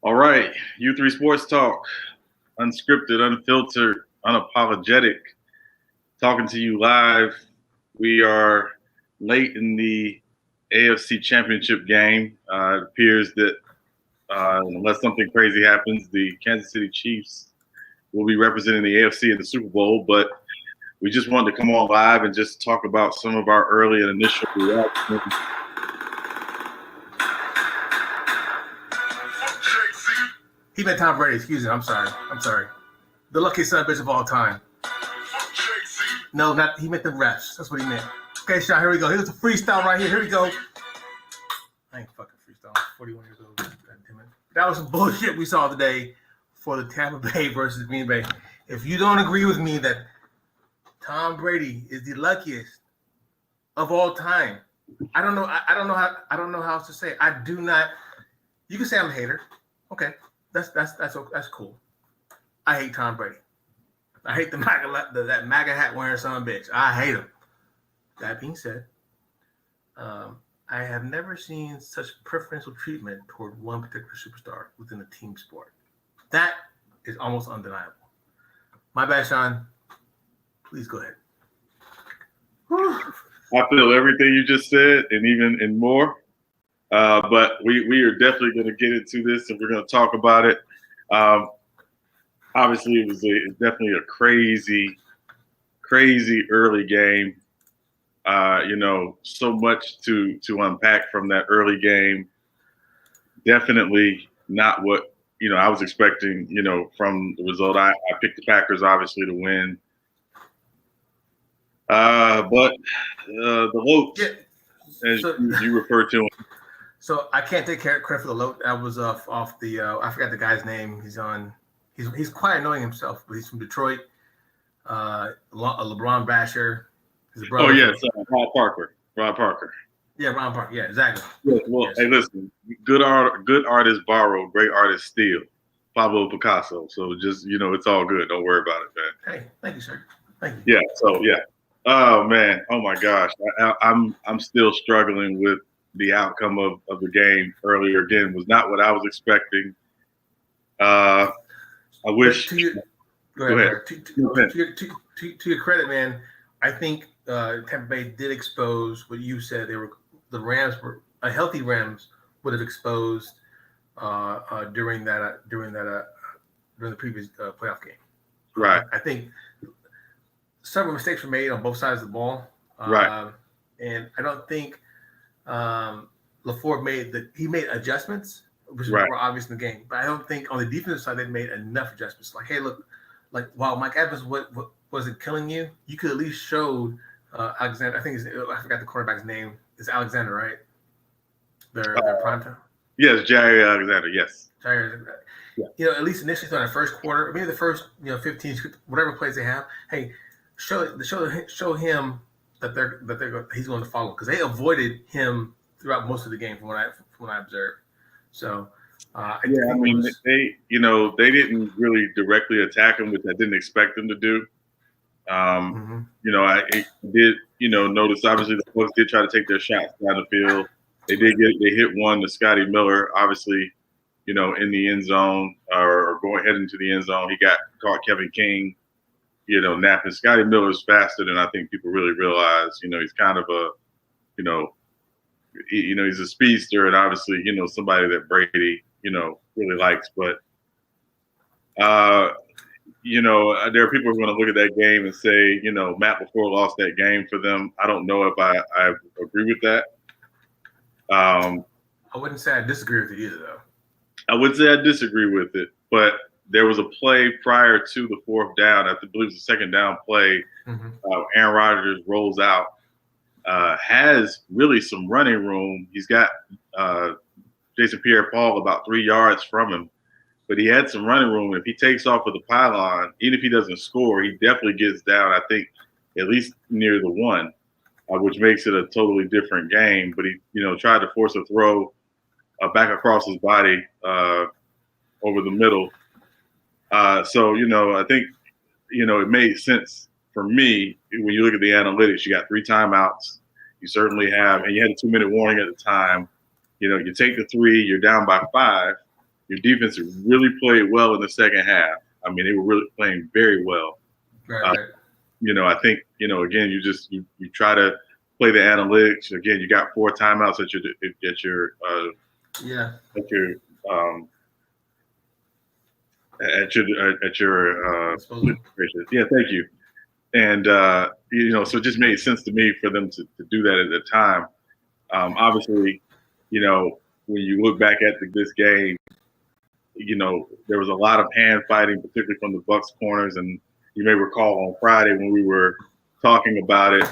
All right, U3 Sports Talk, unscripted, unfiltered, unapologetic, talking to you live. We are late in the AFC Championship game. It appears that unless something crazy happens, the Kansas City Chiefs will be representing the AFC in the Super Bowl. But we just wanted to come on live and just talk about some of our early and initial reactions. He meant Tom Brady. Excuse me. I'm sorry. The luckiest son of a bitch of all time. No, not he meant the refs. That's what he meant. Okay, Sean, here we go. Here's a freestyle right here. Here we go. I ain't fucking freestyle. I'm 41 years old. God damn it. That was some bullshit we saw today for the Tampa Bay versus Green Bay. If you don't agree with me that Tom Brady is the luckiest of all time, I don't know how else to say it. I do not. You can say I'm a hater. Okay. That's cool. I hate Tom Brady. I hate that MAGA hat wearing son of a bitch. I hate him. That being said, I have never seen such preferential treatment toward one particular superstar within a team sport. That is almost undeniable. My bad, Sean. Please go ahead. I feel everything you just said and more. But we are definitely going to get into this and we're going to talk about it. Obviously, it's definitely a crazy early game. So much to unpack from that early game. Definitely not what I was expecting. From the result, I picked the Packers obviously to win. But the Lopes, as you referred to him. So I can't take credit for the Lope. That was off the I forgot the guy's name. He's quite annoying himself, but he's from Detroit. LeBron Basher. His brother. Oh yes, Rob Parker. Yeah, Ron Parker. Yeah, exactly. Yes, well, yes. Hey, listen, good artists borrow, great artists steal. Pablo Picasso. So just it's all good. Don't worry about it, man. Hey, thank you, sir. Thank you. Yeah. So yeah. Oh man. Oh my gosh. I'm still struggling with the outcome of the game earlier. Again, was not what I was expecting. I wish. Go ahead. To your credit, man, I think Tampa Bay did expose what you said. The Rams were a healthy Rams would have exposed during the previous playoff game. Right. I think several mistakes were made on both sides of the ball. Right. And I don't think LaFleur made adjustments, which right. were obvious in the game. But I don't think on the defensive side they made enough adjustments. Like, hey, look, while Mike Evans wasn't killing you, you could at least showed Alexander. I forgot the quarterback's name. It's Alexander, right? Their prime time. Yes, Jair Alexander. Yes. Jair. Yeah. At least initially in the first quarter, maybe the first 15, whatever plays they have. Hey, show him that he's going to follow, because they avoided him throughout most of the game from what I observed. So they didn't really directly attack him, which I didn't expect them to do. I did notice obviously the folks did try to take their shots down the field. They hit one to Scotty Miller, obviously, in the end zone or going heading to the end zone. He caught Kevin King, napping. Scotty Miller's faster than I think people really realize. He's kind of a, he's a speedster and obviously, somebody that Brady, really likes. But, there are people who are going to look at that game and say, Matt LaFleur lost that game for them. I don't know if I agree with that. I wouldn't say I disagree with it either, though. I would say I disagree with it, but there was a play prior to the fourth down. I believe it's the second down play. Aaron Rodgers rolls out, has really some running room. He's got Jason Pierre-Paul about 3 yards from him, but he had some running room. If he takes off with the pylon, even if he doesn't score, he definitely gets down, I think, at least near the one, which makes it a totally different game. But he, tried to force a throw back across his body over the middle. So, I think, it made sense for me. When you look at the analytics, you got 3 timeouts. You certainly have, and you had a 2-minute warning at the time. You take the 3, you're down by 5. Your defense really played well in the second half. I mean, they were really playing very well. Right. I think, again, you try to play the analytics. Again, you got 4 timeouts at your yeah, thank you. And so it just made sense to me for them to do that at the time. Obviously, when you look back at this game, there was a lot of hand fighting, particularly from the Bucs corners. And you may recall on Friday when we were talking about it,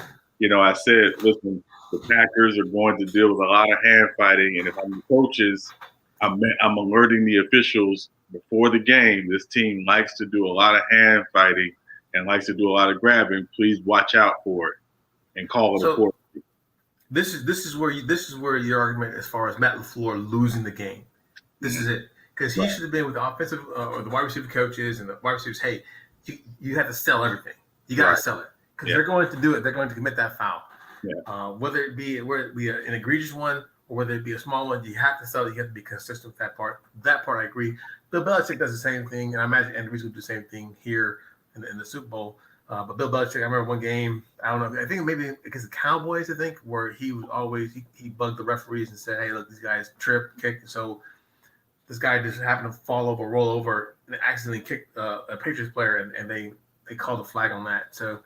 I said, listen, the Packers are going to deal with a lot of hand fighting. And if I'm the coaches, I'm alerting the officials before the game. This team likes to do a lot of hand fighting and likes to do a lot of grabbing. Please watch out for it and call it a quarter. This is where your argument as far as Matt LaFleur losing the game. This is it. Because he should have been with the offensive or the wide receiver coaches and the wide receivers. Hey, you have to sell everything. You got to sell it because they're going to do it. They're going to commit that foul. Yeah. Whether it be an egregious one or whether it be a small one, you have to sell it. You have to be consistent with that part. That part I agree. Bill Belichick does the same thing, and I imagine Andy Reid will do the same thing here in the Super Bowl. But Bill Belichick, I remember one game. I don't know. I think maybe against the Cowboys. I think where he was always he bugged the referees and said, "Hey, look, these guys tripped, kicked." So this guy just happened to fall over, roll over, and accidentally kicked a Patriots player, and they called a flag on that. So,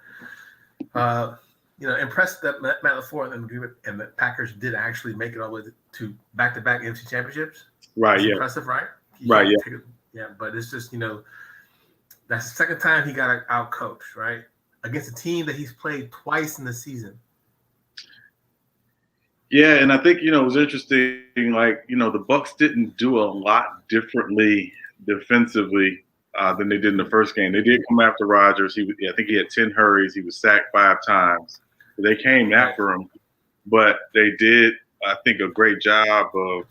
impressed that Matt LaFleur and the Packers did actually make it all the way to back-to-back NFC championships. Right. That's impressive, right? Right. Yeah. Yeah, but it's just that's the second time he got out-coached, right? Against a team that he's played twice in the season. Yeah, and I think, it was interesting, the Bucs didn't do a lot differently defensively than they did in the first game. They did come after Rodgers. I think he had 10 hurries. He was sacked 5 times. They came after him, but they did, I think, a great job of,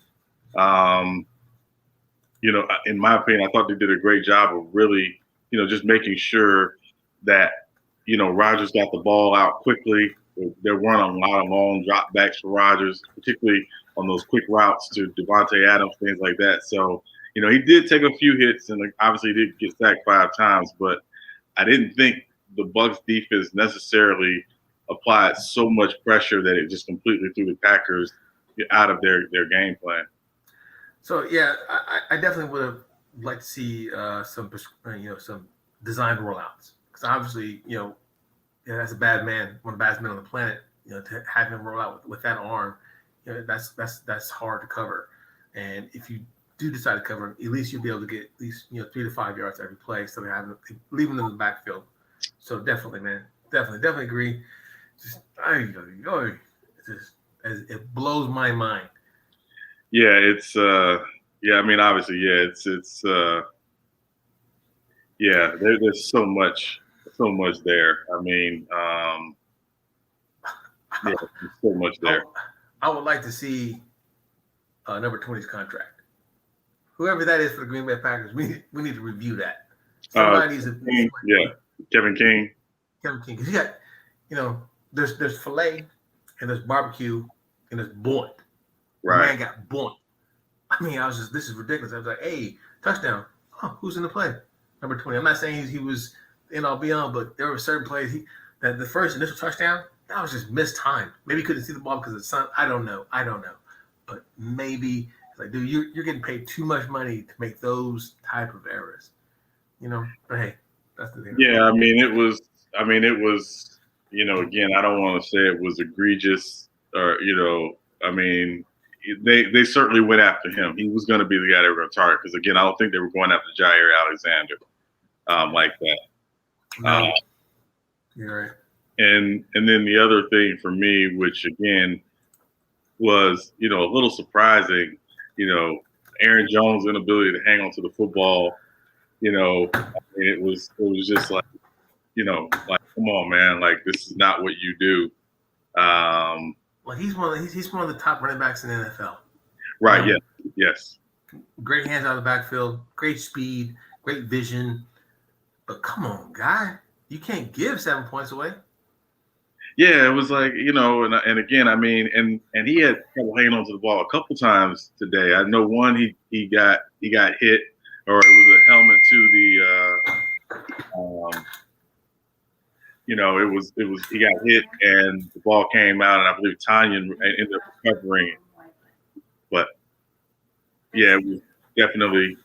in my opinion, I thought they did a great job of really, just making sure that, Rodgers got the ball out quickly. There weren't a lot of long drop backs for Rodgers, particularly on those quick routes to Devontae Adams, things like that. So, he did take a few hits, and obviously he did get sacked 5 times. But I didn't think the Bucs defense necessarily applied so much pressure that it just completely threw the Packers out of their game plan. So yeah, I definitely would have liked to see some designed rollouts because obviously that's a bad man, one of the baddest men on the planet. To have him roll out with that arm, that's hard to cover. And if you do decide to cover him, at least you'll be able to get at least 3 to 5 yards every play, so leaving them in the backfield. So definitely, man, definitely agree. It blows my mind. Yeah, it's I mean, obviously, yeah, it's there's so much there. I mean, there's so much there. I would like to see number 20's contract. Whoever that is for the Green Bay Packers, we need to review that. Kevin King. Kevin King, because you got, there's filet and there's barbecue and there's buoyant. Right. The man got buoyant. I mean, this is ridiculous. I was like, hey, touchdown. Oh, who's in the play? Number 20. I'm not saying he was in all beyond, but there were certain plays that the first initial touchdown, that was just mistimed. Maybe he couldn't see the ball because of the sun. I don't know. But maybe like, dude, you're getting paid too much money to make those type of errors. But hey, that's the thing. Yeah, I mean, it was, again, I don't want to say it was egregious or, I mean, they certainly went after him. He was going to be the guy they were going to target because, again, I don't think they were going after Jair Alexander like that. No. You're right. And then the other thing for me, which, again, was, a little surprising, Aaron Jones' inability to hang on to the football, it was just like, come on, man, like, this is not what you do. Well, he's one of the top running backs in the NFL. Right. Yes. Great hands out of the backfield, great speed, great vision. But come on, guy, you can't give 7 points away. Yeah, it was like, and again, I mean, and he had trouble hanging onto the ball a couple times today. I know one he got hit, or it was a helmet to it was he got hit and the ball came out, and I believe Tanya ended up recovering it. But yeah, it was definitely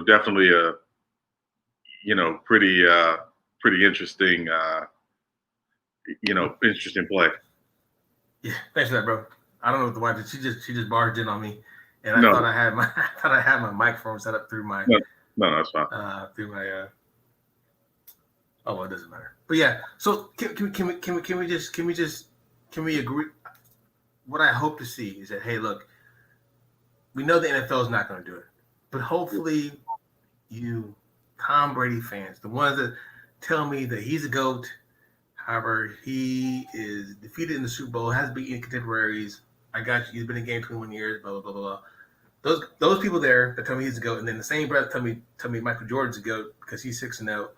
definitely a pretty interesting interesting play. Yeah, thanks for that, bro. I don't know what the wife did. She just barged in on me, and I No. thought I had my microphone set up through my no, that's fine. Through my oh, well, it doesn't matter. But yeah, so can we agree? What I hope to see is that, hey, look, we know the NFL is not going to do it, but hopefully you Tom Brady fans, the ones that tell me that he's a GOAT, however, he is defeated in the Super Bowl, has beaten contemporaries. I got you. He's been in the game 21 years, blah, blah, blah, blah. Those people there that tell me he's a GOAT, and then the same breath tell me Michael Jordan's a GOAT because he's 6-0.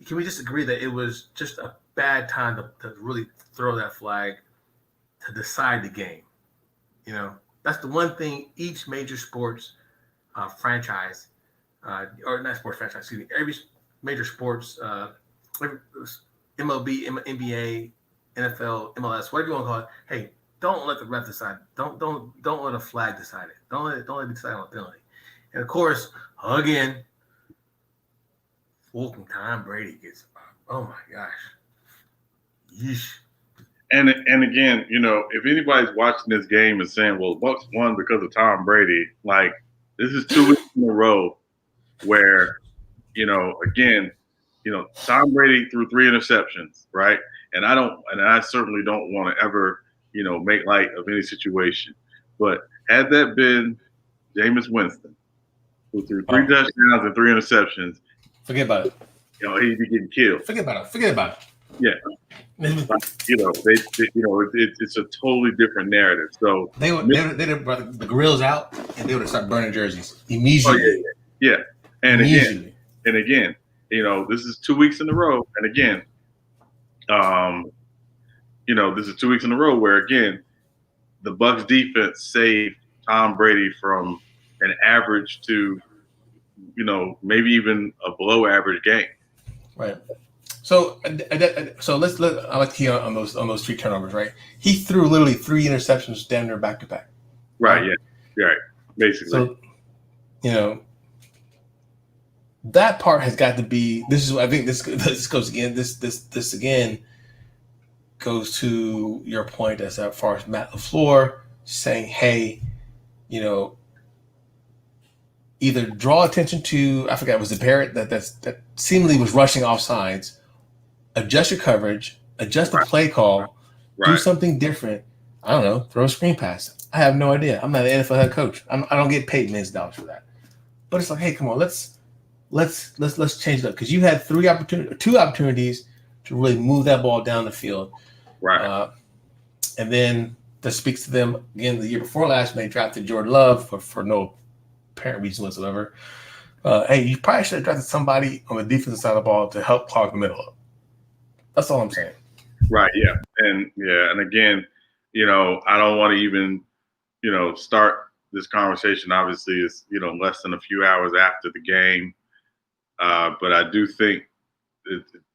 Can we just agree that it was just a bad time to really throw that flag to decide the game? That's the one thing each major sports franchise, or not sports franchise, excuse me, every major sports, MLB, NBA, NFL, MLS, whatever you want to call it. Hey, don't let the ref decide. Don't let a flag decide it. Don't let it decide on a penalty. And of course, again, Fulton Tom Brady gets. Oh my gosh. Yeesh. And again, if anybody's watching this game and saying, "Well, Bucks won because of Tom Brady," like this is 2 weeks in a row where, again, Tom Brady threw 3 interceptions, right? And I certainly don't want to ever, make light of any situation. But had that been Jameis Winston, who threw 3 touchdowns and 3 interceptions, forget about it. He'd be getting killed. Forget about it. Yeah. It's a totally different narrative. So they'd have brought the grills out and they would have started burning jerseys immediately. Oh, yeah. And again, this is 2 weeks in a row. And again, this is 2 weeks in a row where, again, the Bucs defense saved Tom Brady from an average to, maybe even a below average game. Right. So let's I like to key on those 3 turnovers, right? He threw literally 3 interceptions damn near back to back. Right. Yeah. Right. Basically. So, that part has got to be. This is I think this goes again. This again goes to your point as far as Matt LaFleur saying, hey, either draw attention to, I forgot, was it Barrett that seemingly was rushing off sides. Adjust your coverage, adjust the play call, do something different. I don't know, throw a screen pass. I have no idea. I'm not an NFL head coach. I don't get paid millions of dollars for that. But it's like, hey, come on, let's change it up because you had 2 opportunities to really move that ball down the field. Right. And then that speaks to them again. The year before last, when they drafted Jordan Love for no apparent reason whatsoever. Hey, you probably should have drafted somebody on the defensive side of the ball to help clog the middle up. That's all I'm saying. Right. Yeah. And again, I don't want to even, start this conversation. Obviously, it's, less than a few hours after the game. But I do think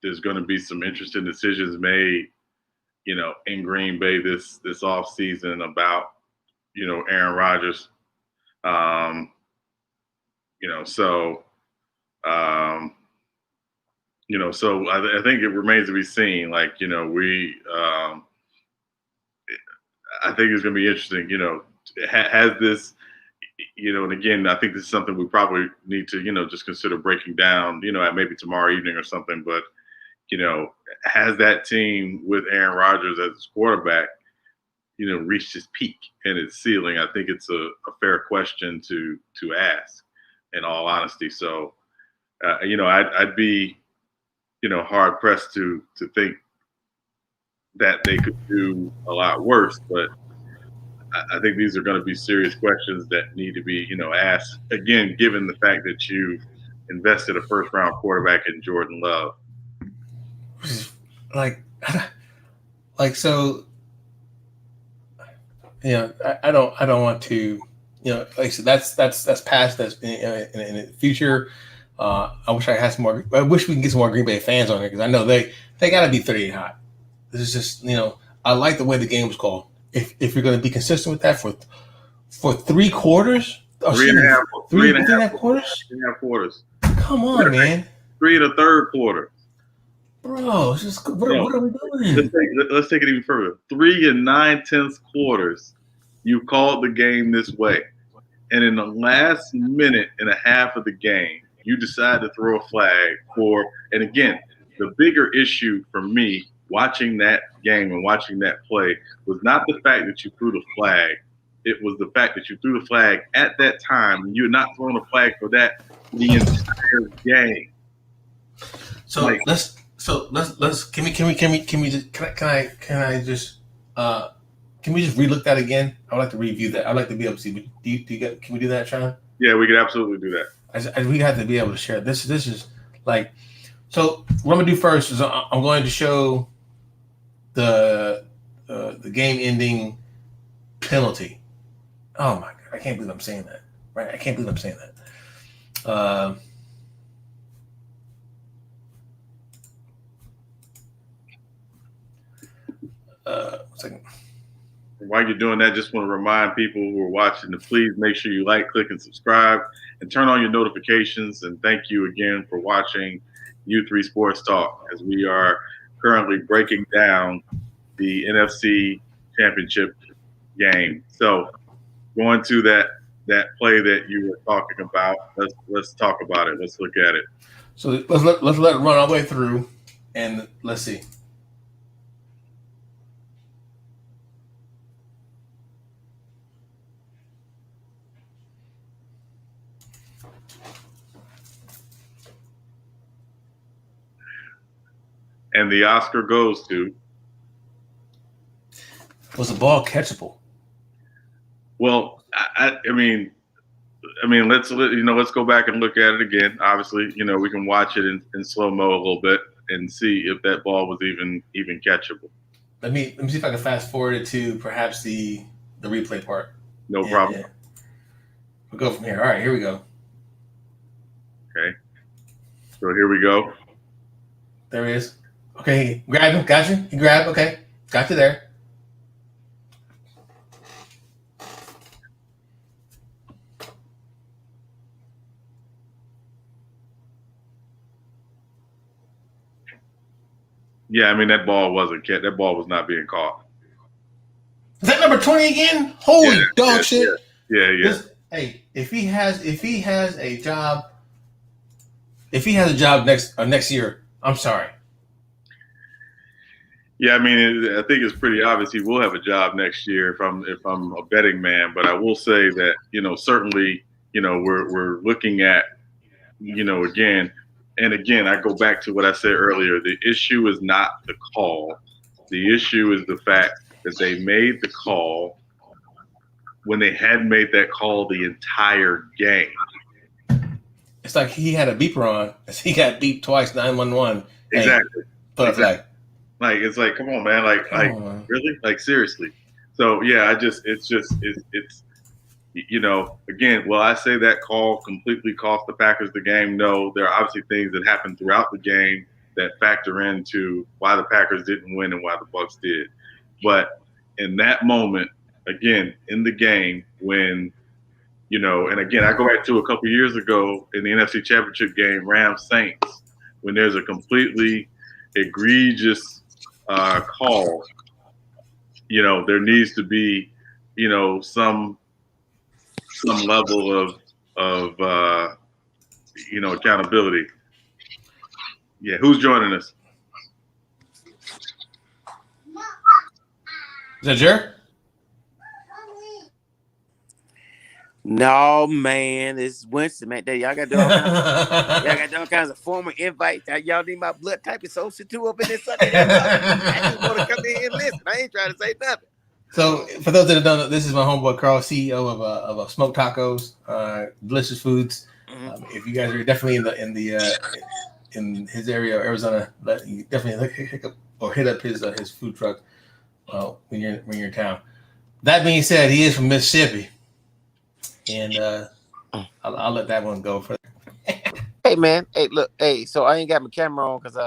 there's going to be some interesting decisions made, in Green Bay this off season about, Aaron Rodgers. So I think it remains to be seen. Like, I think it's going to be interesting. Has this, and again, I think this is something we probably need to, just consider breaking down, maybe tomorrow evening or something. But, has that team with Aaron Rodgers as its quarterback, reached its peak and its ceiling? I think it's a fair question to ask, in all honesty. So, I'd be, hard pressed to think that they could do a lot worse. But I think these are going to be serious questions that need to be, asked, again, given the fact that you've invested a first-round quarterback in Jordan Love. Like, like so. I don't want to. Like I said, that's past. That's in the future. I wish I had some more. I wish we can get some more Green Bay fans on there because I know they got to be 38 hot. This is just I like the way the game was called. If you're going to be consistent with that for 3 quarters, three and a half quarters. 3.5 quarters. Come on, man. 3 and a third quarter. Bro, it's just what are we doing? Let's take it even further. 3 9/10 quarters, you called the game this way, and in the last minute and a half of the game, you decide to throw a flag for. And again, the bigger issue for me watching that game and watching that play was not the fact that you threw the flag. It was the fact that you threw the flag at that time, and you're not throwing a flag for that the entire game. So let's can we just relook that again? I would like to review that. I'd like to be able to see. Can we do that, Sean? Yeah, we could absolutely do that. We have to be able to share this. This is like, so what I'm gonna do first is I'm going to show the game-ending penalty. Oh my god, I can't believe I'm saying that. Right, I can't believe I'm saying that. 1 second. While you're doing that, just want to remind people who are watching to please make sure you like, click, and subscribe, and turn on your notifications. And thank you again for watching U3 Sports Talk as we are currently breaking down the NFC Championship game. So, going to that play that you were talking about, let's talk about it. Let's look at it. So let's let it run all the way through, and let's see. And the Oscar goes to. Was the ball catchable? Well, I mean, let's go back and look at it again. Obviously, we can watch it in slow mo a little bit and see if that ball was even catchable. Let me see if I can fast forward it to perhaps the replay part. No problem. Yeah. We'll go from here. All right, here we go. Okay. So here we go. There he is. Okay, grab him. Got you. You grab. Okay, got you there. Yeah, I mean that ball was not being caught. Is that number 20 again? Holy dog shit! Yeah. Hey, if he has a job next year, I'm sorry. Yeah, I mean, I think it's pretty obvious he will have a job next year if I'm a betting man. But I will say that certainly we're looking at again. And again, I go back to what I said earlier. The issue is not the call. The issue is the fact that they made the call when they hadn't made that call the entire game. It's like he had a beeper on. He got beeped twice, 911. Exactly. Exactly. Like, it's like, come on, man. Like, really? Like, seriously. So, yeah, it's again, will I say that call completely cost the Packers the game? No, there are obviously things that happened throughout the game that factor into why the Packers didn't win and why the Bucs did. But in that moment, again, in the game when, and again, I go back to a couple of years ago in the NFC Championship game, Rams-Saints, when there's a completely egregious call, there needs to be, some level of accountability. Yeah, who's joining us? Is that Jer? No, man, it's Winston, man. Y'all got all kinds of former invites. Y'all need my blood type is so two up in this Sunday. I just want to come in and listen. I ain't trying to say nothing. So, for those that don't know, this is my homeboy Carl, CEO of Smoke Tacos, delicious foods. Mm-hmm. If you guys are definitely in his area, Arizona, you definitely or hit up his food truck when you're in town. That being said, he is from Mississippi, and I'll let that one go for. Hey man, hey look, hey. So I ain't got my camera on because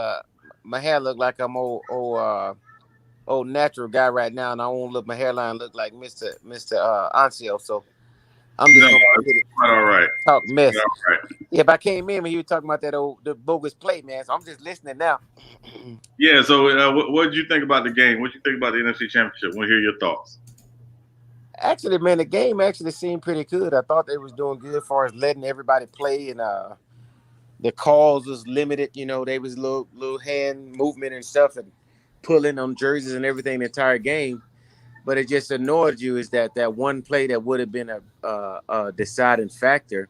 my hair look like I'm old natural guy right now, and I won't look my hairline look like Mr. Ancio. So I'm just gonna quite all right. Talk mess. All right. Yeah, but I came in when you were talking about the bogus play, man. So I'm just listening now. Yeah. So what did you think about the game? What did you think about the NFC Championship? Want to hear your thoughts? Actually, man, the game actually seemed pretty good. I thought they was doing good as far as letting everybody play, and the calls was limited. You know, they was little hand movement and stuff, and pulling on jerseys and everything the entire game. But it just annoyed you is that one play that would have been a deciding factor.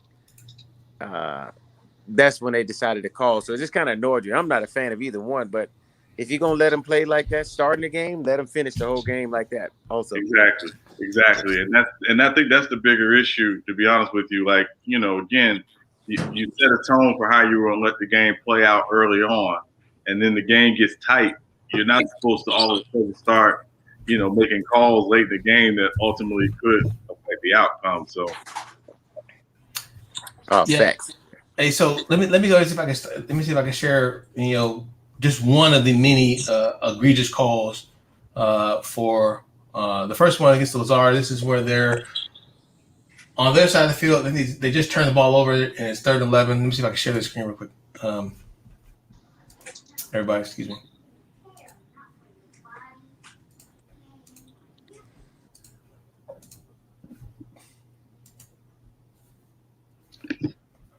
That's when they decided to call. So it just kind of annoyed you. I'm not a fan of either one, but if you're gonna let them play like that, starting the game, let them finish the whole game like that. Also, exactly, and I think that's the bigger issue. To be honest with you, like again, you set a tone for how you were gonna let the game play out early on, and then the game gets tight. You're not supposed to all of a sudden start, making calls late in the game that ultimately could affect the outcome. So, facts. Hey, so let me go see if I can share just one of the many egregious calls for the first one against Lazard. This is where they're on their side of the field. They just turn the ball over and it's 3rd and 11. Let me see if I can share the screen real quick. Everybody, excuse me.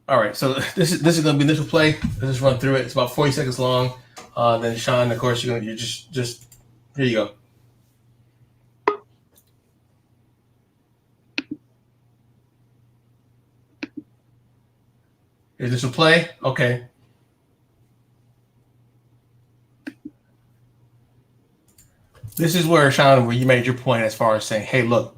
All right, so this is going to be the initial play. Let's just run through it. It's about 40 seconds long. Then Sean, of course, you're just here you go. Is this a play? Okay. This is where, Sean, where you made your point as far as saying, hey, look,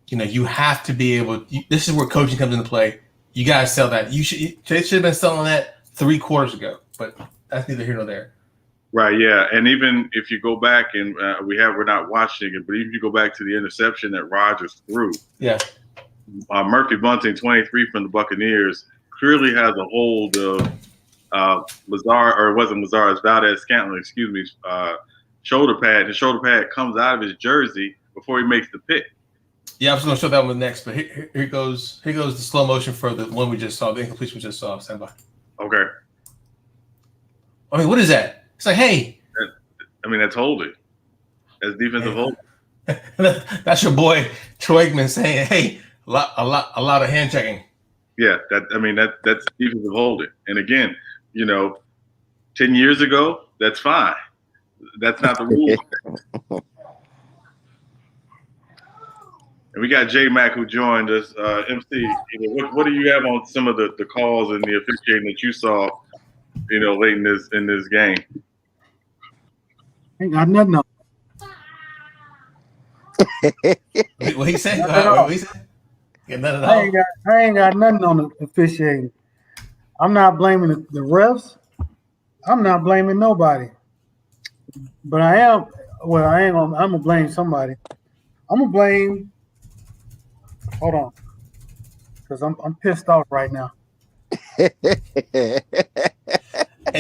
you have to be able – this is where coaching comes into play. You got to sell that. They should have been selling that 3 quarters ago, but that's neither here nor there. Right, yeah. And even if you go back and we're not watching it, but even if you go back to the interception that Rodgers threw. Yeah. Murphy Bunting, 23 from the Buccaneers, clearly has a hold of Lazard, or it wasn't Lazard, it's Valdez-Scantling, shoulder pad. The shoulder pad comes out of his jersey before he makes the pick. Yeah, I was going to show that one next, but here goes the slow motion for the one we just saw, the incompletion we just saw. Stand by. Okay. I mean, what is that? It's like, hey. That's holding. That's defensive holding. That's your boy Troy Aikman saying, hey, a lot of hand checking. Yeah, that's defensive holding. And again, 10 years ago, that's fine. That's not the rule. And we got J Mac who joined us. MC, what do you have on some of the calls and the officiating that you saw, late in this game? Ain't got nothing on. What he said? What he said? I ain't got nothing on the officiating. I'm not blaming the refs. I'm not blaming nobody. But I am. Well, I am. I'm gonna blame somebody. I'm gonna blame. Hold on, because I'm pissed off right now. Hey,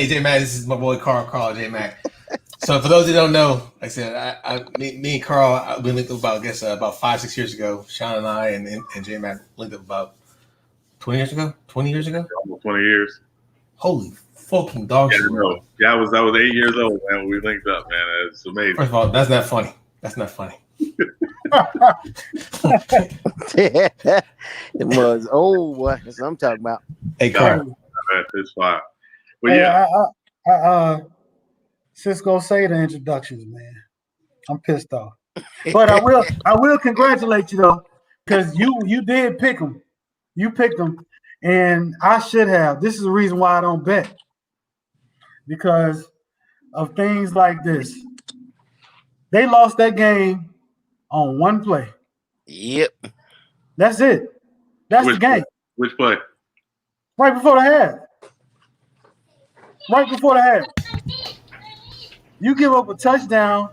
J Mac, this is my boy Carl J Mac. So for those who don't know, like I said, me and Carl, we linked up about 5-6 years ago. Sean and I and J Mac linked up about 20 years ago. 20 years ago. Almost 20 years. Holy fucking dog shit! Yeah, I was 8 years old, man, when we linked up, man. It's amazing. First of all, that's not funny. That's not funny. It was boy. That's what I'm talking about. Hey, Carl. It's fine. But yeah. Cisco, say the introductions, man. I'm pissed off. But I will congratulate you though, because you did pick them. You picked them, and I should have. This is the reason why I don't bet. Because of things like this. They lost that game on one play. Yep. That's it. That's the game. Which play? Right before the half. Right before the half. You give up a touchdown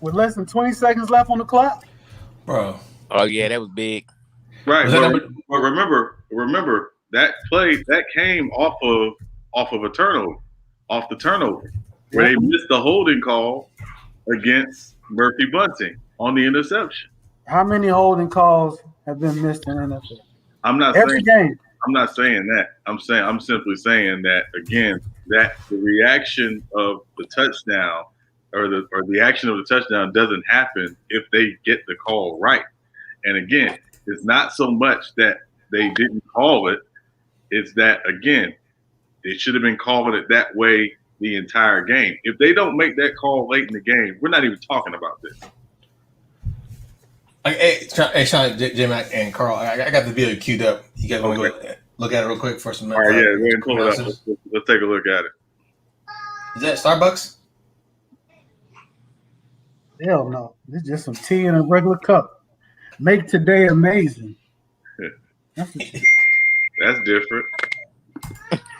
with less than 20 seconds left on the clock, bro. Oh yeah, that was big. Right, Was but remember that play that came off of a turnover, off the turnover, where they missed the holding call against Murphy Bunting on the interception. How many holding calls have been missed in NFL? I'm not Every game. I'm not saying that. I'm simply saying that again, that the reaction of the touchdown or the action of the touchdown doesn't happen if they get the call right. And again, it's not so much that they didn't call it, it's that again, they should have been calling it that way the entire game. If they don't make that call late in the game, we're not even talking about this. Hey, Sean, J-Mac, and Carl, I got the video queued up. You guys want to go look at it real quick for some? All right, yeah, go ahead and pull it up. Let's take a look at it. Is that Starbucks? Hell no. This is just some tea in a regular cup. Make today amazing. That's different.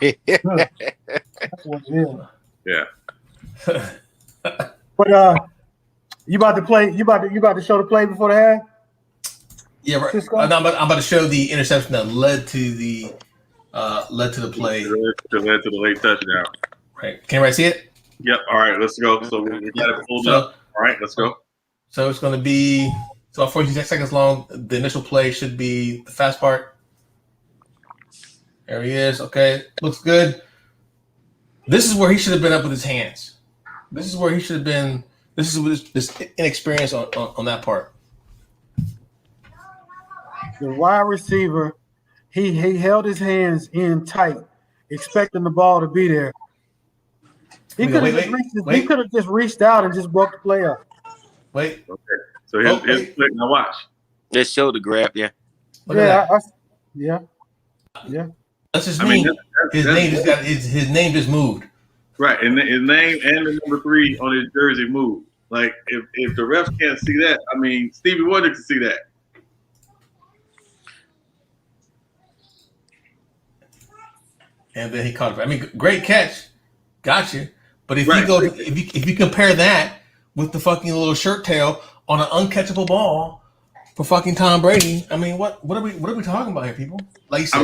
That's what it is. Yeah. But you about to play? You about to show the play before the half? Yeah, right. I'm about to show the interception that led to the play. That led to the late touchdown. Right. Can everybody see it? Yep. All right, let's go. So we got it pulled up. All right, let's go. So it's going to be 46 seconds long. The initial play should be the fast part. There he is. Okay, looks good. This is where he should have been up with his hands. This is where he should have been. This is this inexperience on that part. The wide receiver, he held his hands in tight, expecting the ball to be there. He could have just reached out and just broke the play up. Wait. Okay. So here's click. Now watch. Just show the graph, yeah. Yeah. That's just his name just moved. Right, and his name and the number 3 on his jersey moved. Like if the refs can't see that, I mean Stevie Wonder can see that. And then he caught it. I mean, great catch, got you. But if you compare that with the fucking little shirt tail on an uncatchable ball for fucking Tom Brady, I mean, what are we talking about here, people? Like you said,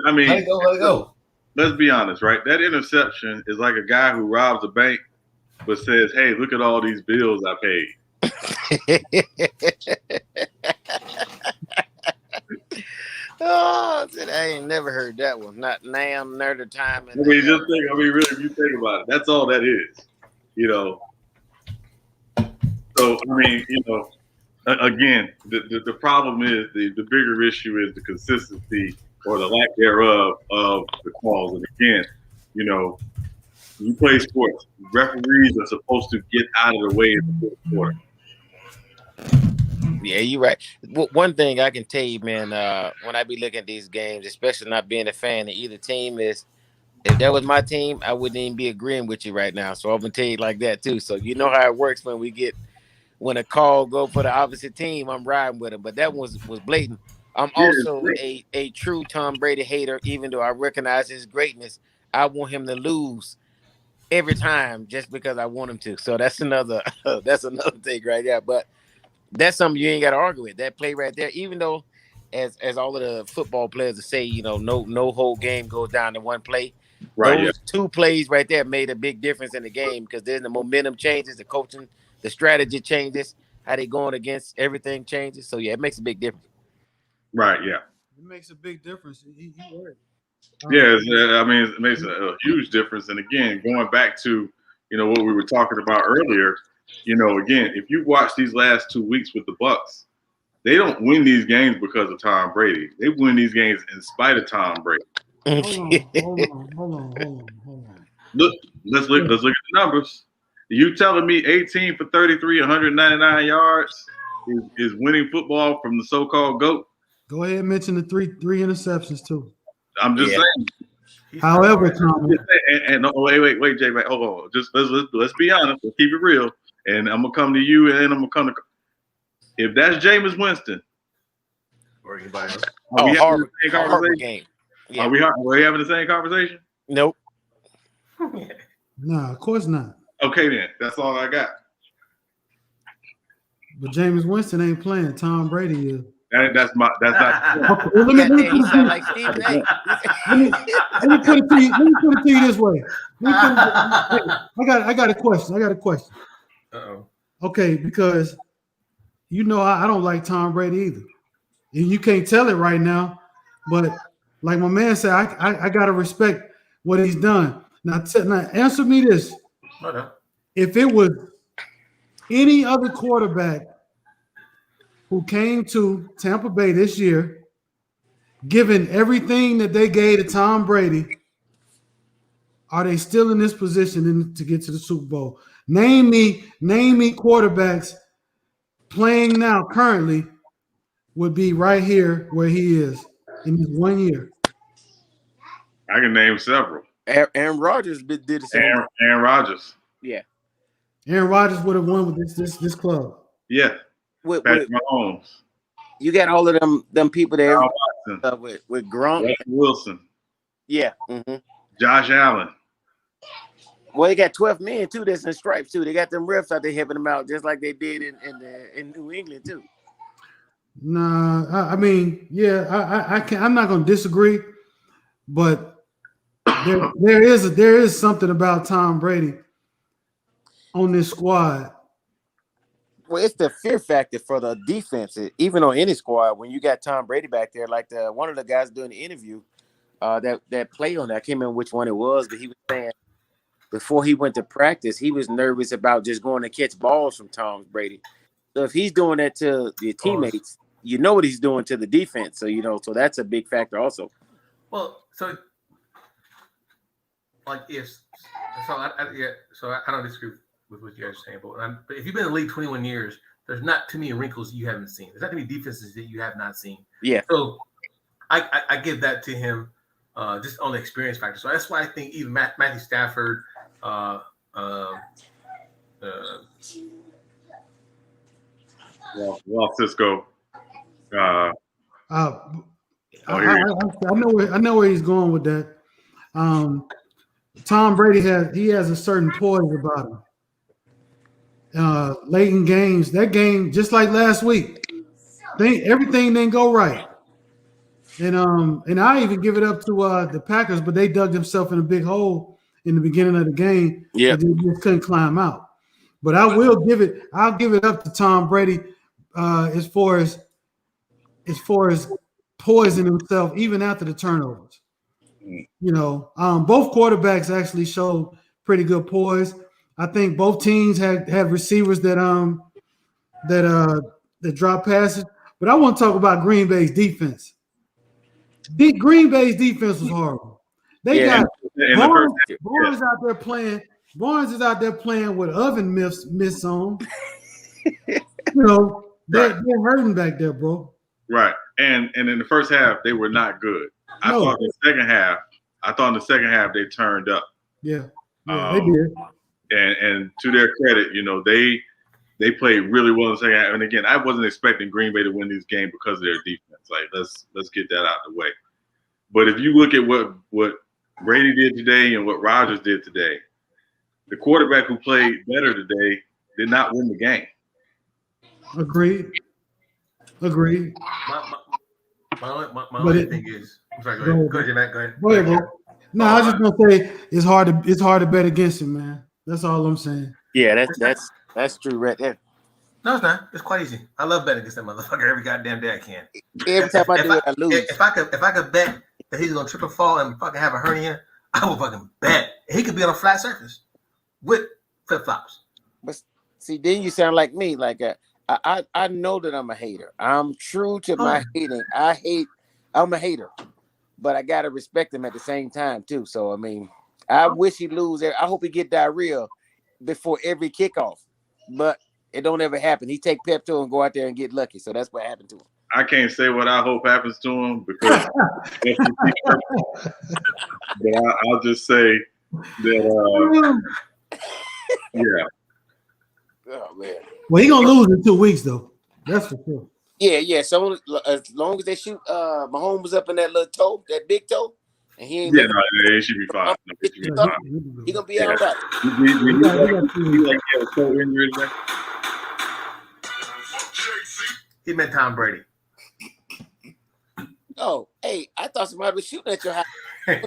I mean, let it go. Let's be honest, right? That interception is like a guy who robs a bank but says, "Hey, look at all these bills I paid." Oh, I ain't never heard that one. Not now, nor the time. Really, if you think about it, that's all that is, you know. So I mean, you know, again, the problem is the bigger issue is the consistency or the lack thereof of the calls. And again, you know, you play sports. Referees are supposed to get out of the way in the fourth quarter. Yeah, you're right. One thing I can tell you, man, when I be looking at these games, especially not being a fan of either team, is if that was my team, I wouldn't even be agreeing with you right now. So I'm gonna tell you like that too. So you know how it works when a call go for the opposite team, I'm riding with them. But that was blatant. I'm also a true Tom Brady hater, even though I recognize his greatness. I want him to lose every time just because I want him to. So that's another thing right there. But that's something you ain't got to argue with. That play right there, even though as all of the football players say, you know, no whole game goes down to one play. Right. Those two plays right there made a big difference in the game because then the momentum changes, the coaching, the strategy changes, how they going against everything changes. So yeah, it makes a big difference. Right. Yeah. It makes a big difference. Yeah, I mean, it makes a huge difference. And again, going back to, you know, what we were talking about earlier, you know, again, if you watch these last 2 weeks with the Bucs, they don't win these games because of Tom Brady. They win these games in spite of Tom Brady. Hold on. Look, let's look at the numbers. You telling me 18 for 33, 199 yards is winning football from the so-called GOAT? Go ahead and mention the three interceptions too. I'm just saying. However, Tom, and wait, Jay, hold on. Just let's be honest. Let's keep it real. And I'm gonna come to you, and then I'm gonna come to. If that's Jameis Winston, or anybody else, are we having the same conversation? Yeah. Are we having the same conversation? Nope. No, of course not. Okay, then that's all I got. But Jameis Winston ain't playing. Tom Brady is. That's not. Okay, well, let me He put sound it like Stephen A. let me put it to you. Let me put it to you this way. I got a question. Uh-oh. Okay, because I don't like Tom Brady either. And you can't tell it right now, but like my man said, I gotta respect what he's done. Now answer me this. Okay. If it was any other quarterback who came to Tampa Bay this year, given everything that they gave to Tom Brady, are they still in this position to get to the Super Bowl? Name me quarterbacks playing now currently would be right here where he is in this 1 year. I can name several. Aaron Rodgers did the same. Aaron Rodgers. Yeah. Aaron Rodgers would have won with this club. Yeah. Patrick Mahomes. You got all of them people there with Gronk. Russell Wilson. Yeah. Mm-hmm. Josh Allen. Well, they got 12 men too. That's in stripes too. They got them refs out there helping them out, just like they did in New England too. Nah, I mean, yeah, I can't. I'm not going to disagree, but there is something about Tom Brady on this squad. Well, it's the fear factor for the defense, even on any squad. When you got Tom Brady back there, like one of the guys doing the interview, that played on that, I can't remember which one it was, but he was saying before he went to practice, he was nervous about just going to catch balls from Tom Brady. So if he's doing that to the teammates, you know what he's doing to the defense. So so that's a big factor also. Well, so like I don't disagree with what you guys are saying, but if you've been in the league 21 years, there's not too many wrinkles you haven't seen. There's not too many defenses that you have not seen. Yeah. So I give that to him just on the experience factor. So that's why I think even Matthew Stafford, Cisco. I know where he's going with that. Tom Brady has a certain poise about him. Late in games, that game, just like last week, everything didn't go right. And I even give it up to the Packers, but they dug themselves in a big hole in the beginning of the game. Yeah, they just couldn't climb out. But I'll give it up to Tom Brady as far as poising himself even after the turnovers. Both quarterbacks actually showed pretty good poise. I think both teams have receivers that drop passes. But I want to talk about Green Bay's defense. Green Bay's defense was horrible. They got Barnes out there playing. Barnes is out there playing with oven mitts on. They're hurting back there, bro. Right, and in the first half they were not good. I thought in the second half they turned up. Yeah, they did. And to their credit, they played really well in the second half. And again, I wasn't expecting Green Bay to win these games because of their defense. Like let's get that out of the way. But if you look at what Brady did today and what Rodgers did today, the quarterback who played better today did not win the game. Agreed. My only thing is, I'm sorry, go ahead, Matt. Go ahead. Go ahead, bro. No, I was just gonna say it's hard to bet against him, man. That's all I'm saying. Yeah, that's true right there. No, it's not. It's quite easy. I love betting against that motherfucker every goddamn day I can. Every time I do it, I lose. If I could bet that he's gonna trip and fall and fucking have a hernia, I will fucking bet. He could be on a flat surface with flip flops. But see, then you sound like me. Like I know that I'm a hater. I'm true to my hating. I'm a hater, but I gotta respect him at the same time too. So I mean, I wish he lose. I hope he get diarrhea before every kickoff, but it don't ever happen. He take Pepto and go out there and get lucky. So that's what happened to him. I can't say what I hope happens to him because but I'll just say that yeah. Oh man. Well, he gonna lose in 2 weeks though. That's for sure. Yeah. So as long as they shoot Mahomes up in that little toe, that big toe, and he ain't Yeah, looking. no, it should be fine. No, it should be fine. He gonna be all right. He He gonna be all right. like he had a toe injury today. He meant Tom Brady. Oh, hey, I thought somebody was shooting at your house. Hey,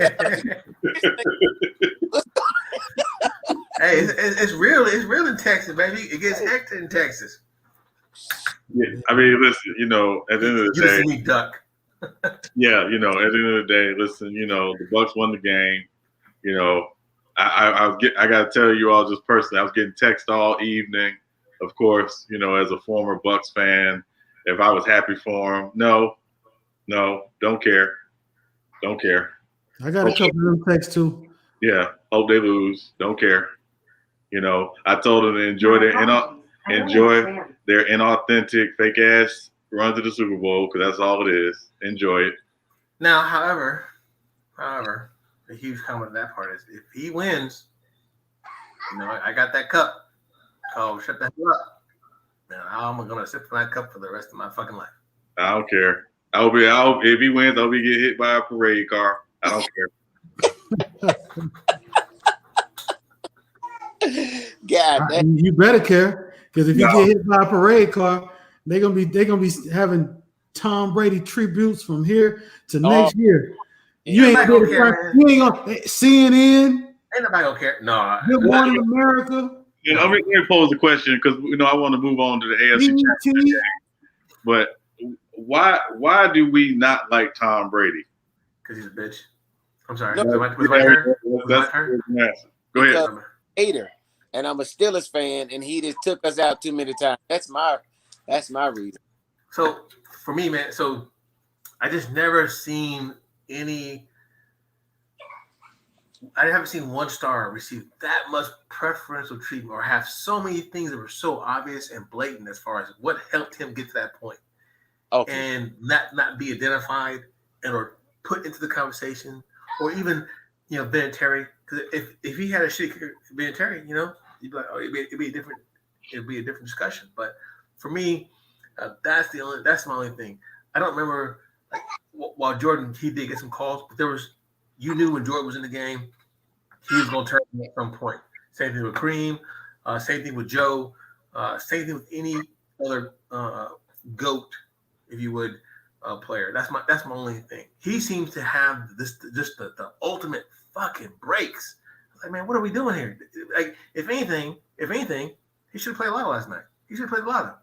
it's real. It's real in Texas, baby. It gets hectic in Texas. Yeah, I mean, listen, at the end of the day, we duck. yeah, at the end of the day, listen, the Bucks won the game. I got to tell you all just personally, I was getting text all evening. Of course, as a former Bucks fan, if I was happy for him, no, don't care. I got a couple of them texts too. Yeah, hope they lose. Don't care. I told them to enjoy their inauthentic, fake ass run to the Super Bowl because that's all it is. Enjoy it. Now, however, the huge comment of that part is if he wins, I got that cup. Oh, shut the hell up. Now I'm gonna sip from that cup for the rest of my fucking life. I don't care. If he wins, I'll be get hit by a parade car. I don't care. God, you better care because if you get hit by a parade car, they're gonna be having Tom Brady tributes from here to next year. You ain't gonna care. You ain't gonna CNN. Ain't nobody gonna care. No. Good Morning America. Let me pose the question because I want to move on to the AFC Championship. But why do we not like Tom Brady? Because he's a bitch. I'm sorry. No, was my turn? Go ahead. Hater, and I'm a Steelers fan, and he just took us out too many times. That's my reason. So for me, man, I just never seen I haven't seen one star receive that much preferential treatment or have so many things that were so obvious and blatant as far as what helped him get to that point. Okay. And not be identified or put into the conversation, or even Vinatieri. Because if he had a shitty Vinatieri, you'd be like, oh, it'd be a different discussion. But for me, that's my only thing. I don't remember while Jordan he did get some calls, but you knew when Jordan was in the game, he was going to turn at some point. Same thing with Kareem, same thing with Joe, same thing with any other GOAT, if you would, player. That's my only thing. He seems to have just the ultimate fucking breaks. Like, man, what are we doing here? Like, if anything, he should have played a lot last night. He should have played a lot.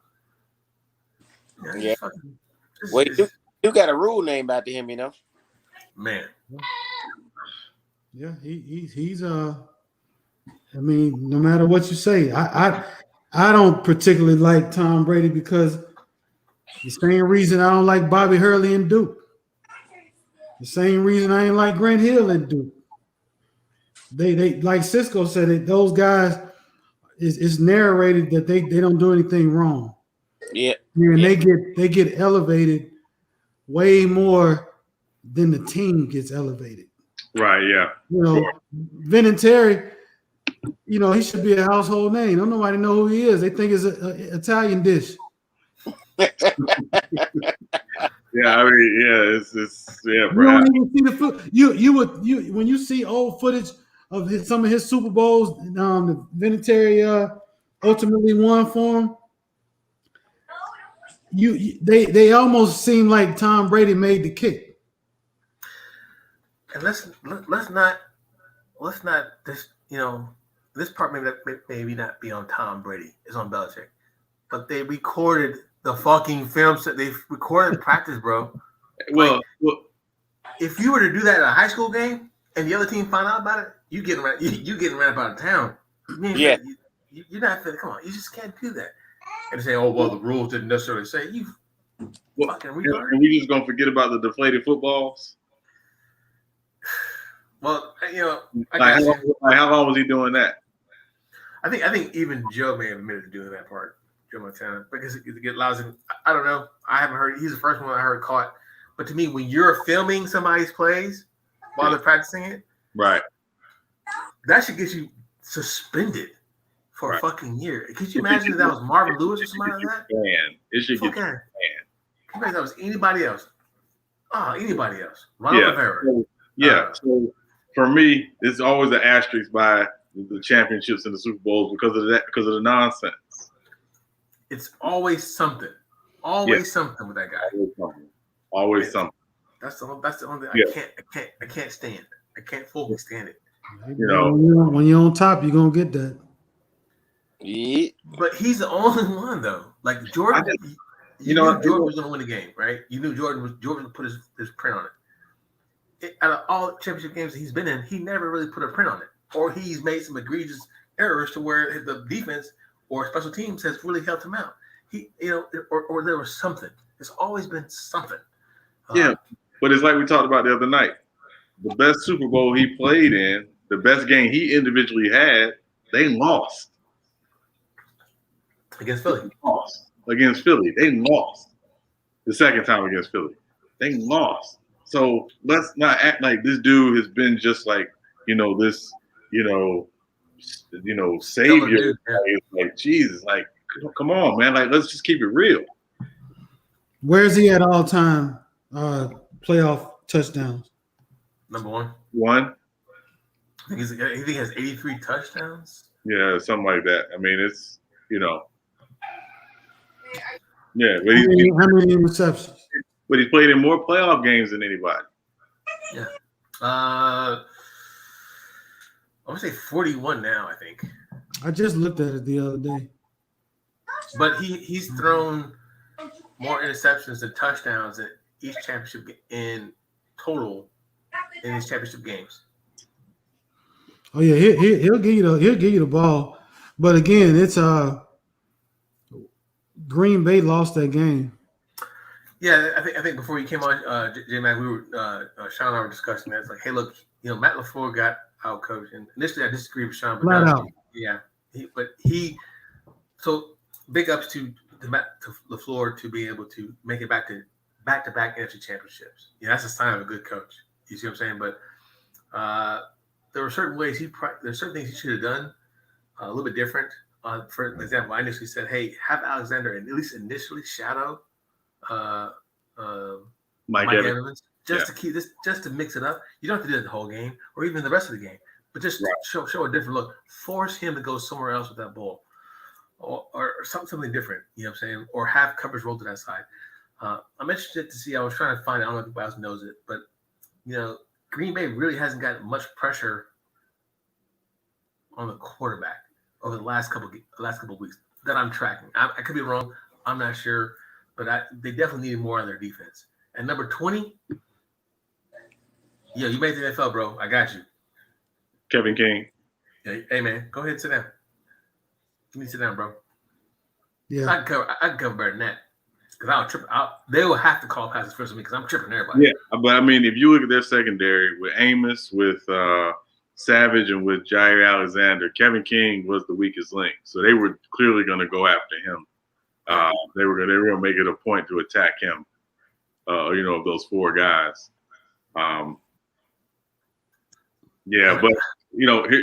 Yeah. Well, you got a rule named after him, man. Yeah, he's I mean, no matter what you say, I don't particularly like Tom Brady because the same reason I don't like Bobby Hurley and Duke. The same reason I ain't like Grant Hill and Duke. They like Cisco said it, those guys it's narrated that they don't do anything wrong. Yeah. And they get elevated way more than the team gets elevated. Right, yeah. Vinatieri, he should be a household name. Don't nobody know who he is. They think it's an Italian dish. Yeah, I mean, yeah, it's You don't even see the foot. You when you see old footage of some of his Super Bowls, the Vinatieri ultimately won for him. They almost seem like Tom Brady made the kick. And let's not this this part maybe not be on Tom Brady. It's on Belichick, but they recorded the fucking films that they recorded in practice, bro. Well, if you were to do that at a high school game and the other team found out about it, you getting ran out of town. Yeah, you're not fit. Come on, you just can't do that. And say, oh well, the rules didn't necessarily say you. Fucking retarded. Are we just gonna forget about the deflated footballs? Well, how long was he doing that? I think even Joe may have admitted to doing that part, Joe Montana, because it allows him. I don't know. I haven't heard. He's the first one I heard caught. But to me, when you're filming somebody's plays while they're practicing it, right, that should get you suspended for a fucking year. Could you imagine if that was Marvin Lewis or somebody like that? Man, it should get banned. If that was anybody else. Anybody else. Ronald Rivera. Yeah. So for me, it's always an asterisk by the championships and the Super Bowls because of that, because of the nonsense. It's always something. Always something with that guy. Always something. That's the only thing I can't stand. I can't fully stand it. You know, when you're on top, you're gonna get that. Yeah. But he's the only one though. Like Jordan, you knew Jordan was gonna win the game, right? You knew Jordan would put his print on it. Out of all championship games that he's been in, he never really put a print on it. Or he's made some egregious errors to where the defense or special teams has really helped him out. Or there was something. There's always been something. Yeah, but it's like we talked about the other night. The best Super Bowl he played in, the best game he individually had, they lost. Against Philly. Against Philly. They lost. The second time against Philly. They lost. So let's not act like this dude has been just like, this, savior. Like, Jesus, like, come on, man. Like, let's just keep it real. Where's he at all time playoff touchdowns? Number one. I think he has 83 touchdowns. Yeah, something like that. I mean, it's, yeah. But how many receptions? But he's played in more playoff games than anybody. Yeah. I would say 41 now, I think. I just looked at it the other day. But he's thrown more interceptions than touchdowns in each championship in total in his championship games. Oh yeah, he'll give you the ball, but again, it's Green Bay lost that game. Yeah, I think before you came on, J Mac, we were Sean and I were discussing that. It's like, hey, look, Matt LaFleur got out coached, and initially I disagree with Sean, but so big ups to Matt LaFleur to be able to make it back to back-to-back NFC championships. That's a sign of a good coach. You see what I'm saying? But there were certain ways there's certain things he should have done a little bit different. For example, I initially said, hey, have Alexander at least initially shadow Mike Evans just to keep this, just to mix it up. You don't have to do it the whole game or even the rest of the game, but just show a different look. Force him to go somewhere else with that ball, or something different. You know what I'm saying? Or have coverage roll to that side. I'm interested to see. I was trying to find it. I don't know if anybody else knows it, but Green Bay really hasn't got much pressure on the quarterback over the last couple of weeks that I'm tracking. I could be wrong. I'm not sure, but they definitely needed more on their defense. And number 20, you made the NFL, bro. I got you. Kevin King. Hey man, go ahead and sit down. You need to sit down, bro. Yeah, I can cover better than that. Because I'll trip. They will have to call passes first of me because I'm tripping everybody. Yeah, but I mean, if you look at their secondary with Amos, with Savage, and with Jair Alexander, Kevin King was the weakest link. So they were clearly going to go after him. They were going to make it a point to attack him. Of those four guys. But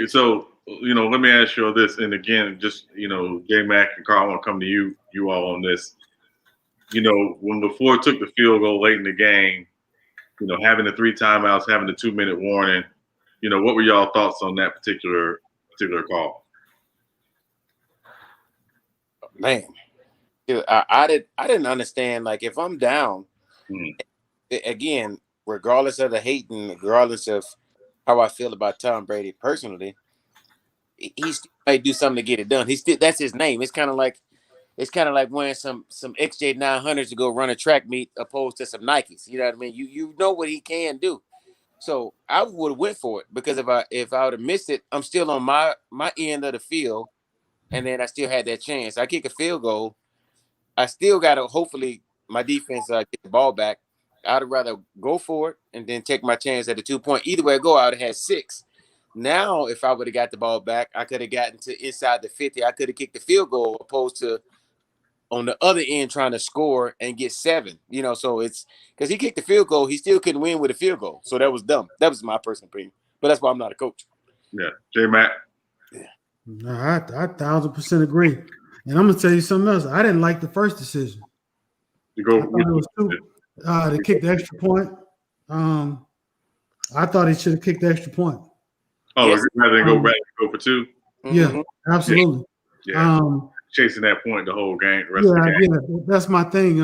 so let me ask you all this, and again, just J Mac and Carl, I want to come to you all on this. When LaFleur took the field goal late in the game, having the 3 timeouts, having the 2-minute warning, what were y'all thoughts on that particular call? Man, I didn't understand. Like, if I'm down, again, regardless of the hate and regardless of how I feel about Tom Brady personally, he still might do something to get it done. That's his name. It's kind of like wearing some XJ 900s to go run a track meet opposed to some Nikes. You know what I mean? You know what he can do. So I would have went for it, because if I would have missed it, I'm still on my end of the field, and then I still had that chance. I kick a field goal. I still got to, hopefully my defense get the ball back. I'd rather go for it and then take my chance at the 2-point. Either way I go, I would have had 6. Now, if I would have got the ball back, I could have gotten to inside the 50. I could have kicked the field goal opposed to on the other end trying to score and get 7. So it's because he kicked the field goal, he still couldn't win with a field goal. So that was dumb. That was my personal opinion. But that's why I'm not a coach. Yeah. J Mac. Yeah. No, I 1000% agree. And I'm gonna tell you something else. I didn't like the first decision. To kick the extra point. I thought he should have kicked the extra point. Oh, Yes. rather than go for two. Yeah, absolutely. Yeah, chasing that point the whole game, the rest of the game. Yeah, that's my thing.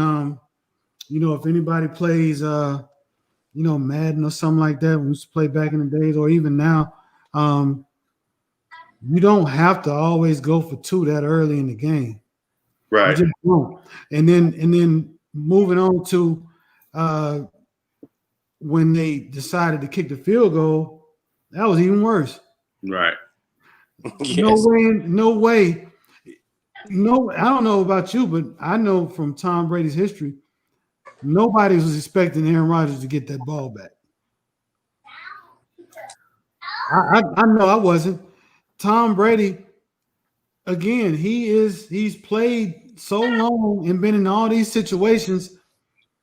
If anybody plays, Madden or something like that, we used to play back in the days, or even now, you don't have to always go for two that early in the game. Right. You just don't. And then moving on to when they decided to kick the field goal, that was even worse. Right. Yes. No way. No, I don't know about you, but I know from Tom Brady's history, nobody was expecting Aaron Rodgers to get that ball back. I know I wasn't. Tom Brady, again, he's played so long and been in all these situations.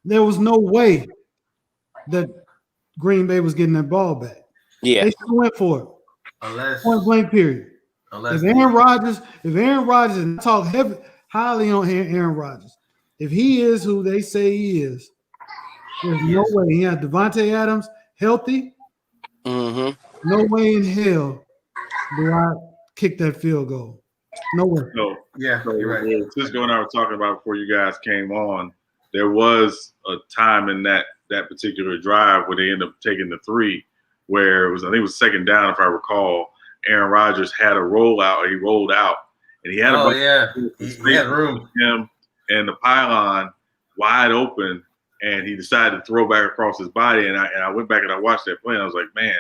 There was no way that Green Bay was getting that ball back. Yeah. They still went for it. Unless Point blank period. If Aaron Rodgers, and I talk highly on Aaron Rodgers, if he is who they say he is, there's no way he had Devontae Adams healthy. Mm-hmm. No way in hell do I kick that field goal. No way. No. Yeah, So, you're right. Cisco and I were talking about before you guys came on. There was a time in that particular drive where they ended up taking the three, where I think it was second down, if I recall. Aaron Rodgers had a rollout. He rolled out, and he had he had room. Him and the pylon wide open, and he decided to throw back across his body. And I went back and I watched that play, and I was like, man,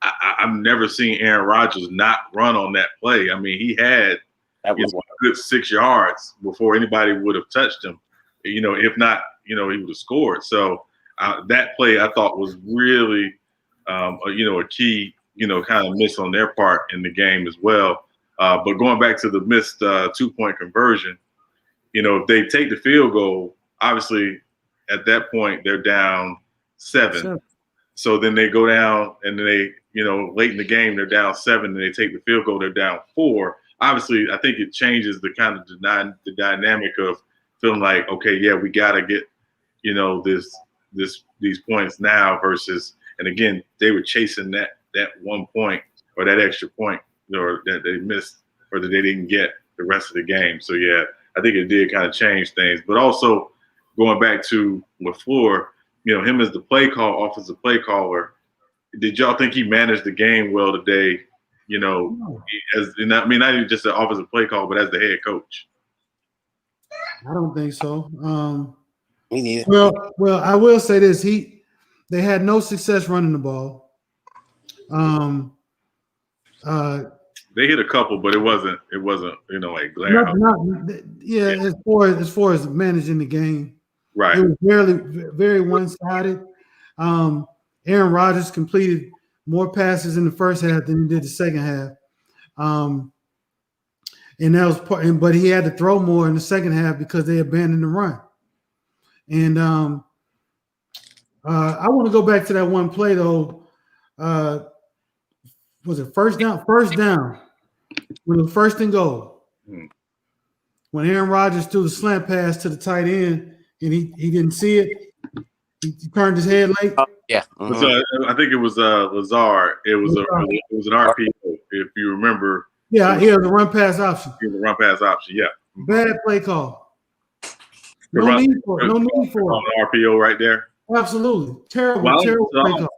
I've never seen Aaron Rodgers not run on that play. I mean, he had a good 6 yards before anybody would have touched him. If not, he would have scored. So that play I thought was really, a key, kind of miss on their part in the game as well. But going back to the missed 2-point conversion, if they take the field goal, obviously at that point they're down 7. So then they go down and then they, late in the game, they're down 7 and they take the field goal, they're down 4. Obviously, I think it changes the kind of the dynamic of feeling like, okay, yeah, we got to get, these points now versus, and again, they were chasing that 1 point or that extra point, or that they missed or that they didn't get the rest of the game. So yeah, I think it did kind of change things. But also going back to LaFleur, him as the offensive play caller, did y'all think he managed the game well today? Not even just an offensive play call, but as the head coach. I don't think so. Me neither. Well, I will say this: they had no success running the ball. They hit a couple, but it wasn't like glare. As far as managing the game, right? It was very one-sided. Aaron Rodgers completed more passes in the first half than he did the second half. And that was but he had to throw more in the second half because they abandoned the run. And I want to go back to that one play though. Was it first down? First down. When it was first and goal. When Aaron Rodgers threw the slant pass to the tight end and he didn't see it. He turned his head late. Yeah. Mm-hmm. So I think it was Lazard. It was an RPO, if you remember. Yeah, the run pass option. The run pass option, yeah. Bad play call. No need for it. An RPO right there. Absolutely. Terrible play call.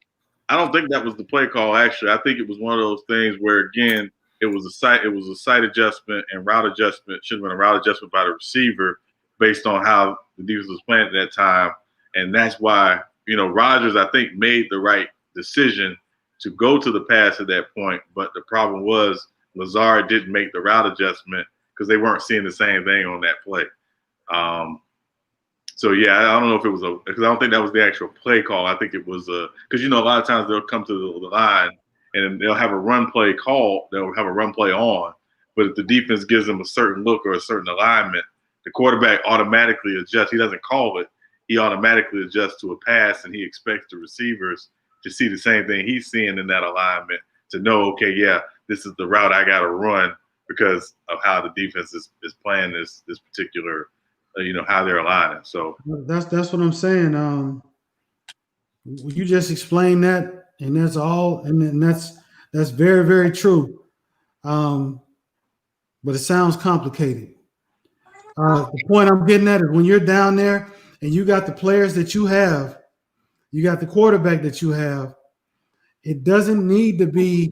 I don't think that was the play call, actually. I think it was one of those things where, again, it was a site adjustment and route adjustment. Should have been a route adjustment by the receiver based on how the defense was playing at that time. And that's why, Rodgers, I think, made the right decision to go to the pass at that point. But the problem was Lazard didn't make the route adjustment because they weren't seeing the same thing on that play. So, yeah, I don't know if it was because I don't think that was the actual play call. I think it was because, a lot of times they'll come to the line and they'll have a run play call. They'll have a run play on. But if the defense gives them a certain look or a certain alignment, the quarterback automatically adjusts. He doesn't call it. He automatically adjusts to a pass, and he expects the receivers to see the same thing he's seeing in that alignment to know, okay, yeah, this is the route I got to run because of how the defense is playing this particular, how they're aligning. So that's what I'm saying. You just explained that And that's all, and that's very, very true. But it sounds complicated. The point I'm getting at is when you're down there and you got the players that you have, you got the quarterback that you have, it doesn't need to be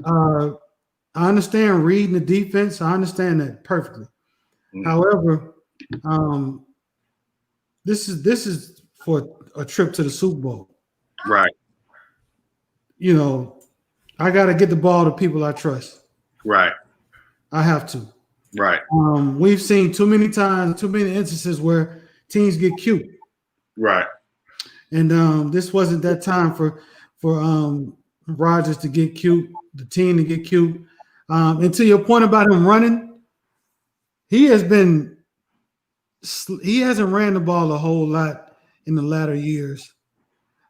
I understand reading the defense. I understand that perfectly. Mm-hmm. However, this is for a trip to the Super Bowl. Right. You know, I got to get the ball to people I trust. Right. I have to. Right. We've seen too many instances where teams get cute. Right. And this wasn't that time for Rodgers to get cute, the team to get cute. And to your point about him running, he hasn't ran the ball a whole lot in the latter years.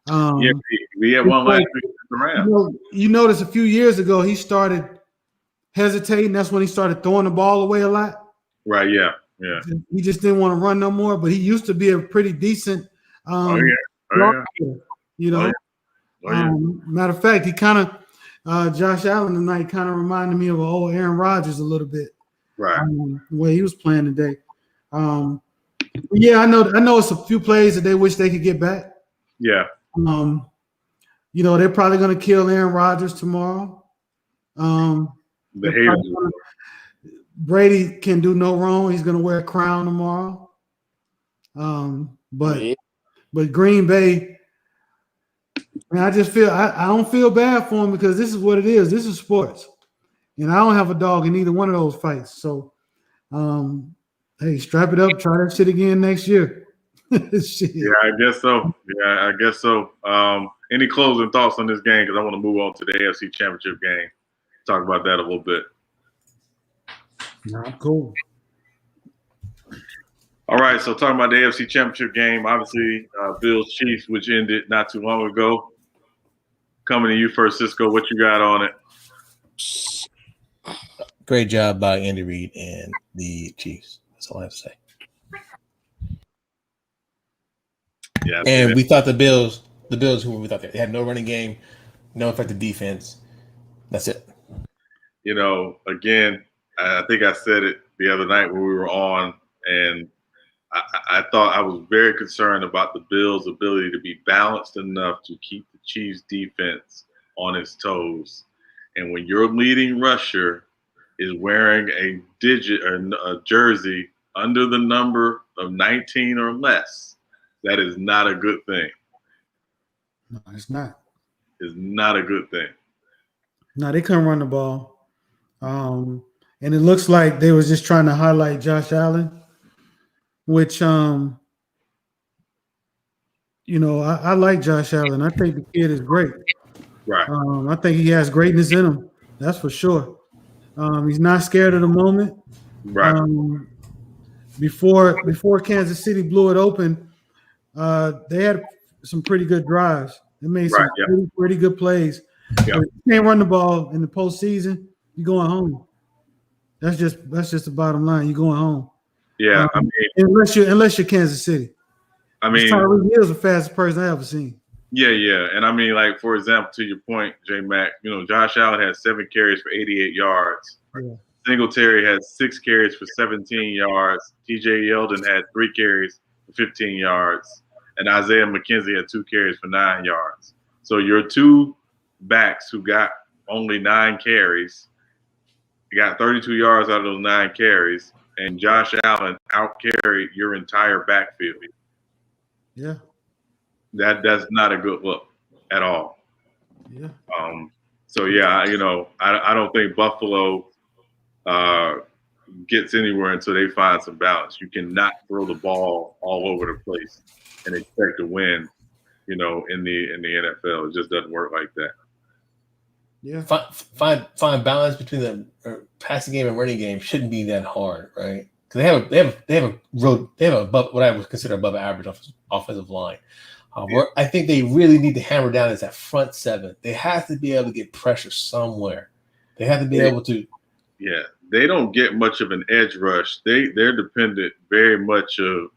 We had one last week around. You notice a few years ago he started hesitating. That's when he started throwing the ball away a lot. Right. Yeah. He just didn't want to run no more. But he used to be a pretty decent. You know. Matter of fact, he kind of Josh Allen tonight kind of reminded me of an old Aaron Rodgers a little bit. Right. The way he was playing today. Yeah, I know it's a few plays that they wish they could get back. Yeah. You know, they're probably going to kill Aaron Rodgers tomorrow. Brady can do no wrong. He's going to wear a crown tomorrow. But Green Bay, man, I just feel I don't feel bad for him because this is what it is. This is sports, and I don't have a dog in either one of those fights. So, hey, strap it up. Try that shit again next year. Shit. Yeah, I guess so. Any closing thoughts on this game? Because I want to move on to the AFC Championship game. Talk about that a little bit. No, cool. All right, so talking about the AFC Championship game, obviously Bills Chiefs, which ended not too long ago. Coming to you first, Cisco. What you got on it? Great job by Andy Reid and the Chiefs. That's all I have to say. Yeah, and we thought the Bills, who we thought they had no running game, no effective defense. That's it. You know, again, I think I said it the other night when we were on, and I thought I was very concerned about the Bills' ability to be balanced enough to keep the Chiefs' defense on its toes. And when your leading rusher is wearing a digit or a jersey under the number of 19 or less, that is not a good thing. No, it's not. It's not a good thing. No, they couldn't run the ball. And it looks like they was just trying to highlight Josh Allen, which, you know, I like Josh Allen. I think the kid is great. Right. I think he has greatness in him. That's for sure. He's not scared of the moment. Right. Before Kansas City blew it open, they had some pretty good drives. They made some pretty good plays. Yeah. If you can't run the ball in the postseason, you're going home. That's just the bottom line. You're going home. Yeah, I mean, unless you're Kansas City. I mean, Tyreek Hill's the fastest person I ever seen. Yeah, and I mean, like, for example, to your point, J-Mac, you know, Josh Allen has 7 carries for 88 yards. Yeah. Singletary has 6 carries for 17 yards. TJ Yeldon had 3 carries for 15 yards. And Isaiah McKenzie had 2 carries for 9 yards. So your 2 backs who got only 9 carries, you got 32 yards out of those 9 carries, and Josh Allen out-carried your entire backfield. Yeah. That's not a good look at all. Yeah. So yeah, you know, I don't think Buffalo gets anywhere until they find some balance. You cannot throw the ball all over the place and expect to win, you know, in the NFL. It just doesn't work like that. Yeah. Find balance between the passing game and running game shouldn't be that hard, right? Because they have above, what I would consider above average offensive line. Where I think they really need to hammer down is that front 7. They have to be able to get pressure somewhere. They have to be able to. Yeah, they don't get much of an edge rush. They're dependent very much on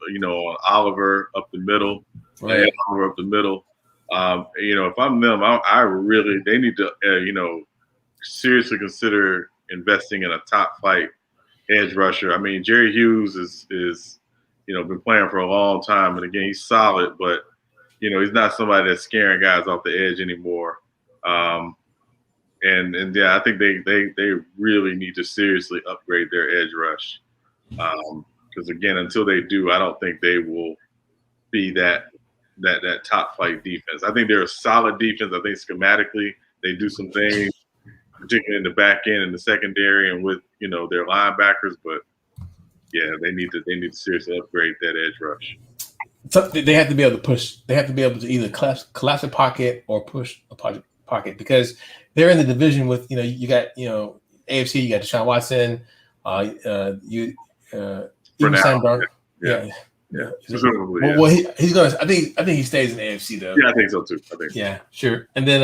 Oliver up the middle, right. Oliver up the middle. If I'm them, I really they need to seriously consider investing in a top flight edge rusher. I mean, Jerry Hughes is been playing for a long time, and again, he's solid, but he's not somebody that's scaring guys off the edge anymore. And yeah, I think they really need to seriously upgrade their edge rush. Because again, until they do, I don't think they will be that top flight defense. I think they're a solid defense. I think schematically they do some things, particularly in the back end and the secondary and with their linebackers. But yeah, they need to seriously upgrade that edge rush. So they have to be able to push. They have to be able to either collapse a pocket or push a pocket because they're in the division with you got AFC. You got Deshaun Watson. Even Sam Darnold. Yeah. Presumably, well, he's gonna. I think he stays in AFC though. Yeah, I think so too. Yeah, sure. And then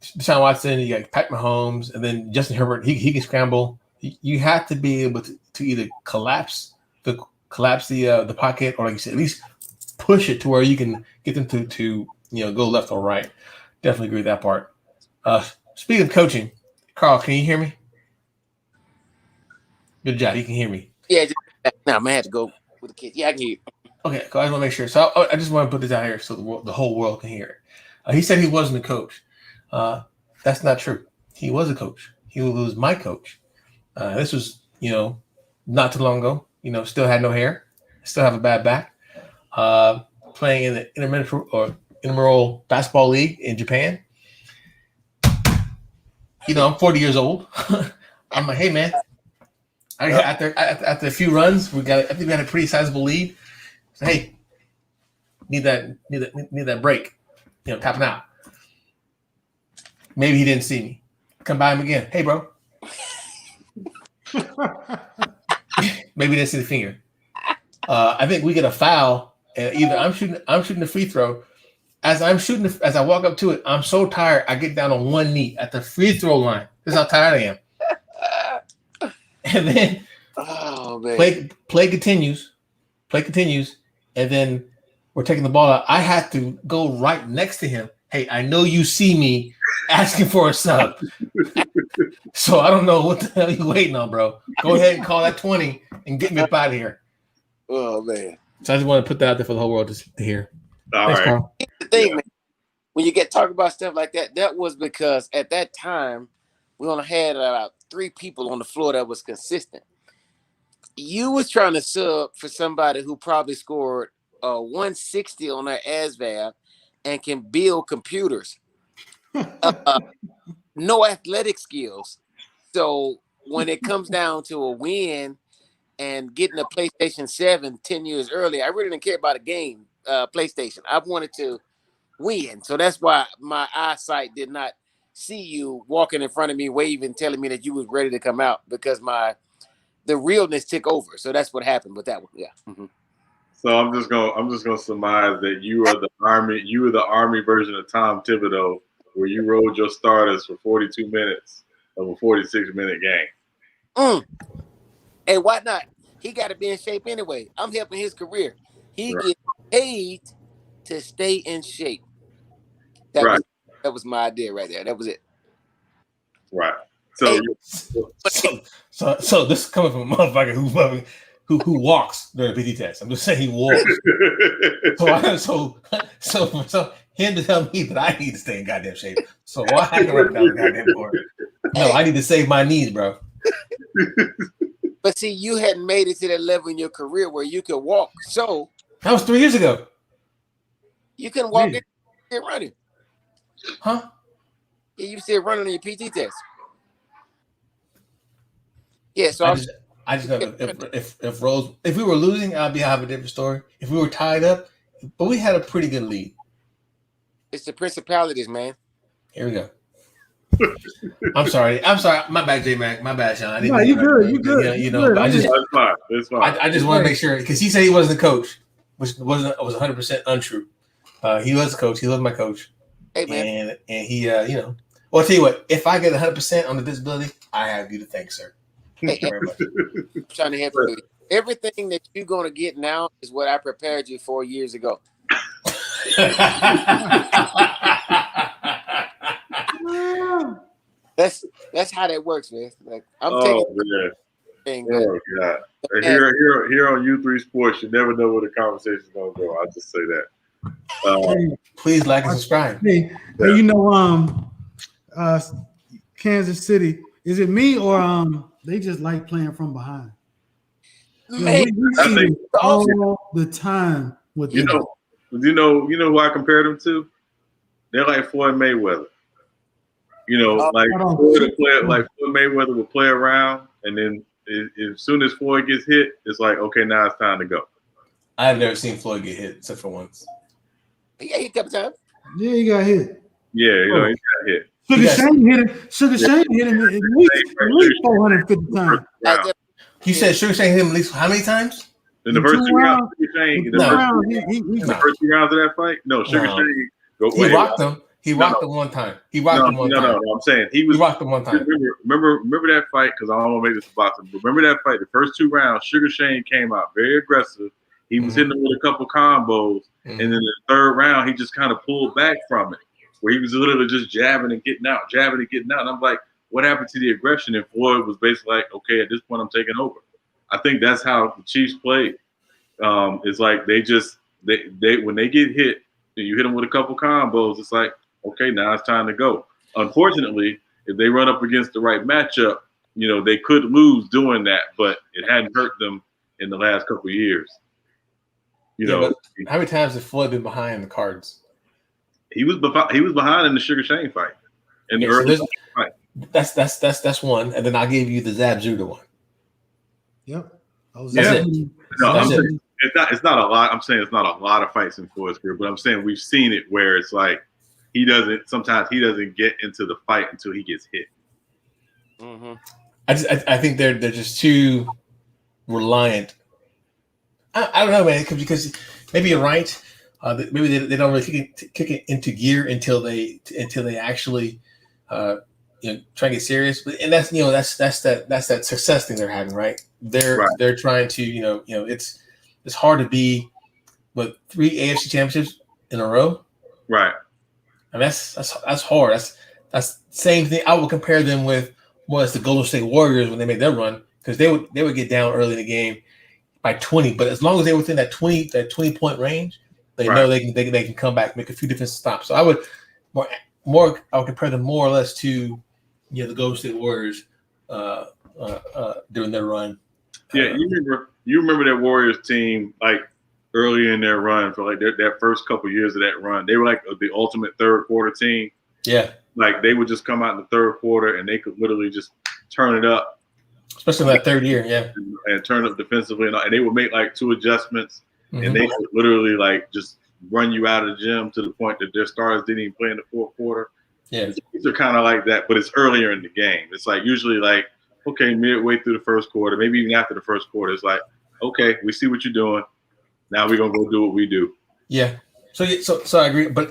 Deshaun Watson. You got Pat Mahomes, and then Justin Herbert. He can scramble. You have to be able to either collapse the pocket, or like you said, at least push it to where you can get them to go left or right. Definitely agree with that part. Speaking of coaching, Carl, can you hear me? Good job. You can hear me. Yeah. Now, man, I had to go with the kids. Yeah, I can hear you. Okay, cool. I just want to make sure. So I just want to put this out here so the whole world can hear it. He said he wasn't a coach. That's not true. He was a coach. He was my coach. This was, not too long ago. Still had no hair. Still have a bad back. Playing in the intramural basketball league in Japan. I'm 40 years old. I'm like, hey man. After a few runs, I think we had a pretty sizable lead. So, hey, need that break. Tapping out. Maybe he didn't see me. Come by him again. Hey, bro. Maybe he didn't see the finger. I think we get a foul, and either I'm shooting the free throw. As I walk up to it, I'm so tired. I get down on one knee at the free throw line. This is how tired I am. And then play continues, and then we're taking the ball out. I had to go right next to him. Hey, I know you see me asking for a sub. So I don't know what the hell you waiting on, bro. Go ahead and call that 20 and get me up out of here. Oh, man. So I just want to put that out there for the whole world to hear. All Thanks, right. Carl. Here's the thing, man. When you talk about stuff like that, that was because at that time, we only had about 3 people on the floor that was consistent. You was trying to sub for somebody who probably scored 160 on their ASVAB and can build computers. No athletic skills. So when it comes down to a win and getting a PlayStation 7 10 years earlier, I really didn't care about a game, PlayStation. I wanted to win. So that's why my eyesight did not see you walking in front of me, waving, telling me that you was ready to come out because the realness took over. So that's what happened with that one. Yeah. Mm-hmm. So I'm just gonna surmise that you are the Army version of Tom Thibodeau, where you rode your starters for 42 minutes of a 46-minute game. Hey, why not? He got to be in shape anyway. I'm helping his career. He gets paid to stay in shape. That was my idea right there. That was it. Right. So this is coming from a motherfucker who walks during a PT test. I'm just saying he walks. so him to tell me that I need to stay in goddamn shape. So why I can run down the goddamn court? No, I need to save my knees, bro. But see, you hadn't made it to that level in your career where you could walk. So that was 3 years ago. You couldn't walk in and running. Huh? Yeah, you still running on your PT test. Yeah, so I just know if we were losing, I'd have a different story. If we were tied up, but we had a pretty good lead. It's the principalities, man. Here we go. I'm sorry. My bad, J Mac. My bad, Sean. No, you good. You good. That's fine. I just want to make sure because he said he wasn't the coach, which was 100% untrue. He was a coach. He was my coach. Hey, man. And he, well, I'll tell you what. If I get 100% on the disability, I have you to thank, sir. Thank you very much. I'm trying to help you. Everything that you're going to get now is what I prepared you for years ago. how that works, man. Like I'm man. taking. Oh God. Here on U3 Sports, you never know where the conversation's gonna go. I'll just say that. Please like and subscribe. Hey, you know, Kansas City. Is it me or they just like playing from behind? Man, we see it all the time with you them. know who I compared them to? They're like Floyd Mayweather. You know, Floyd Mayweather will play around, and then as soon as Floyd gets hit, it's like, okay, now it's time to go. I've never seen Floyd get hit except for once. He got hit a couple times. Yeah, he got hit. Yeah, he got hit. Sugar Shane hit him at least 450 times. You said Sugar Shane hit him at least how many times? In the first 2 rounds, the first 2 rounds of that fight? No, Sugar Shane. He rocked him. He rocked him one time. No, I'm saying he rocked him one time. Remember that fight, because I don't want to make this boxing, but remember that fight, the first 2 rounds, Sugar Shane came out very aggressive. He was hitting him with a couple combos, and then the 3rd round, he just kind of pulled back from it, where he was literally just jabbing and getting out. And I'm like, what happened to the aggression? And Floyd was basically like, okay, at this point, I'm taking over. I think that's how the Chiefs played. It's like they when they get hit, and you hit them with a couple combos, it's like, okay, now it's time to go. Unfortunately, if they run up against the right matchup, you know, they could lose doing that, but it hadn't hurt them in the last couple of years. You know, how many times has Floyd been behind the cards? He was behind in the Sugar Shane fight. In the early fight. That's one, and then I'll give you the Zab Judah one. Yep. It's not a lot. I'm saying it's not a lot of fights in Floyd's career, but I'm saying we've seen it where it's like sometimes he doesn't get into the fight until he gets hit. Mm-hmm. I think they're just too reliant. I don't know, man, because maybe you're right. Maybe they don't really kick it into gear until they actually try and get serious. And that's that success thing they're having, right? They're trying to it's hard to be with 3 AFC championships in a row, right? And that's hard. That's the same thing. I would compare them with the Golden State Warriors when they made their run, because they would get down early in the game by 20, but as long as they're within that 20 point range, they know they can come back, make a few different stops. So I would compare them more or less to the Golden State Warriors during their run. Yeah, you remember that Warriors team, like early in their run, for like that first couple years of that run, they were like the ultimate 3rd quarter team. Yeah, like they would just come out in the 3rd quarter and they could literally just turn it up, especially in that 3rd year. Yeah, and turn up defensively, and they would make like 2 adjustments, and they could literally like just run you out of the gym to the point that their stars didn't even play in the 4th quarter. Yeah, these are kind of like that, but it's earlier in the game. It's like usually like, okay, midway through the 1st quarter, maybe even after the 1st quarter, it's like, okay, we see what you're doing. Now we're gonna go do what we do. Yeah. So I agree, but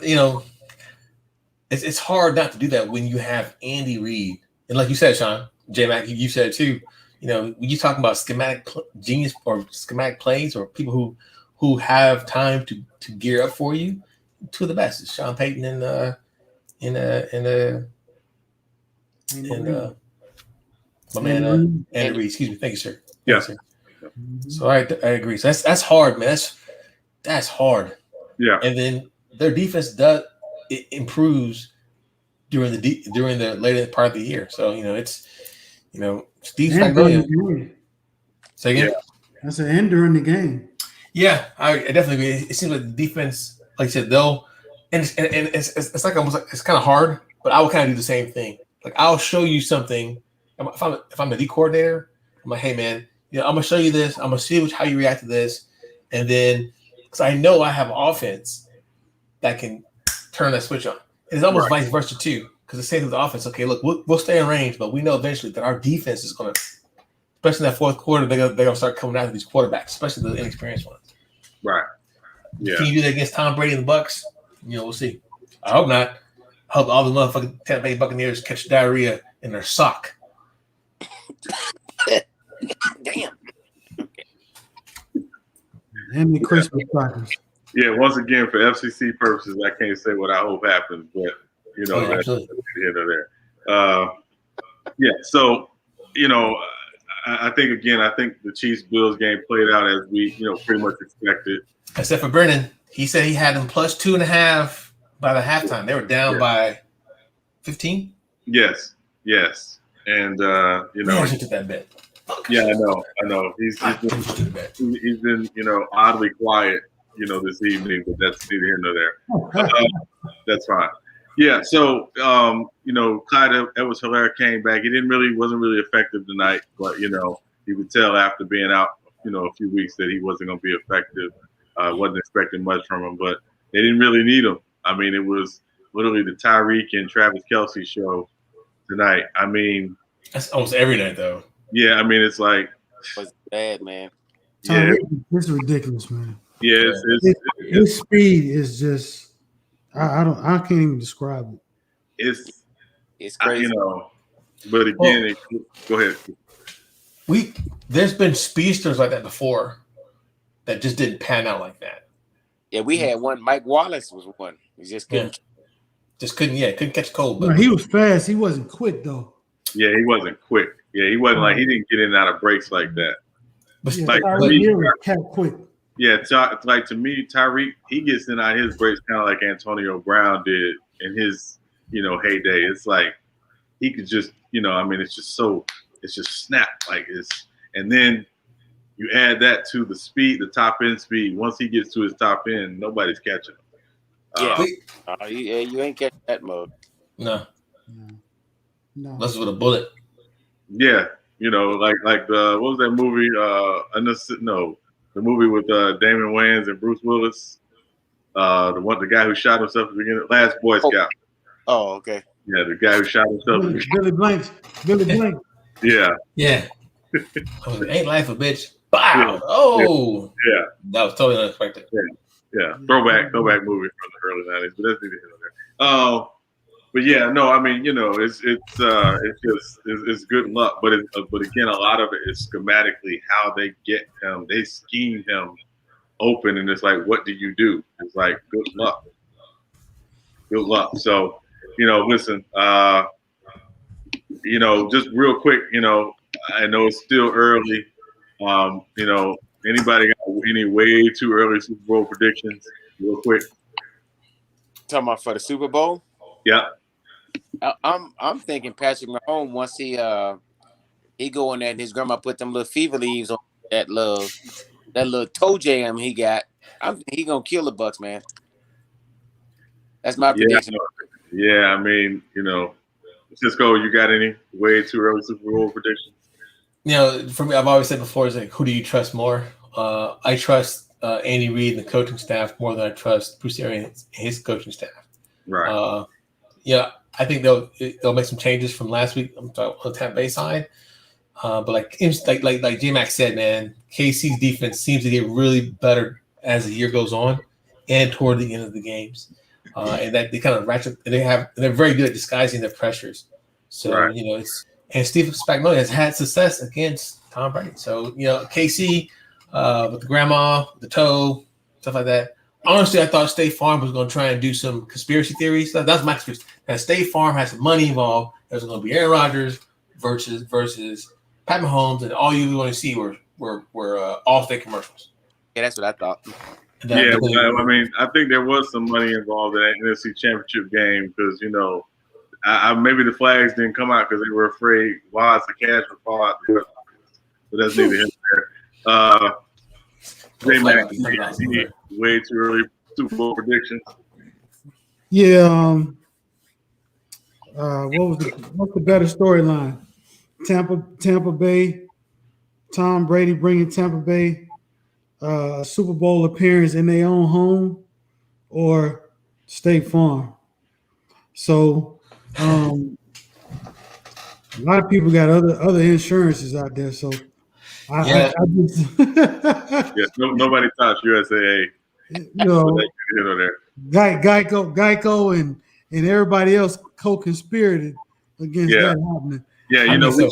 it's hard not to do that when you have Andy Reid, and like you said, Sean, J-Mac, you said it too. When you talking about schematic genius or schematic plays or people who have time to gear up for you, 2 of the best is Sean Payton and my man Andy Reid. Excuse me, thank you, sir. Yes. Yeah. So I agree. So that's hard, man. That's hard. Yeah. And then their defense improves during the later part of the year. So it's defense. Say again. Yeah. That's an end during the game. Yeah, I definitely agree. It seems like the defense, like I said, it's like almost like it's kind of hard, but I will kind of do the same thing. Like I'll show you something. If I'm a D coordinator, I'm like, hey man, I'm gonna show you this. I'm gonna see how you react to this, and then because I know I have an offense that can turn that switch on. And it's almost vice versa too, because the same with the offense. Okay, look, we'll stay in range, but we know eventually that our defense is gonna, especially in that 4th quarter, they're gonna start coming after these quarterbacks, especially the inexperienced ones. Right. Yeah. Can you do that against Tom Brady and the Bucks? We'll see. I hope not. I hope all the motherfucking Tampa Bay Buccaneers catch diarrhea in their sock. Damn. And the Christmas crackers. Yeah, once again, for FCC purposes, I can't say what I hope happens, but that's here or there. Yeah. So, I think the Chiefs Bills game played out as we, pretty much expected. Except for Brennan, he said he had them plus 2.5 by the halftime. They were down by 15. Yes. And we actually took that bet. Yeah, I know. He's been oddly quiet, this evening, but that's neither here nor there. That's fine. Yeah, so Clyde Edwards-Helaire came back. He wasn't really effective tonight, but you could tell after being out, a few weeks that he wasn't going to be effective. Wasn't expecting much from him, but they didn't really need him. I mean, it was literally the Tyreek and Travis Kelce show tonight. I mean, that's almost every night though. Yeah, I mean, it's like it was bad, man. Yeah, it's ridiculous, man. Yeah, his speed is just I can't even describe it. It's crazy, But again, go ahead. There's been speedsters like that before that just didn't pan out like that. Yeah, we had one. Mike Wallace was one. He just couldn't. Couldn't catch cold. But he was fast. He wasn't quick though. Yeah, he wasn't quick. Yeah, he wasn't he didn't get in and out of breaks like that. But like quick. Yeah, to me, Tyreek, he gets in and out of his breaks kind of like Antonio Brown did in his, heyday. It's like he could just, it's just snap like this. And then you add that to the speed, the top end speed. Once he gets to his top end, nobody's catching him. You ain't catching that mode. No. Unless with a bullet. Yeah, like the what was that movie? The movie with Damon Wayans and Bruce Willis. The guy who shot himself at the beginning, Last Boy Scout. Oh, okay. Yeah, the guy who shot himself. Billy Blanks. Yeah. Ain't life a bitch. Wow. Yeah. Oh. Yeah. That was totally unexpected. Yeah. Throwback movie from the early 90s, but that's neither here nor there. But yeah, no, I mean, it's good luck, but again, a lot of it is schematically how they get him. They scheme him open, and it's like, what do you do? It's like, good luck. So, listen, just real quick, I know it's still early. Anybody got any way too early Super Bowl predictions? Real quick. Talking about for the Super Bowl? Yeah. I'm thinking Patrick Mahomes once he go in there and his grandma put them little fever leaves on that little toe jam he got. He gonna kill the Bucks, man. That's my prediction. Yeah, I mean, Cisco, you got any way too early Super Bowl predictions? For me, I've always said before, it's like, who do you trust more? I trust Andy Reid and the coaching staff more than I trust Bruce Arians and his coaching staff. Right. I think they'll make some changes from last week on the Tampa Bay side. But like J-Mac said, man, KC's defense seems to get really better as the year goes on and toward the end of the games. And that they kind of ratchet. They're very good at disguising their pressures. So and Steve Spagnuolo has had success against Tom Brady. So KC with the grandma, the toe, stuff like that. Honestly, I thought State Farm was going to try and do some conspiracy theories. That's my conspiracy. That State Farm has some money involved. There's going to be Aaron Rodgers versus Pat Mahomes, and all you want to see were all-state commercials. Yeah, that's what I thought. I mean, I think there was some money involved in that NFC Championship game because maybe the flags didn't come out because they were afraid wads of cash would fall out. But that's neither here nor there. Way too early Super Bowl predictions. Yeah. What's the better storyline? Tampa Bay, Tom Brady bringing Tampa Bay Super Bowl appearance in their own home, or State Farm. So a lot of people got other insurances out there. So I just nobody touched USAA. Geico and everybody else co-conspirated against that happening. Yeah, as we're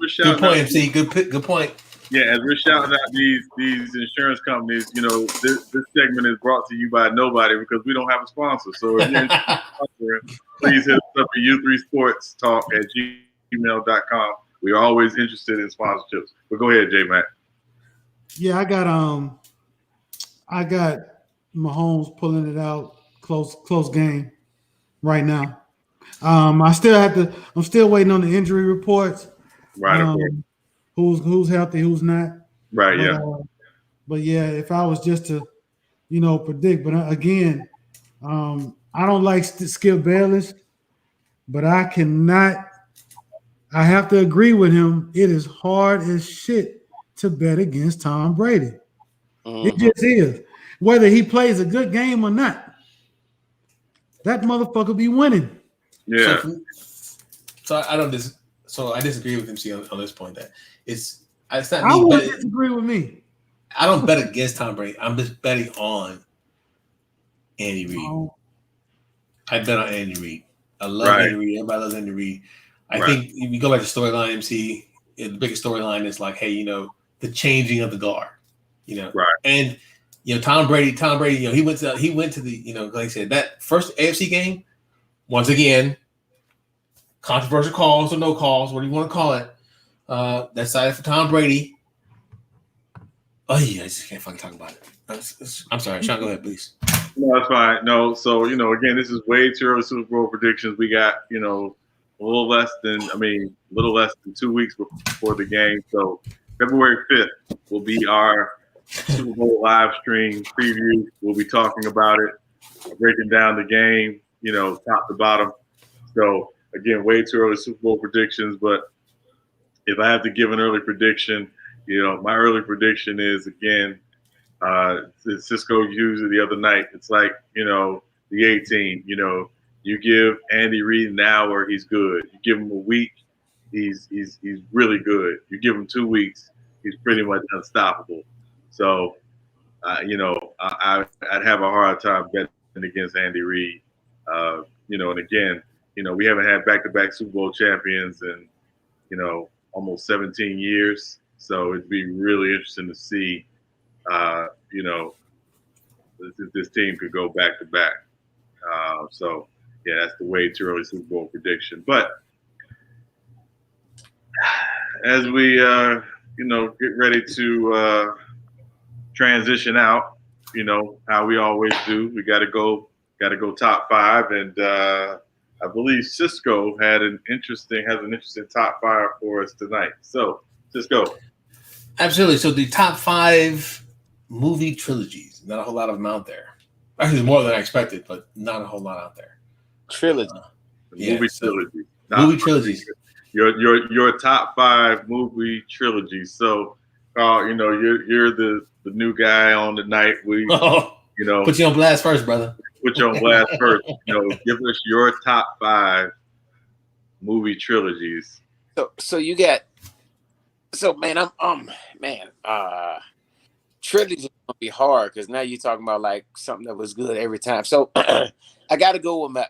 shouting good point, MC. Good point. Yeah, as we're shouting out these insurance companies, this segment is brought to you by nobody because we don't have a sponsor. So if you're sponsoring, please hit us up at U3 Sports Talk at gmail.com. We're always interested in sponsorships. But go ahead, J Mac. Yeah, I got Mahomes pulling it out, close game right now. I'm still waiting on the injury reports. Right, of course. Who's healthy, who's not. Right, But, yeah. But yeah, if I was just to, predict, but again, I don't like Skip Bayless, but I have to agree with him. It is hard as shit to bet against Tom Brady. Mm-hmm. It just is. Whether he plays a good game or not, that motherfucker be winning. Yeah. So I disagree with MC on this point. That it's not me. I would disagree with me. I don't bet against Tom Brady. I'm just betting on Andy Reid. Oh. I bet on Andy Reid. I love Andy Reid. Everybody loves Andy Reid. I think if you go back to storyline, MC, the biggest storyline is like, hey, the changing of the guard. And Tom Brady, he went to the, like I said, that first AFC game, once again, controversial calls or no calls, what do you want to call it? That side for Tom Brady. Oh yeah, I just can't fucking talk about it. I'm sorry, Sean, go ahead, please. No, that's fine. No, so again, this is way too early Super Bowl predictions. We got a little less than 2 weeks before the game. So February 5th will be our Super Bowl live stream preview. We'll be talking about it, breaking down the game, top to bottom. So again, way too early Super Bowl predictions. But if I have to give an early prediction, my early prediction is, again, Cisco used it the other night. It's like, the 18, you give Andy Reid an hour, he's good. You give him a week, he's really good. You give him 2 weeks, he's pretty much unstoppable. So, I'd have a hard time betting against Andy Reid. And again, we haven't had back-to-back Super Bowl champions in, almost 17 years. So it'd be really interesting to see, if this team could go back-to-back. So, yeah, that's the way too early Super Bowl prediction. But as we, get ready to transition out, how we always do, we got to go top five. And I believe Cisco has an interesting top five for us tonight. So, Cisco. Absolutely. So the top 5 movie trilogies. Not a whole lot of them out there. Actually, more than I expected, but not a whole lot out there. Trilogy. Movie trilogy. Movie trilogies. Your top 5 movie trilogies. So, Carl, you're the new guy on the night. Put you on blast first, brother. Put you on blast first. Give us your top 5 movie trilogies. So you got. So man, trilogy is gonna be hard because now you're talking about like something that was good every time. So I got to go with my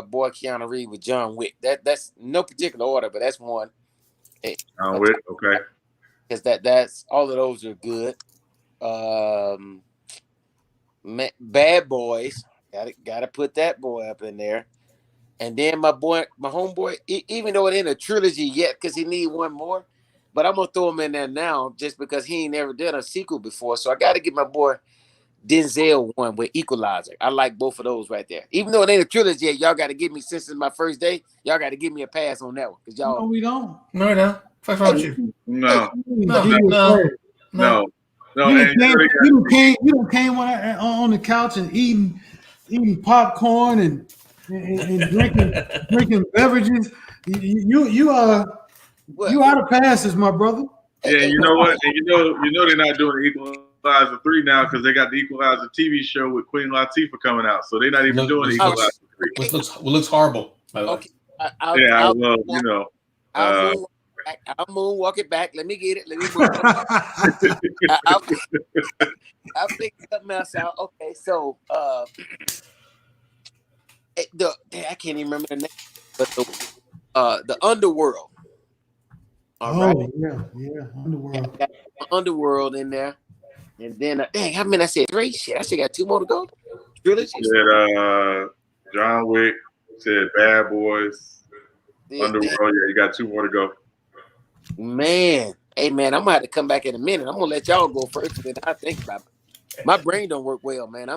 boy Keanu Reeves with John Wick. That's no particular order, but that's one. John Wick, okay. Because that's all of those are good. Bad Boys, gotta put that boy up in there. And then my homeboy, even though it ain't a trilogy yet, because he need one more. But I'm going to throw him in there now just because he ain't never done a sequel before. So I got to get my boy Denzel one with Equalizer. I like both of those right there. Even though it ain't a trilogy yet, y'all got to give me, since it's my first day, y'all got to give me a pass on that one. Cause y'all, no, we don't. No. Fuck wrong with you? No. You don't came on the couch and eating popcorn and drinking beverages. You out of passes, my brother. Yeah, you know what? And you know they're not doing Equalizer 3 now because they got the Equalizer TV show with Queen Latifah coming out, so they're not even doing Equalizer 3. Which looks horrible. By the way. Okay, I'll moonwalk it back. Let me get it. Let me move it. I'll figure something else out. Okay, so I can't even remember the name, but the Underworld. Right. Yeah, Underworld. Got Underworld in there, and then how many I said 3? Shit, I still got 2 more to go. Trilogy. Said John Wick. Said Bad Boys. Underworld. Yeah, you got 2 more to go. Man, hey man, I'm gonna have to come back in a minute. I'm gonna let y'all go first, and then I think about it. My brain don't work well, man.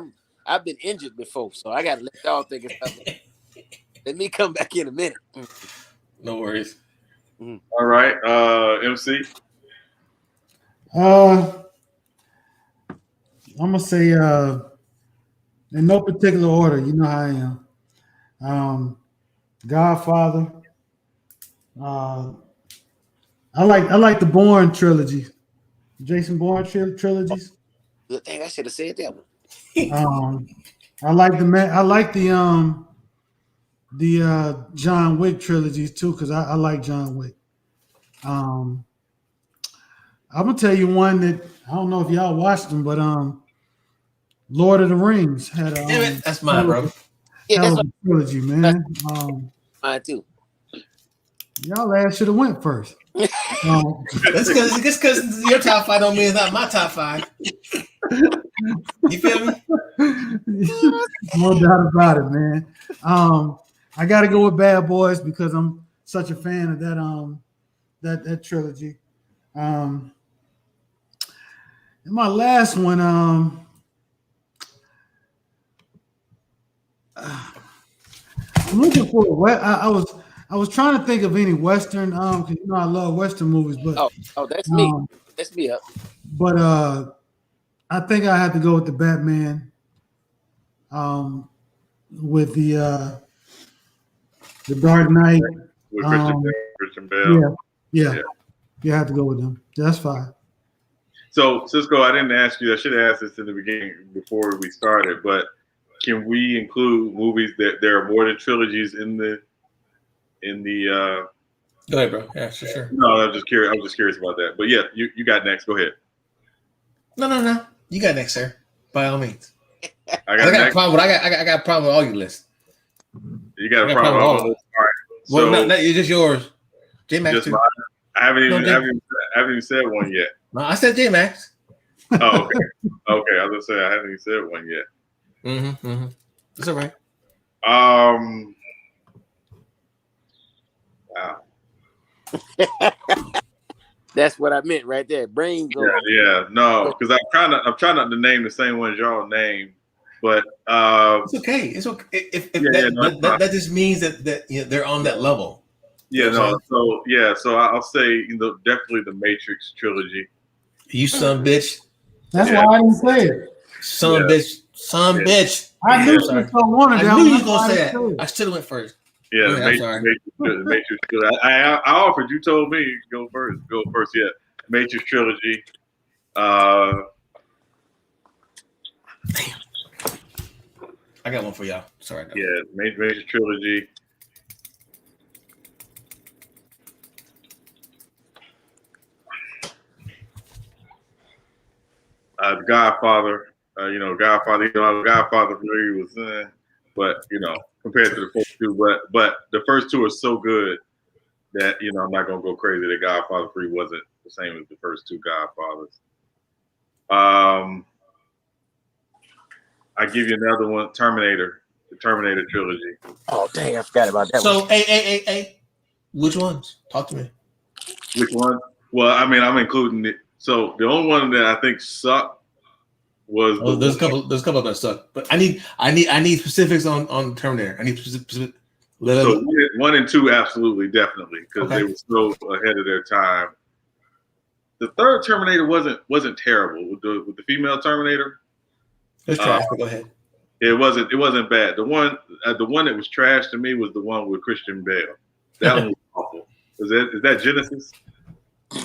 I've been injured before, so I gotta let y'all think of something. Let me come back in a minute. No worries. All right, MC. I'm gonna say in no particular order. You know how I am. Godfather. I like the Bourne trilogy, Jason Bourne trilogies. Good thing I should have said that one. I like the John Wick trilogies too because I like John Wick. I'm gonna tell you one that I don't know if y'all watched them, but Lord of the Rings had a Damn it, that's mine, bro. Yeah, hell that's of a trilogy, man. mine too. Y'all ass should have went first. That's because your top 5 don't mean it's not my top 5. You feel me? No doubt about it, man. I got to go with Bad Boys because I'm such a fan of that trilogy. And my last one, I'm looking for. I was trying to think of any Western, because you know I love Western movies, but that's me. That's me up. But I think I have to go with the Batman. With the Dark Knight. With Christian Bale. Yeah. You have to go with them. That's fine. So, Cisco, I didn't ask you. I should have asked this in the beginning before we started. But can we include movies that there are more than trilogies in the? Go ahead, bro. Yeah, sure. No, I'm just curious. I was just curious about that. But yeah, you got next. Go ahead. No. You got next, sir. By all means. I got a problem. I got a problem with all your lists. You got a problem with all of them. All right. Well, no, it's just yours. J-Max too. I haven't even said one yet. No, I said J-Max. Oh, okay. Okay, I was gonna say I haven't even said one yet. Mm-hmm. That's all right. Wow. That's what I meant right there. Brain go. Yeah. No, because I'm trying not to name the same ones y'all name, but it's okay. It's okay. If that just means that they're on that level. Yeah. No. So I'll say definitely the Matrix trilogy. You son bitch. That's why I didn't say it. Son bitch. I knew you was gonna want it. I knew you was gonna say that. I should have went first. Yeah, the Matrix trilogy. I offered. You told me go first. Go first. Yeah, Matrix trilogy. Damn. I got one for y'all. Sorry. Yeah, Matrix trilogy. The Godfather. Godfather 3 was, but compared to the first 2, but the first 2 are so good that I'm not gonna go crazy that Godfather 3 wasn't the same as the first 2 Godfathers. I give you another one, Terminator, the Terminator trilogy. Oh dang, I forgot about that. So, hey, which ones? Talk to me. Which one? Well, I mean, I'm including it. So the only one that I think sucked was there's a couple that suck, but I need specifics on Terminator. I need specific. So 1 and 2, absolutely, definitely, because they were so ahead of their time. The third Terminator wasn't terrible with the female Terminator. It's trash. Go ahead. It wasn't bad. The one that was trash to me was the one with Christian Bale. That one was awful. Is that Genesis?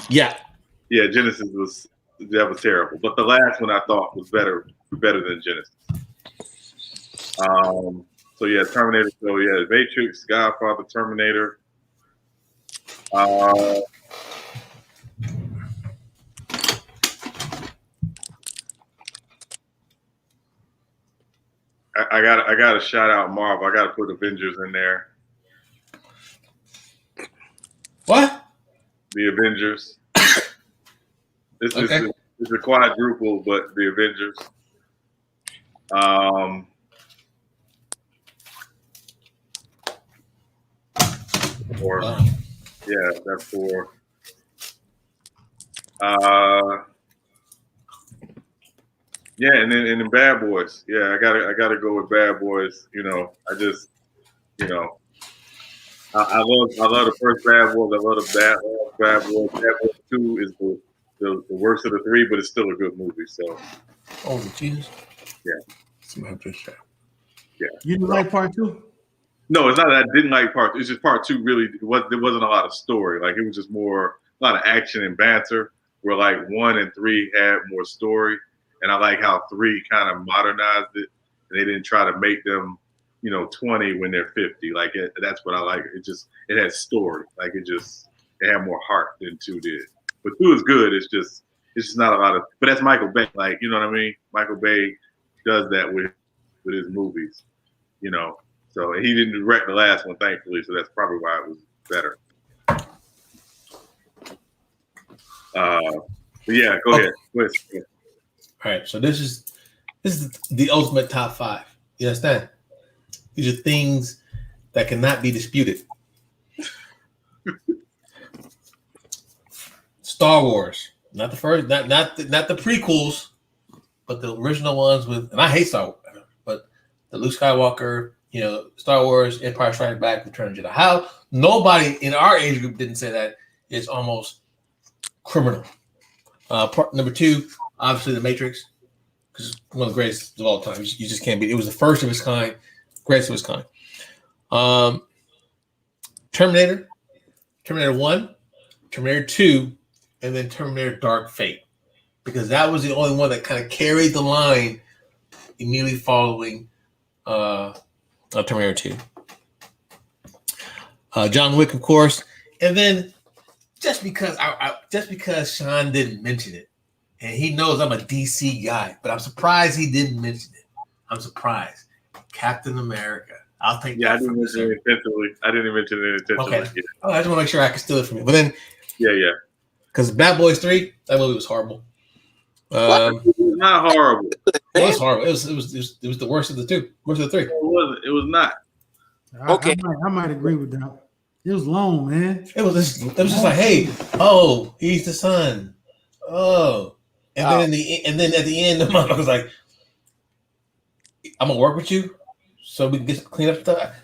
Yeah. Yeah, Genesis was terrible. But the last one I thought was better than Genesis. So yeah, Terminator. So yeah, Matrix, Godfather, Terminator. I got to shout out Marvel. I got to put Avengers in there. What? The Avengers. It's a quadruple, but the Avengers. 4. Wow. Yeah, that's 4. Yeah, and then Bad Boys. Yeah, I gotta go with Bad Boys. I just, I love the first Bad Boys. I love the Bad Boys. Bad Boys 2 is the worst of the 3, but it's still a good movie. So. Oh Jesus. Yeah. You didn't like part 2? No, it's not that I didn't like part 2. It's just part 2 really there wasn't a lot of story. Like it was just more a lot of action and banter. Where like 1 and 3 had more story, and I like how 3 kind of modernized it, and they didn't try to make them, 20 when they're 50. Like that's what I like. It had story. Like it had more heart than 2 did. But 2 is good. It's just not a lot of. But that's Michael Bay. Like you know what I mean? Michael Bay does that with his movies. So he didn't direct the last one, thankfully. So that's probably why it was better. But yeah, go ahead. All right, so this is the ultimate top 5. You understand? These are things that cannot be disputed. Star Wars, not the first, not the prequels, but the original ones with. And I hate Star Wars, but the Luke Skywalker, Star Wars, Empire Strikes Back, Return of the Jedi. How nobody in our age group didn't say that is almost criminal. Part number 2, obviously The Matrix, because it's one of the greatest of all time. You just can't beat it. It was the first of its kind, greatest of its kind. Terminator 1, Terminator 2, and then Terminator Dark Fate, because that was the only one that kind of carried the line immediately following Terminator 2. John Wick, of course, and then. Just because Sean didn't mention it, and he knows I'm a DC guy, but I'm surprised he didn't mention it. I'm surprised. Captain America. I'll take that. I didn't mention it intentionally. Okay. Yeah. Oh, I just want to make sure I can steal it from you. But then, yeah. Because Bad Boys 3, that movie was horrible. It was not horrible. It was horrible. It was the worst of the 2. Worst of the 3. It was not. Okay, I might agree with that. It was long, man. It was just like, hey, oh, he's the son. Oh. And then at the end, the mother was like, I'm gonna work with you so we can get clean up stuff.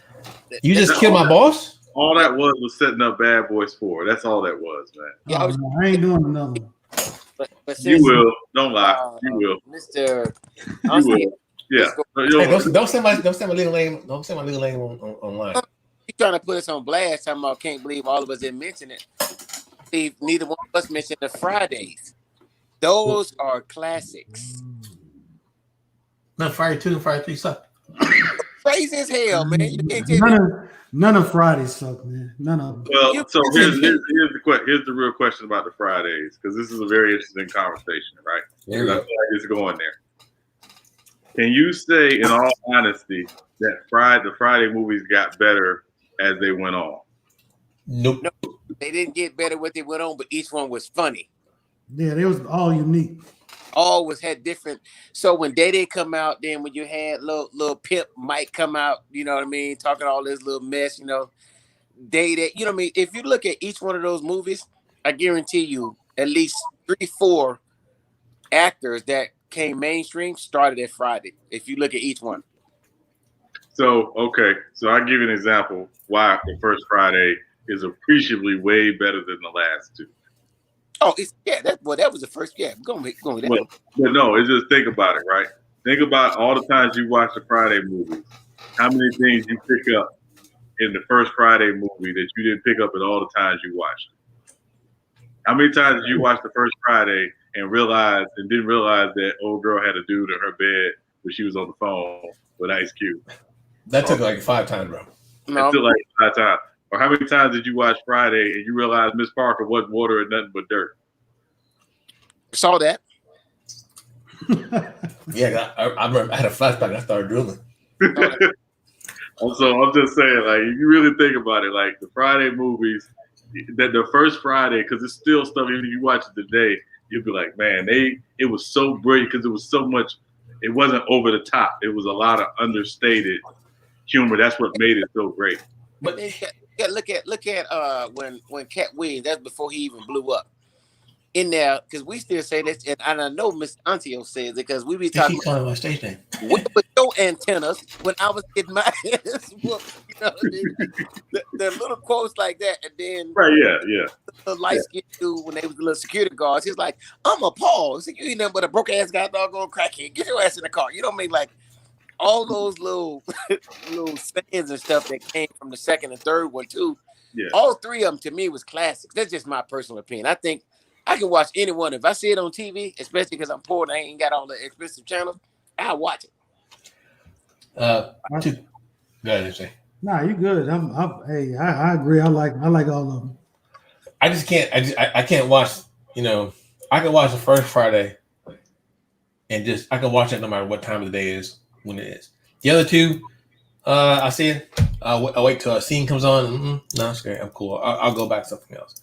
You just killed my boss? All that was setting up Bad Boys 4. That's all that was, man. Yeah, I ain't doing another one. But you will. Don't lie. You will. Mr. You will. Yeah. Hey, don't say my legal name. Don't say my legal name online. You trying to put us on blast? Talking about can't believe all of us didn't mention it. See, neither one of us mentioned the Fridays. Those are classics. No, Friday 2 and Friday 3 suck. Crazy as hell, man. You can't tell me. None of Fridays suck, man. None of them. Well, so here's the real question about the Fridays, because this is a very interesting conversation, right? I feel like it's going there. Can you say, in all honesty, that the Friday movies got better as they went on? Nope. No, they didn't get better what they went on, but each one was funny. Yeah, they was all unique. Always had different. So when Day come out, then when you had little Pimp Mike come out, you know what I mean, talking all this little mess, Day, you know what I mean. If you look at each one of those movies, I guarantee you at least 3-4 actors that came mainstream started at Friday. If you look at each one. So I'll give you an example why the first Friday is appreciably way better than the last 2. Oh, that was the first. Yeah, go with that. But no, it's just think about it, right? Think about all the times you watch the Friday movie. How many things you pick up in the first Friday movie that you didn't pick up in all the times you watched it? How many times did you watch the first Friday and didn't realize that old girl had a dude in her bed when she was on the phone with Ice Cube? That took like 5 times, bro. No. It took like 5 times. Or how many times did you watch Friday and you realized Miss Parker wasn't water and nothing but dirt? Saw that. Yeah, I remember I had a flashback. I started drooling. So I'm just saying, like, if you really think about it, like the Friday movies, that the first Friday, because it's still stuff. Even if you watch it today, you'll be like, man, it was so brilliant because it was so much. It wasn't over the top. It was a lot of understated humor. That's what made it so great. But Yeah, look at when Cat Williams, that's before he even blew up. In there, because we still say this, and I know Miss Antio says it because we be talking about my stage name. Where were your antennas when I was getting my ass whooped? You know, the little quotes like that, and then the light skinned dude when they was the little security guards, he's like, "I'm appalled. So you ain't nothing but a broke ass guy, doggone crackhead. Get your ass in the car." You know what I mean? Like all those little sayings and stuff that came from the second and third one too. Yeah. All three of them to me was classics. That's just my personal opinion. I think I can watch any one. If I see it on TV, especially because I'm poor and I ain't got all the expensive channels, I'll watch it. Go ahead, say. Nah, you good. I agree. I like all of them. I just can't. I can't watch. You know, I can watch the first Friday, and I can watch it no matter what time of the day is when it is. The other two, I see it. I'll wait till a scene comes on. No, it's great. I'm cool. I'll go back to something else.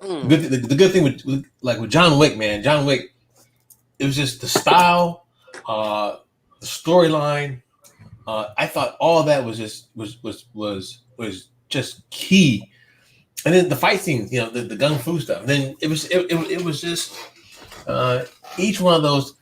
The good thing with John Wick, man. John Wick, it was just the style, the storyline. I thought all of that was just key. And then the fight scenes, you know, the gung fu stuff. Then it was just each one of those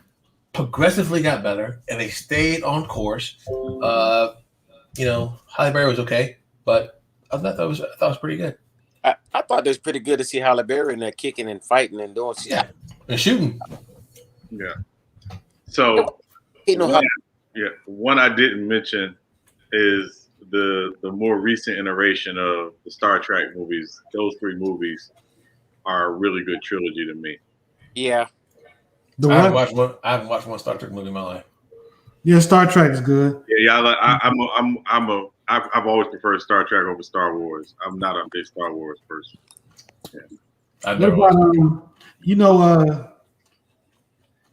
progressively got better, and they stayed on course. You know, Halle Berry was okay, but I thought it was pretty good. I thought it was pretty good to see Halle Berry in there kicking and fighting and doing shit. And shooting. Yeah. So one I didn't mention is the more recent iteration of the Star Trek movies. Those three movies are a really good trilogy to me. Yeah. I haven't watched one Star Trek movie in my life. Yeah, Star Trek is good. Yeah. I've always preferred Star Trek over Star Wars. I'm not a big Star Wars person. Yeah. I've never watched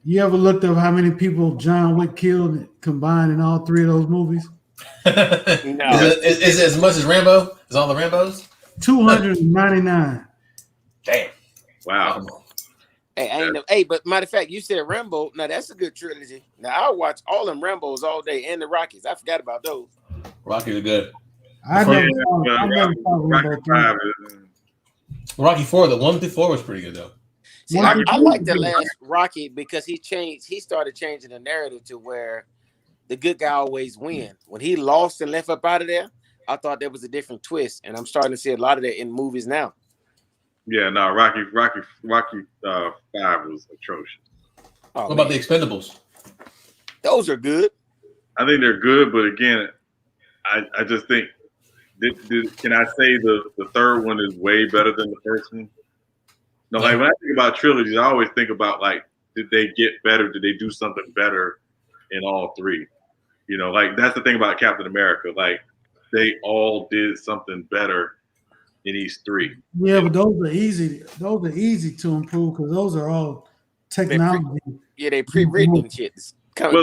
you ever looked up how many people John Wick killed combined in all three of those movies? No. Is it as much as Rambo? Is all the Rambos? 299. Damn. Wow. Hey, but matter of fact, you said Rambo. Now that's a good trilogy. Now I'll watch all them Rambos all day and the Rockies. I forgot about those. Rockies are good. I never saw Rambo 3. Rocky 4, the 1 through 4 was pretty good though. See, I like the last Rocky because he started changing the narrative to where the good guy always win. When he lost and left up out of there, I thought there was a different twist, and I'm starting to see a lot of that in movies now. Yeah, no, Rocky 5 was atrocious. What about the Expendables? Those are good. I think they're good, but again, I just think can I say the third one is way better than the first one? No, like when I think about trilogies, I always think about like, did they get better? Did they do something better in all three? You know, like that's the thing about Captain America. Like they all did something better in each three. Yeah, but those are easy. Those are easy to improve because those are all technology. They pre-written shit. But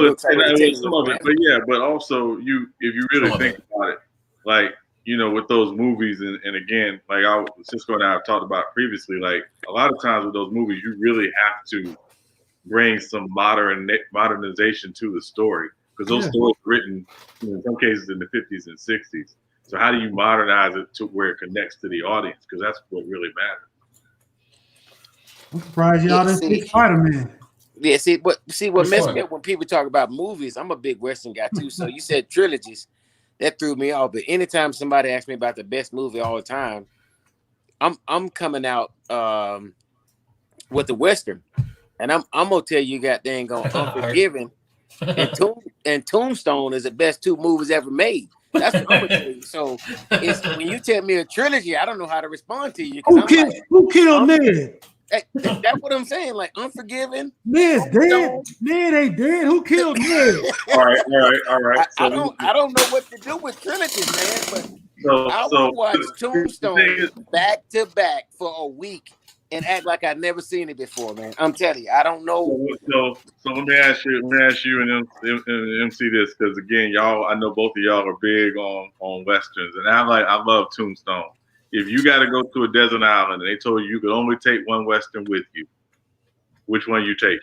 also if you really think about it, like, you know, with those movies, and again, like Cisco and I have talked about previously, like a lot of times with those movies, you really have to bring some modernization to the story because those stories were written in some cases in the 50s and 60s. So how do you modernize it to where it connects to the audience? Because that's what really matters. I'm surprised y'all didn't see Spider-Man. Yeah, see what messed me up when people talk about movies. I'm a big Western guy too. So you said trilogies. That threw me off. But anytime somebody asks me about the best movie all the time, I'm coming out with the Western. And I'm gonna tell you, goddamn, Unforgiven and Tombstone is the best two movies ever made. That's what I'm gonna tell you. So when you tell me a trilogy, I don't know how to respond to you. Who killed Ned? That's what I'm saying. Like Unforgiven. Ned's dead. Ned ain't dead. Who killed Ned? All right. I don't know what to do with trilogies, man. But I will watch Tombstone back to back for a week and act like I've never seen it before, man. I'm telling you, I don't know. So let me ask you and MC this, because again, y'all, I know both of y'all are big on westerns, and I love Tombstone. If you got to go to a desert island and they told you could only take one western with you, which one you taking?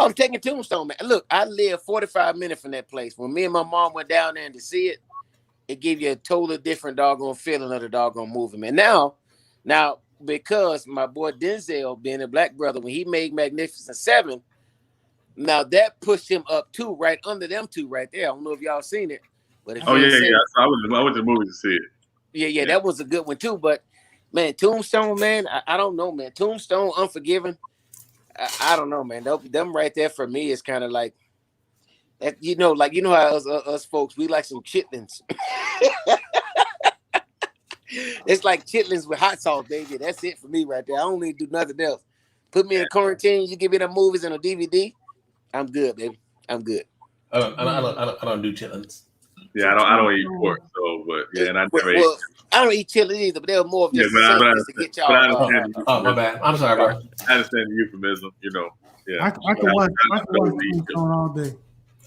I'm taking Tombstone, man. Look, I live 45 minutes from that place. When me and my mom went down there to see it, it gave you a totally different doggone feeling of the doggone movie, man. Now because my boy Denzel, being a black brother, when he made Magnificent Seven, now that pushed him up too, right under them two right there. I don't know if y'all seen it, but if Oh you yeah, ain't seen it, I went to the movies to see it. yeah, that was a good one too. But man, Tombstone, man, I don't know, man. Tombstone, Unforgiven, I don't know, man. Them right there for me is kind of like that. You know how us folks, we like some chitlins. It's like chitlins with hot sauce, baby. That's it for me right there. I don't need to do nothing else. Put me in quarantine. You give me the movies and a DVD. I'm good, baby. I'm good. I don't do chitlins. Yeah, I don't eat pork, so but yeah, and I never ate. I don't eat chitlins either, but they're more of just to get y'all. My bad. I'm sorry, bro. I understand the euphemism, Yeah, I can watch Tombstone all day.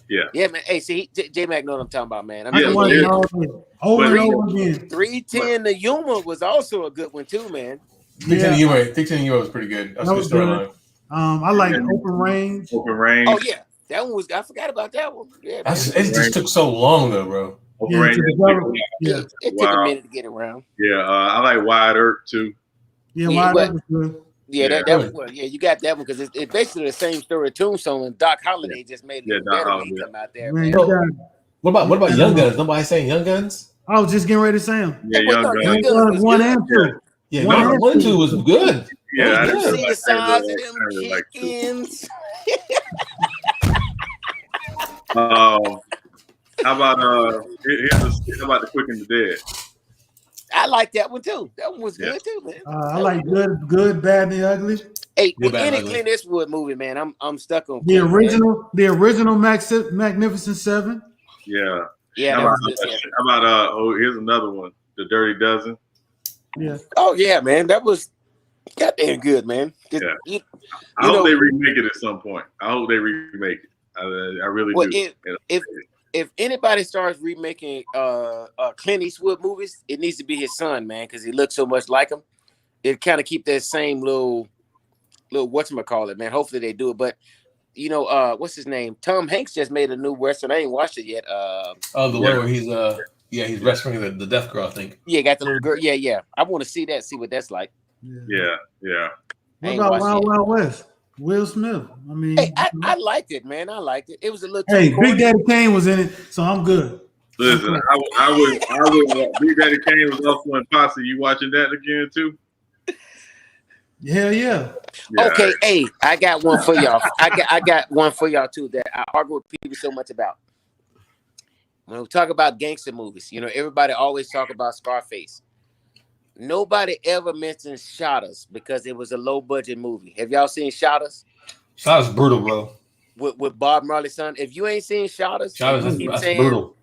Yeah, man. Hey, see, J Mac know what I'm talking about, man. I can watch it all day, over and over again. 310 the Yuma was also a good one too, man. 310 Yuma was pretty good. That's a good storyline. I like Open Range. Open Range. Oh yeah, that one was. I forgot about that one. Yeah, it just took so long though, bro. Open Range. It took a minute to get around. Yeah, I like Wide Earth too. Yeah, Wide Earth was good. Yeah, that was good. Yeah, you got that one because it's basically the same story of Tombstone, and Doc Holliday just made it better when he come out there. Man. What about Young Guns? Nobody saying Young Guns? I was just getting ready to say them. Yeah, Young Guns 1 and 2. Yeah, 1 and 2 was good. Yeah, I didn't see the size of them chickens. How about the Quick and the Dead? I like that one too. That one was good too, man. I like good, bad, and the ugly. Hey, with any Clint Eastwood movie, man, I'm stuck on the original Magnificent Seven. Yeah. Yeah. How about here's another one, The Dirty Dozen. Yeah. Oh yeah, man, that was goddamn good, man. I hope they remake it at some point. I hope they remake it. I really do. If anybody starts remaking Clint Eastwood movies, it needs to be his son, man, because he looks so much like him. It kind of keep that same little whatchamacallit, man. Hopefully they do it. But what's his name? Tom Hanks just made a new Western. I ain't watched it yet. The one where he's rescuing the deaf girl, I think. Yeah, got the little girl. Yeah. I want to see that, see what that's like. Yeah. What about Wild Wild West? Will Smith. I mean, hey, I liked it, man. I liked it. It was a little. Big Daddy Kane was in it, so I'm good. Listen, I would. Big Daddy Kane was also in Posse. You watching that again too? Yeah. Okay, hey, I got one for y'all. I got one for y'all too that I argue with people so much about. When we talk about gangster movies, everybody always talk about Scarface. Nobody ever mentions Shotters because it was a low budget movie. Have y'all seen Shotters? Shotters brutal, bro. With Bob Marley's son. If you ain't seen Shotters, that's brutal.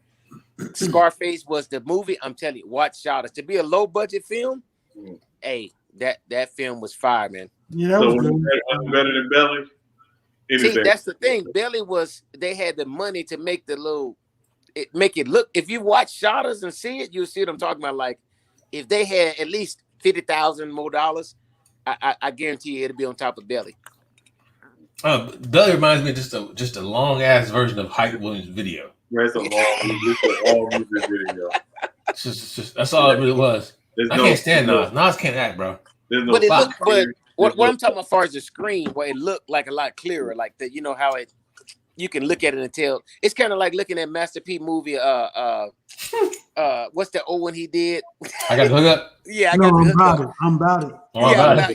Scarface was the movie. I'm telling you, watch Shotters. To be a low budget film, hey, that film was fire, man. Yeah, that was better than Belly. See, that's the thing. Belly they had the money to make make it look. If you watch Shotters and see it, you'll see what I'm talking about. Like, if they had at least $50,000 more, I guarantee you it'll be on top of Belly. Belly reminds me of just a long ass version of Hype Williams' video. That's a long music video. That's all it really was. I can't stand Nas. Nas can't act, bro. What I'm talking about as far as the screen, where it looked like a lot clearer, like that. You know how you can look at it and tell. It's kind of like looking at Master P movie. What's the old one he did? I got the hook up. Yeah, I'm about it.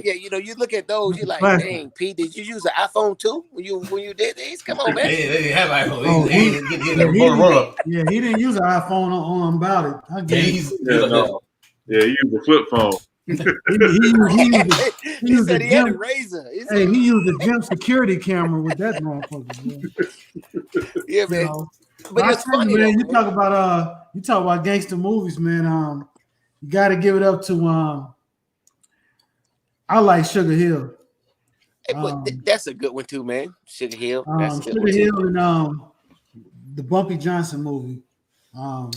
Yeah, you look at those, you're like, dang, P, did you use an iPhone too when you did these? Come on, man. They didn't have iPhone. He didn't use an iPhone on About It. I guess. He used a flip phone. He said he had a razor. He used a gym security camera with that motherfucker. Yeah, man. But it's funny, man. You talk about gangster movies, man. You got to give it up to I like Sugar Hill. Hey, but that's a good one too, man. Sugar Hill. Sugar Hill and the Bumpy Johnson movie. Hoodlum.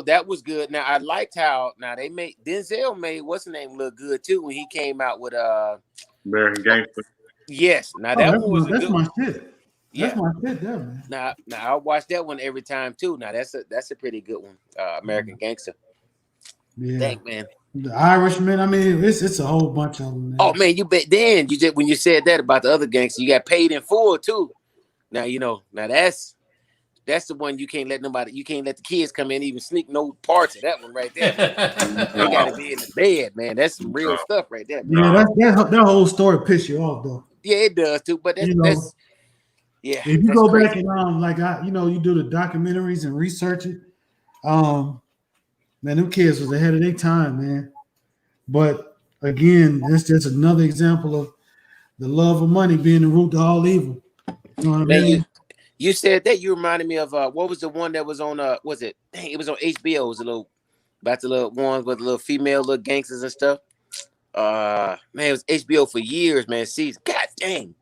That was good. Now I liked how they made Denzel made what's the name look good too when he came out with American Gangster. Yes, now that one was that's my shit. Yeah. That's my shit there, man. Now I watch that one every time too. Now that's a pretty good one. American Gangster. Yeah. Thank man. The Irishman. I mean, it's a whole bunch of them, man. Oh man, you bet. Then you just when you said that about the other gangster, you got Paid in Full too. Now now that's the one you can't let the kids come in even sneak no parts of that one right there. They gotta be in the bed, man. That's some real stuff right there. Yeah, that whole story piss you off though. Yeah, it does too. But that's yeah. If you that's go crazy. back and you do the documentaries and research it, man, them kids was ahead of their time, man. But again, it's just another example of the love of money being the root to all evil. You know what I mean? You said that you reminded me of what was the one that was on was it? Dang, it was on HBO. It was about the little ones with the little female little gangsters and stuff. Man, it was HBO for years, man. Season. God dang.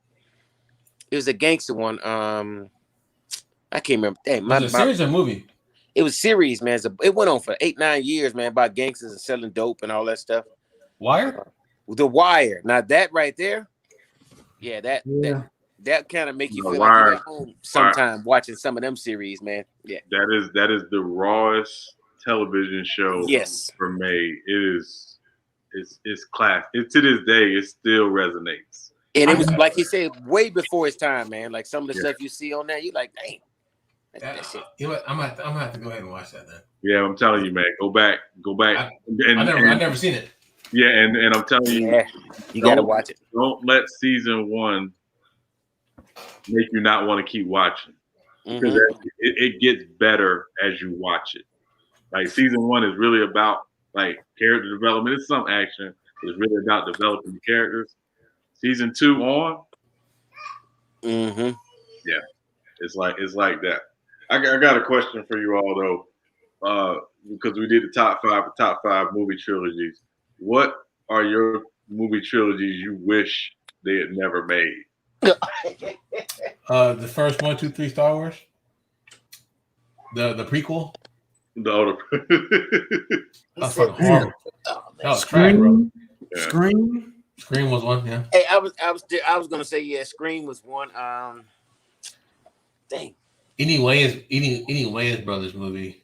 It was a gangster one. I can't remember. Dang, was it a series or movie? It was series, man. It went on for 8-9 years, man, about gangsters and selling dope and all that stuff. Wire? The Wire. Now that right there, yeah, that kind of make you feel like you're at home sometime watching some of them series, man. Yeah. That is the rawest television show ever made. It's class. To this day, it still resonates. And it was like he said, way before his time, man. Like some of the stuff you see on there, you like, dang. That shit. You know what? I'm gonna have to go ahead and watch that then. Yeah, I'm telling you, man. Go back. I've never seen it. Yeah, and I'm telling you, you gotta watch it. Don't let season 1 make you not want to keep watching, because it gets better as you watch it. Like season 1 is really about like character development. It's some action. It's really about developing the characters. Season 2 on, yeah, it's like that. I got a question for you all though, because we did the top five movie trilogies. What are your movie trilogies you wish they had never made? The first 1, 2, 3 Star Wars. The prequel. The older. That's fucking horrible. That was trash, bro. Yeah. Scream was one, yeah. Hey, I was gonna say Scream was one. Dang. Any Wayans brothers movie.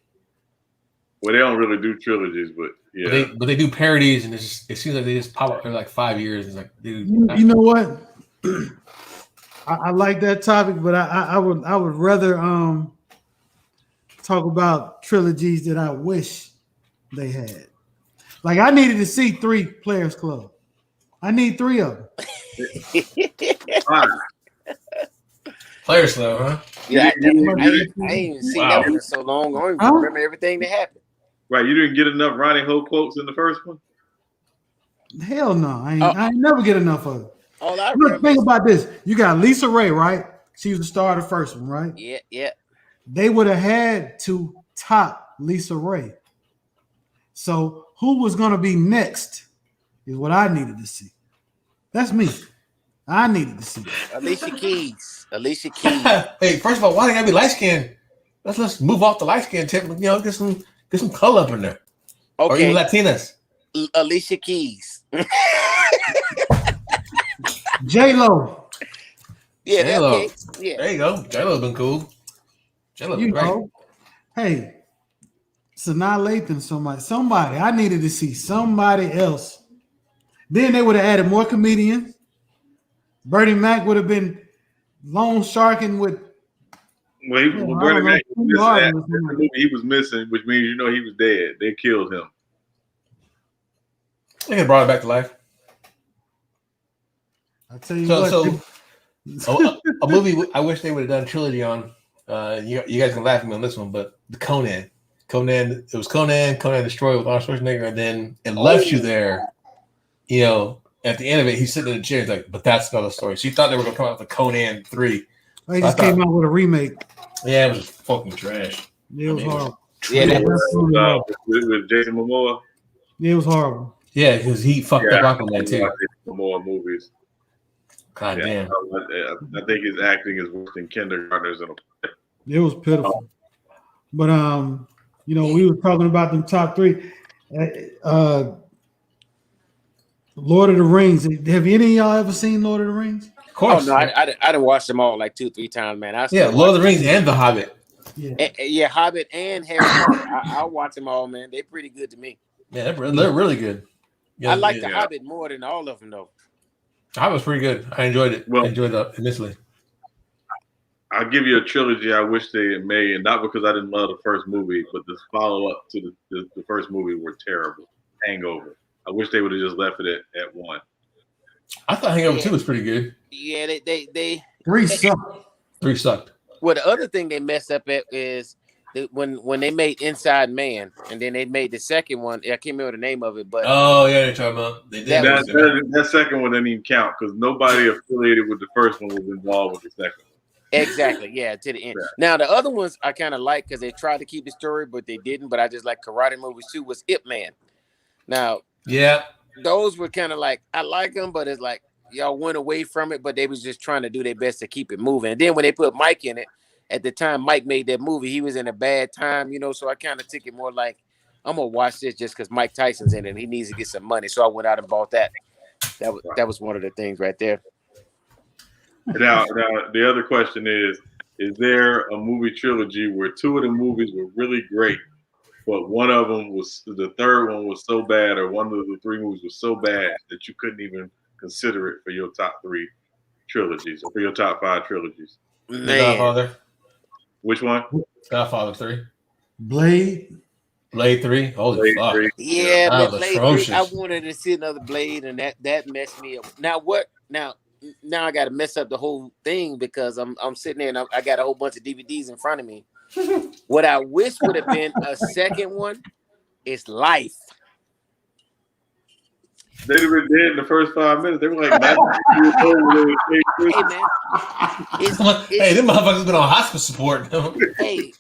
Well, they don't really do trilogies, but yeah. But they do parodies, and it seems like they just pop up every like 5 years. It's like, dude. You know what? I like that topic, but I would rather talk about trilogies that I wish they had. Like I needed to see 3 Players Club. I need 3 of them. Players Club, huh? Yeah, I ain't even seen that one in so long. I don't even remember everything that happened. Right, you didn't get enough Ronnie Ho quotes in the first one? Hell no, I ain't never get enough of it. All I Look, think about this. You got Lisa Ray, right? She was the star of the first one, right? Yeah. They would have had to top Lisa Ray. So who was going to be next is what I needed to see. That's me. I needed to see. Alicia Keys. Hey, first of all, why they gotta be light skinned? Let's move off the light skin tip. Get some color up in there. Okay. Or even Latinas. Alicia Keys. J-Lo. Yeah, J-Lo. okay. Yeah. There you go. J-Lo's been cool. J-Lo's been great. Hey, Sanaa Lathan, somebody. I needed to see somebody else. Then they would have added more comedians. Bernie Mac would have been loan sharking with. Well, Bernie Mac he was missing, which means he was dead. They killed him. They brought it back to life. I'll tell you what. A movie I wish they would have done a trilogy on. You guys can laugh at me on this one, but the Conan. It was Conan Destroyed with Arnold Schwarzenegger, and then it left you there. At the end of it, he's sitting in a chair. He's like, "But that's another story." So you thought they were going to come out with a Conan 3. They just came out with a remake. Yeah, it was fucking trash. It was horrible. Yeah, that was with Jason Momoa. Yeah, it was horrible. Yeah, because he fucked up Aquaman too. Momoa movies. God damn. I think his acting is worse than kindergartners in a play. It was pitiful. But we were talking about them top 3. Lord of the Rings. Have any of y'all ever seen Lord of the Rings? Of course. Oh no, I didn't watch them all like 2-3 times, man. Lord of the Rings and The Hobbit. Yeah, Hobbit and Harry Potter. I'll watch them all, man. They're pretty good to me. Yeah, they're really good. I like The Hobbit more than all of them, though. The Hobbit was pretty good. I enjoyed it. Well, I enjoyed it initially. I'll give you a trilogy I wish they had made, and not because I didn't love the first movie, but the follow-up to the first movie were terrible. Hangover. I wish they would have just left it at one. I thought Hangover 2 was pretty good. Yeah, they 3 sucked. 3 sucked. Well, the other thing they messed up at is when they made Inside Man, and then they made the second one. I can't remember the name of it, but you're talking about that second one didn't even count because nobody affiliated with the first one was involved with the second one. Exactly, yeah, to the end. Yeah. Now the other ones I kind of like because they tried to keep the story, but they didn't. But I just like Karate movies too. Was Ip Man. Now, those were kind of like I like them, but it's like y'all went away from it, but they was just trying to do their best to keep it moving. And then when they put Mike in it, at the time Mike made that movie, he was in a bad time, so I kind of took it more like I'm gonna watch this just because Mike Tyson's in it and he needs to get some money. So I went out and bought that. That was one of the things right there. Now the other question is there a movie trilogy where 2 of the movies were really great, but one of them was the third one was so bad, or one of the 3 movies was so bad that you couldn't even consider it for your top 3 trilogies or for your top 5 trilogies? Man. Godfather. Which one? Godfather 3. Blade 3. Holy fuck. 3. Yeah, but Blade 3, I atrocious. wanted to see another Blade, and that messed me up. Now I got to mess up the whole thing because I'm sitting there and I got a whole bunch of DVDs in front of me. What I wish would have been a second one is Life. They'd have been dead in the first 5 minutes. They were like 90 years old. Hey man, Hey, them motherfuckers been on hospice support. Hey,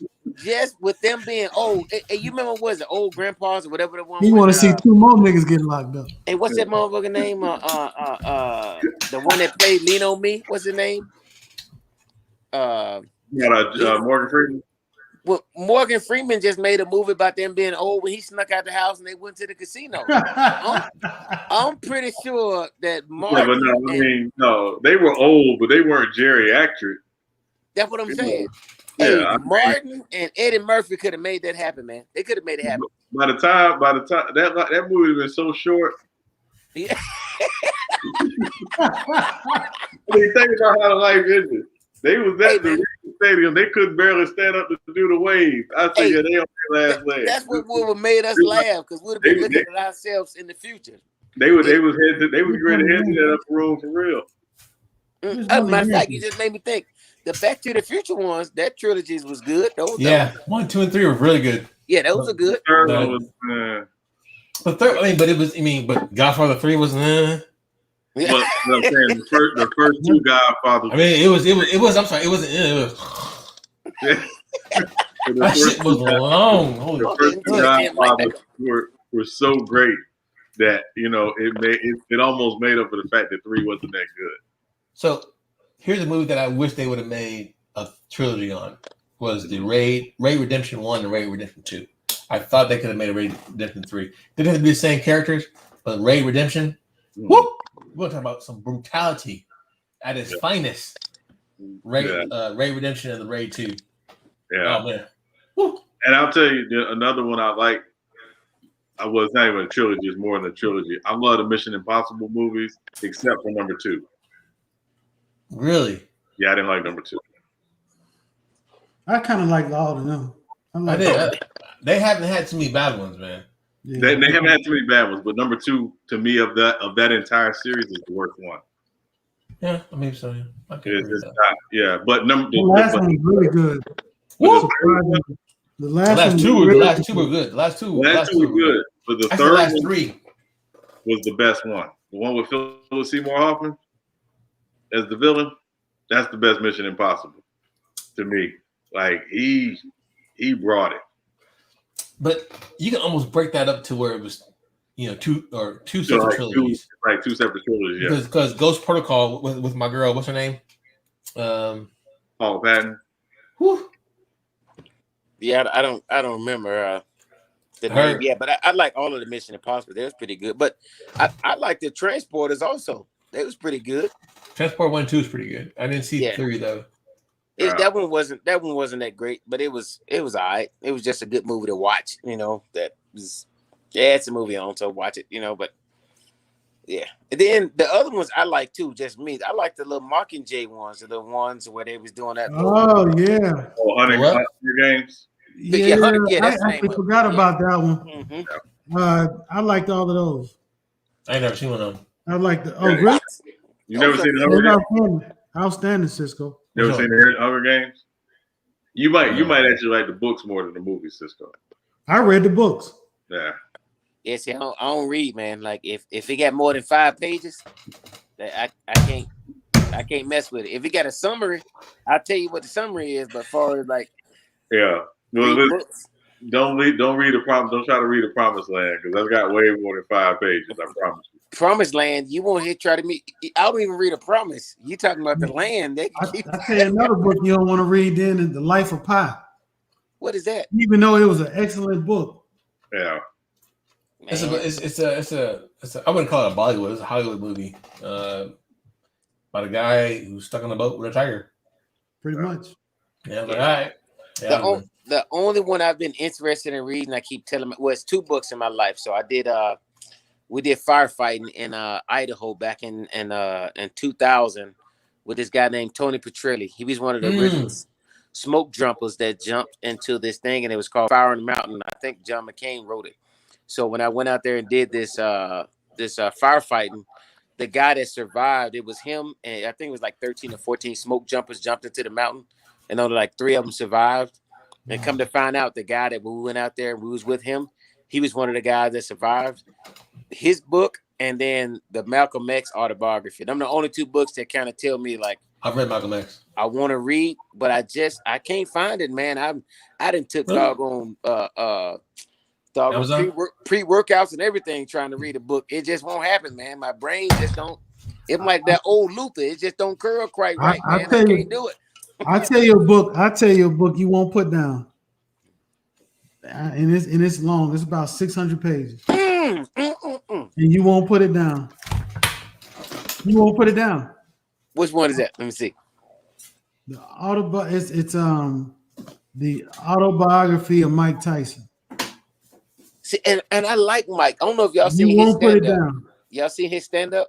just with them being old. Hey, you remember what was it, old grandpas or whatever the one? He want to see 2 more niggas get locked up. Hey, what's that motherfucker name? The one that played Lean on Me. What's his name? Morgan Freeman. Well, Morgan Freeman just made a movie about them being old when he snuck out the house and they went to the casino. I'm pretty sure that Martin. No, they were old, but they weren't geriatric. That's what I'm saying. Yeah, Martin and Eddie Murphy could have made that happen, man. They could have made it happen. By the time that movie had been so short. Yeah. Think about how the life ended. They was at the stadium. They couldn't barely stand up to do the wave. I think they on their last leg. That's what would have made us laugh because we'd have been looking at ourselves in the future. They was ready to head to that upper room for real. Matter of fact, you just made me think. The Back to the Future ones, that trilogies was good. 1, 2, and 3 were really good. Yeah, those are good. Third one was. But Godfather 3 was. But I'm saying the first 2 Godfathers. I mean, it was. I'm sorry, it wasn't. It was. That shit was long. The first 2 Godfathers were so great that it almost made up for the fact that 3 wasn't that good. So here's a movie that I wish they would have made a trilogy on. Was the Raid Redemption 1 and Raid Redemption 2. I thought they could have made a Raid Redemption 3. Didn't have to be the same characters, but Raid Redemption. Whoop! We're talking about some brutality at its finest. Raid Redemption and the Raid 2. Yeah. Oh man. Woo. And I'll tell you another one I like. It's not even a trilogy, it's more than a trilogy. I love the Mission Impossible movies, except for number 2. Really? Yeah, I didn't like number 2. I kind of like all of them. I did. They haven't had too many bad ones, man. Yeah. They haven't had too many bad ones, but number 2 to me of that entire series is the worst one. Yeah, I mean so. Yeah, it's not. Yeah, but the last one was really good. The last 2 were good. The last two were good. But the third last one 3 was the best one. The one with Philip Seymour Hoffman as the villain. That's the best Mission Impossible to me. Like he brought it. But you can almost break that up to where it was, two separate trilogies. Two separate trilogies, yeah. Because Ghost Protocol with my girl, what's her name? Paul Patton. Whew. Yeah, I don't remember the name. Yeah, but I like all of the Mission Impossible. They was pretty good. But I like the Transporters also. They was pretty good. Transport 1 2 is pretty good. I didn't see 3 though. That one wasn't that great, but it was all right. It was just a good movie to watch. That was it's a movie on, so watch it. But yeah. And then the other ones I like too. Just me, I like the little Mockingjay ones, the ones where they was doing that. Oh yeah. Hunger Games. Yeah, that's I actually forgot about that one. Mm-hmm. I liked all of those. I ain't never seen one of them. I like the really? You never seen the Hunger Games? Outstanding, Cisco. Never seen the Hunger Games? You might actually like the books more than the movies, Cisco. I read the books. Yeah. Yeah, see, I don't read, man. Like if it got more than 5 pages, I can't mess with it. If it got a summary, I'll tell you what the summary is. But as far as like, yeah, don't read the promise. Don't try to read the Promised Land because that's got way more than 5 pages. I promise you. Promised Land, you won't try to meet. I don't even read a promise. You talking about the land? I tell you another book you don't want to read. Then is The Life of Pi. What is that? Even though it was an excellent book. Yeah. It's a I wouldn't call it a Bollywood. It's a Hollywood movie about a guy who's stuck on a boat with a tiger. Pretty much. Yeah, but all right. Yeah, the only one I've been interested in reading, I keep telling it's 2 books in my life. So I did we did firefighting in Idaho back in 2000 with this guy named Tony Petrilli. He was one of the original smoke jumpers that jumped into this thing, and it was called Fire on the Mountain. I think John McCain wrote it. So when I went out there and did this firefighting, the guy that survived, it was him, and I think it was like 13 or 14 smoke jumpers jumped into the mountain, and only like 3 of them survived. And come to find out, the guy that we went out there and we was with him, he was one of the guys that survived. His book and then the Malcolm X autobiography. Them the only 2 books that kind of tell me like I've read Malcolm X. I want to read, but I can't find it, man. I didn't took doggone pre-workouts and everything trying to read a book. It just won't happen, man. My brain just don't. It's like that old Luther. It just don't curl quite right, man. I can't do it. I tell you a book you won't put down. And it's long. It's about 600 pages. And you won't put it down. You won't put it down. Which one is that? Let me see. The the autobiography of Mike Tyson. See, and I like Mike. I don't know if y'all seen his stand-up. Y'all seen his stand-up?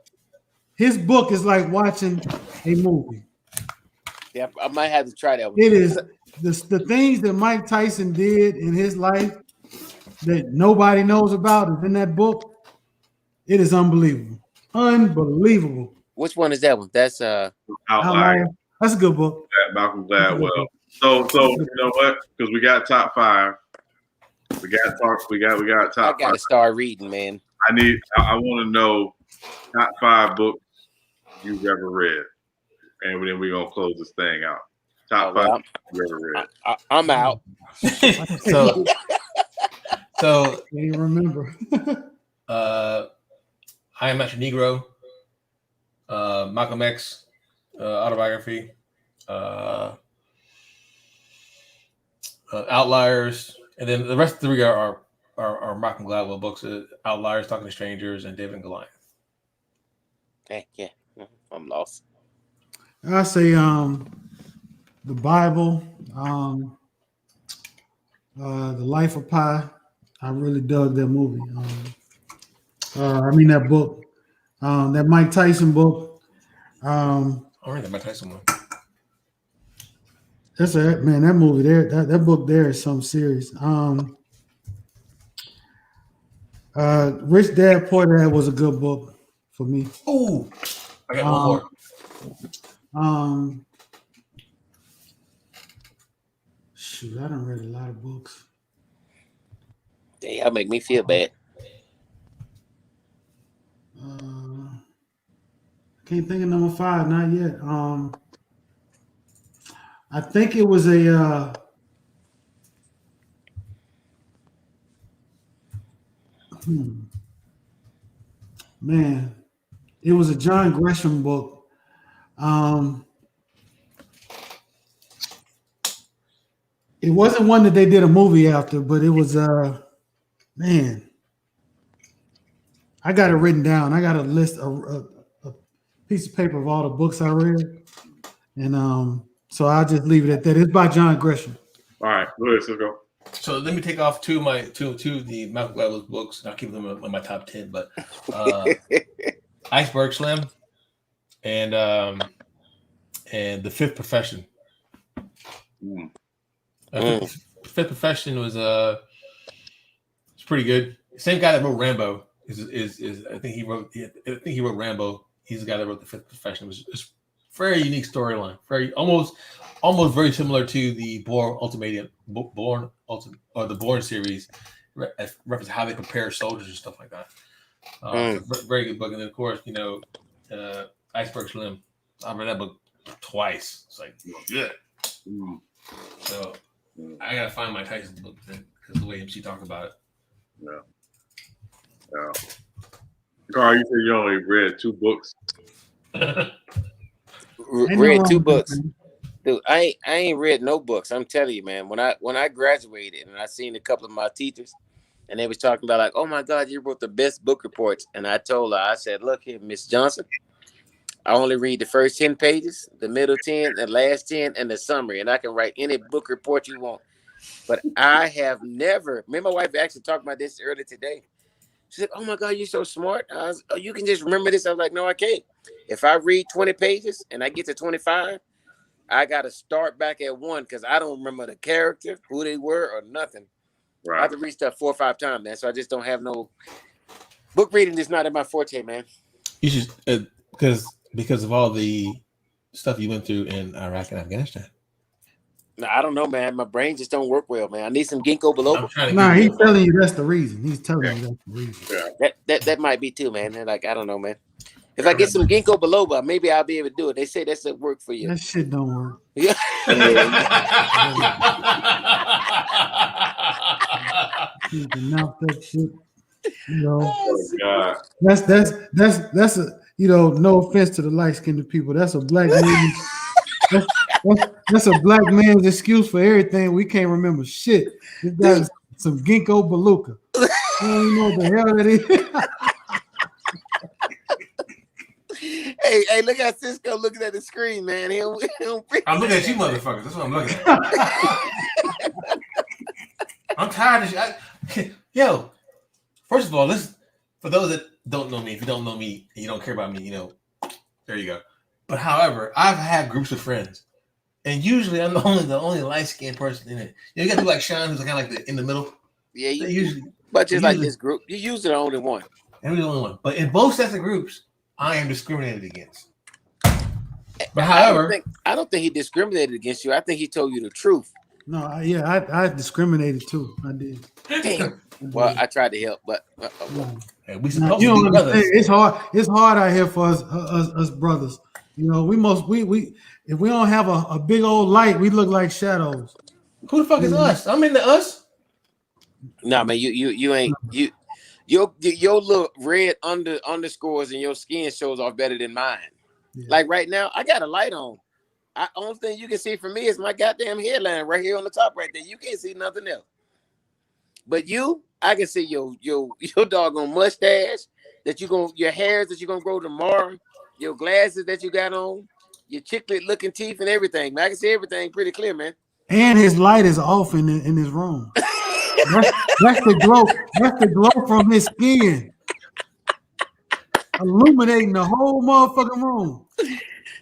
His book is like watching a movie. Yeah, I might have to try that one. It is the things that Mike Tyson did in his life that nobody knows about is in that book. It is unbelievable. Unbelievable. Which one is that one? That's Outlier. That's a good book. Malcolm Gladwell. So you know what? Because we got top 5. We got top 5. I gotta start reading, man. I want to know top 5 books you've ever read. And then we're gonna close this thing out. Top 5 you ever read. I'm out. so can't even remember. I Am Not Your Negro, Malcolm X autobiography, Outliers, and then the rest of the 3 are Malcolm Gladwell books: Outliers, Talking to Strangers, and David and Goliath. Okay, yeah, I'm lost. I say the Bible, The Life of Pi. I really dug that movie. That book, that Mike Tyson book. I read the Mike Tyson one. That's that movie there. That book there is something serious. Rich Dad Poor Dad was a good book for me. Ooh, I got one more. Shoot, I done read a lot of books. Damn, y'all make me feel bad. Can't think of number 5, not yet. I think it was a man, it was a John Gresham book. It wasn't one that they did a movie after, but it was man. I got it written down. I got a list of piece of paper of all the books I read, and so I'll just leave it at that. It's by John Grisham. All right, go ahead, Cisco. So let me take off two of the Malcolm Gladwell's books, and I'll keep them in my top 10. But Iceberg Slim and The Fifth Profession. The Fifth Profession was it's pretty good. Same guy that wrote Rambo is I think he wrote Rambo. He's the guy that wrote The Fifth Profession. It's very unique storyline. Very almost very similar to the the Bourne series, reference how they prepare soldiers and stuff like that. Very good book. And then of course, Iceberg Slim. I read that book twice. It's like good. So I gotta find my Tyson book because the way MC talked about it. Yeah. Carl, you said you only read 2 books. Read 2 books. Dude, I ain't read no books. I'm telling you, man. When I graduated and I seen a couple of my teachers, and they was talking about like, oh my God, you wrote the best book reports. And I told her, I said, look here, Miss Johnson, I only read the first 10 pages, the middle 10, the last 10, and the summary, and I can write any book report you want. But I have never. Me and my wife actually talked about this earlier today. She said, "Oh my God, you're so smart. You can just remember this." I was like, "No, I can't. If I read 20 pages and I get to 25, I got to start back at 1 because I don't remember the character, who they were, or nothing. Right. I have to read stuff 4 or 5 times, man. So I just don't have no book reading. Is not in my forte, man. You should because of all the stuff you went through in Iraq and Afghanistan. No, I don't know, man. My brain just don't work well, man. I need some ginkgo biloba. Nah, he's telling you that's the reason. He's telling you that's the reason. Yeah. That might be too, man. They're like, I don't know, man. If I get some ginkgo biloba, maybe I'll be able to do it. They say that's a work for you. That shit don't work. Yeah. You can mouth that shit. Oh God. That's a no offense to the light-skinned people. That's a black man. That's a black man's excuse for everything. We can't remember shit. This guy's some ginkgo biloba. I don't know what the hell that is. Hey, look at Cisco looking at the screen, man. I'm looking at you motherfuckers. That's what I'm looking at. I'm tired of shit. Yo, first of all, for those that don't know me, if you don't know me and you don't care about me, there you go. But however, I've had groups of friends, and usually I'm the only light-skinned person in it. You got people like Sean, who's kind of like in the middle. Yeah, but just like this group, you're usually the only one. I'm the only one. But in both sets of groups, I am discriminated against. But however, I don't think he discriminated against you. I think he told you the truth. No, I discriminated too. I did. Damn. Well, I tried to help, but hey, we supposed to be brothers. It's hard out here for us brothers. We if we don't have a big old light, we look like shadows. Who the fuck is us? I'm into us. Nah, man, you ain't your little red underscores in your skin shows off better than mine. Yeah. Like right now, I got a light on. Only thing you can see from me is my goddamn headline right here on the top right there. You can't see nothing else. But I can see your doggone mustache your hairs that you're gonna grow tomorrow, your glasses that you got on, your chiclet looking teeth and everything. Man, I can see everything pretty clear, man. And his light is off in his room. That's the glow. That's the glow from his skin, illuminating the whole motherfucking room.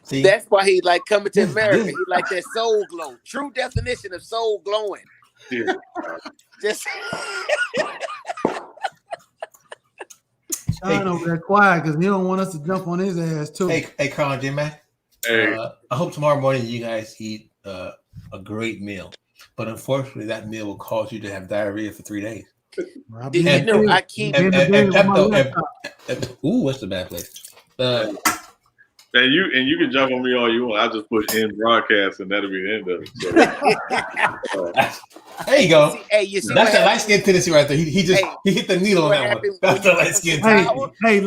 See? That's why he like coming to America. He like that soul glow. True definition of soul glowing. Yeah. Just Sean over there quiet because he don't want us to jump on his ass too. Hey, Carl and J-Mac. Hey. I hope tomorrow morning you guys eat a great meal, but unfortunately that meal will cause you to have diarrhea for 3 days. I keep. Ooh, what's the bad place? And you can jump on me all you want. I'll just push end broadcast and that'll be the end of it. So. There you go. You see that's that light skin tendency right there. He hit the needle on that one. That's the light skin tendency.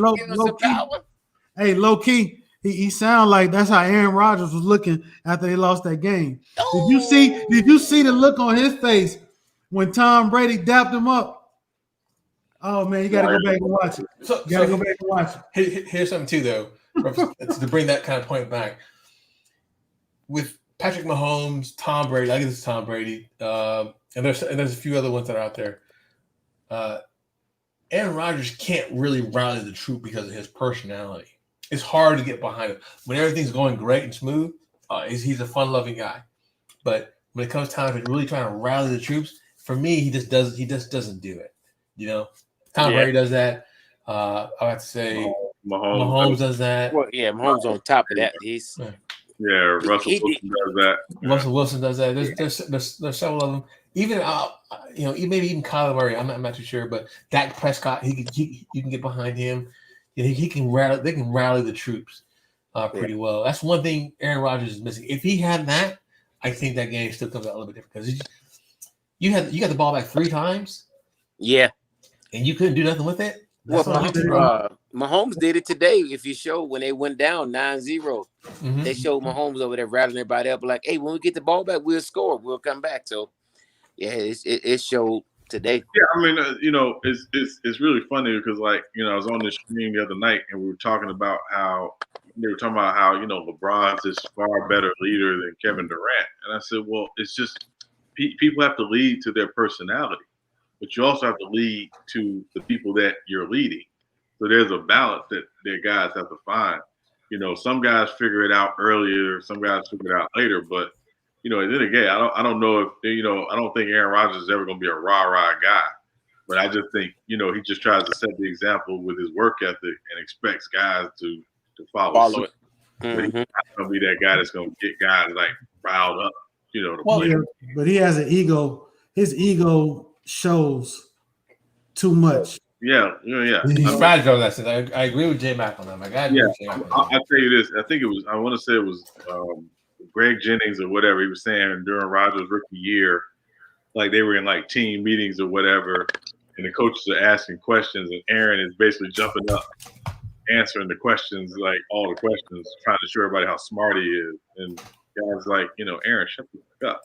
Low key. He sound like that's how Aaron Rodgers was looking after they lost that game. Oh. Did you see the look on his face when Tom Brady dapped him up? Oh man, you gotta go back and watch it. Go back and watch it. Here's something too though. to bring that kind of point back with Patrick Mahomes, Tom Brady. I guess it's Tom Brady, and there's a few other ones that are out there. Aaron Rodgers can't really rally the troop because of his personality. It's hard to get behind him when everything's going great and smooth. He's a fun-loving guy, but when it comes time to really trying to rally the troops, for me, he just doesn't do it. You know, Tom Brady does that. I have to say Mahomes does that. Well, yeah, Mahomes on top of that. He's Russell Wilson does that. Russell Wilson does that. There's several of them. Even maybe even Kyler Murray. I'm not too sure, but Dak Prescott, you can get behind him. He can rally. They can rally the troops pretty well. That's one thing Aaron Rodgers is missing. If he had that, I think that game still comes out a little bit different because you got the ball back 3 times. Yeah, and you couldn't do nothing with it. Mahomes did it today. If you show when they went down 9-0, they showed Mahomes over there rattling everybody up like, "Hey, when we get the ball back, we'll score. We'll come back." So, yeah, it showed today. Yeah, I mean, it's really funny because I was on this stream the other night and we were talking about how LeBron's this far better leader than Kevin Durant, and I said, well, it's just people have to lead to their personality. But you also have to lead to the people that you're leading. So there's a balance that their guys have to find. Some guys figure it out earlier, some guys figure it out later. But, at the end of the day, I don't know if, I don't think Aaron Rodgers is ever going to be a rah-rah guy. But I just think, he just tries to set the example with his work ethic and expects guys to follow it. But he's not going to be that guy that's going to get guys, riled up, to play. Yeah, but he has an ego. His ego shows too much. Yeah. He's fragile. I agree with J Mac on that. I'll tell you this. I think it was. I want to say it was Greg Jennings or whatever. He was saying during Rodgers' rookie year, they were in team meetings or whatever, and the coaches are asking questions, and Aaron is basically jumping up, answering the questions, all the questions, trying to show everybody how smart he is. And guys Aaron, shut the fuck up.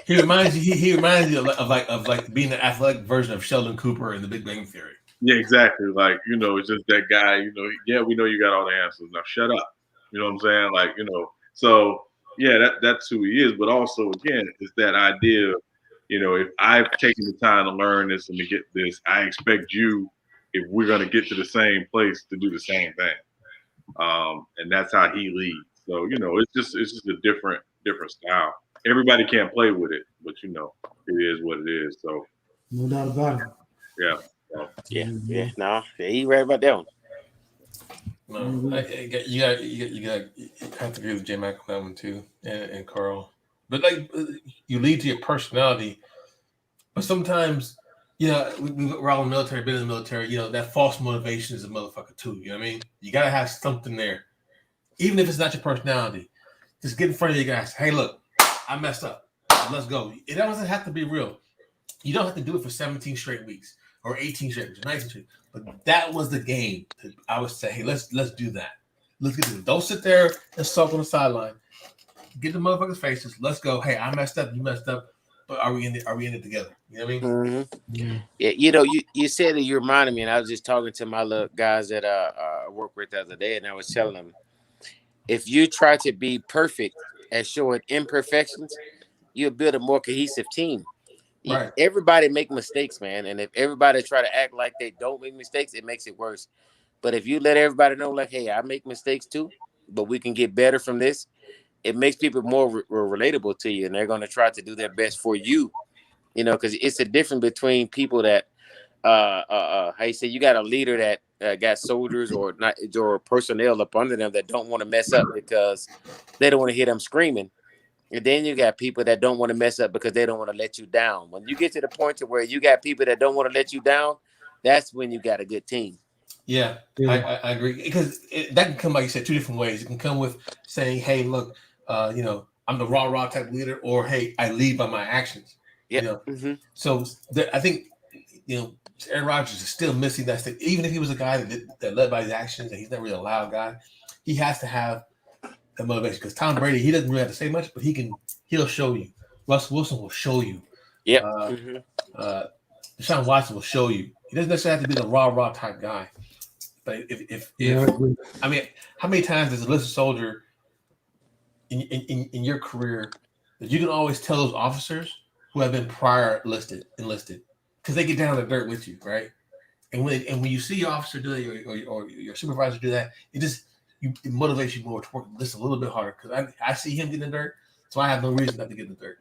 He reminds you of being an athletic version of Sheldon Cooper in The Big Bang Theory. Yeah, exactly. It's just that guy. We know you got all the answers. Now shut up. You know what I'm saying? So yeah, that's who he is. But also, again, it's that idea of, if I've taken the time to learn this and to get this, I expect you, if we're going to get to the same place, to do the same thing. And that's how he leads. So it's just a different style. Everybody can't play with it, but it is what it is. So no doubt about it. Yeah. So. Yeah. No, he right about that one. No, you have to agree with J Mac on that one too, and Carl. But you lead to your personality, but sometimes we're all in the military, been in the military. That false motivation is a motherfucker too. You know what I mean? You gotta have something there, even if it's not your personality. Just get in front of your guys. Hey, look, I messed up. Let's go. It doesn't have to be real. You don't have to do it for 17 straight weeks or 18 straight weeks or 19 straight. But that was the game. I would say, hey, let's do that. Let's get it. Don't sit there and sulk on the sideline. Get the motherfuckers' faces. Let's go. Hey, I messed up. You messed up. But are we in it together? You know what I mean? Mm-hmm. Yeah. You said that you reminded me, and I was just talking to my little guys that I work with the other day, and I was telling them, if you try to be perfect at showing imperfections, you'll build a more cohesive team. Right. Everybody make mistakes, man. And if everybody try to act like they don't make mistakes, it makes it worse. But if you let everybody know, hey, I make mistakes too, but we can get better from this, it makes people more relatable to you. And they're going to try to do their best for you, because it's a difference between people that, how you say, you got a leader that got soldiers or personnel up under them that don't want to mess up because they don't want to hear them screaming. And then you got people that don't want to mess up because they don't want to let you down. When you get to the point to where you got people that don't want to let you down, that's when you got a good team. Yeah. I agree. Because that can come, like you said, 2 different ways. It can come with saying, hey, look, I'm the rah-rah type leader, or, hey, I lead by my actions. Yeah. So I think, Aaron Rodgers is still missing that thing. Even if he was a guy that led by his actions and he's not really a loud guy, he has to have the motivation. Because Tom Brady, he doesn't really have to say much, but he'll show you. Russ Wilson will show you. Yeah. Deshaun Watson will show you. He doesn't necessarily have to be the rah-rah type guy. But if Yeah, I mean, how many times as a enlisted soldier in your career that you can always tell those officers who have been prior enlisted because they get down to the dirt with you, right? And when you see your officer do that or your supervisor do that, it motivates you more to work this a little bit harder because I see him get in the dirt, so I have no reason not to get in the dirt.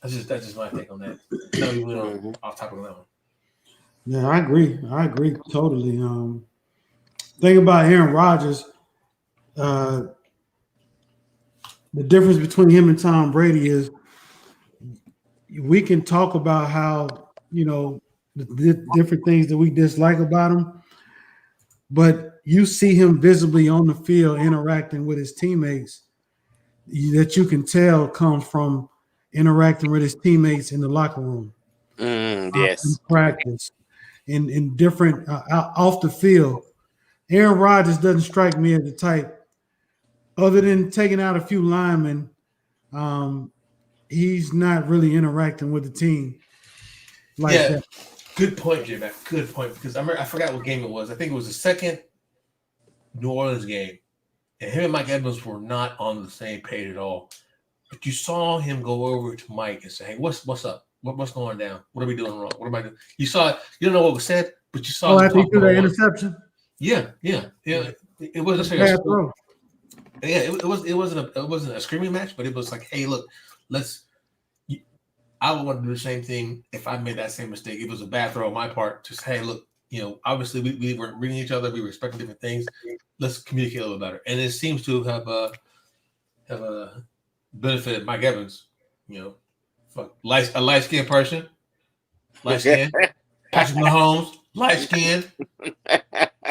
That's just my take on that. No, we went off topic on that one. Yeah, I agree totally. Thing about Aaron Rodgers, the difference between him and Tom Brady is we can talk about how, the different things that we dislike about him, but you see him visibly on the field interacting with his teammates that you can tell comes from interacting with his teammates in the locker room, Yes, in practice, in different off the field. Aaron Rodgers doesn't strike me as the type, other than taking out a few linemen. He's not really interacting with the team like that. Good point, J-Mac. Good point. Because I forgot what game it was. I think it was the second New Orleans game. And him and Mike Evans were not on the same page at all. But you saw him go over to Mike and say, hey, what's up? What's going down? What are we doing wrong? What am I doing? You saw it. You don't know what was said, but you saw after he threw that interception? Yeah. It wasn't a bad throw. Yeah, it wasn't a screaming match, but it was like, hey, look, I would want to do the same thing if I made that same mistake. It was a bad throw on my part. Just, hey, look, obviously we weren't reading each other. We were expecting different things. Let's communicate a little better. And it seems to have benefited Mike Evans. A light-skinned person. Light-skinned. Patrick Mahomes, light-skinned.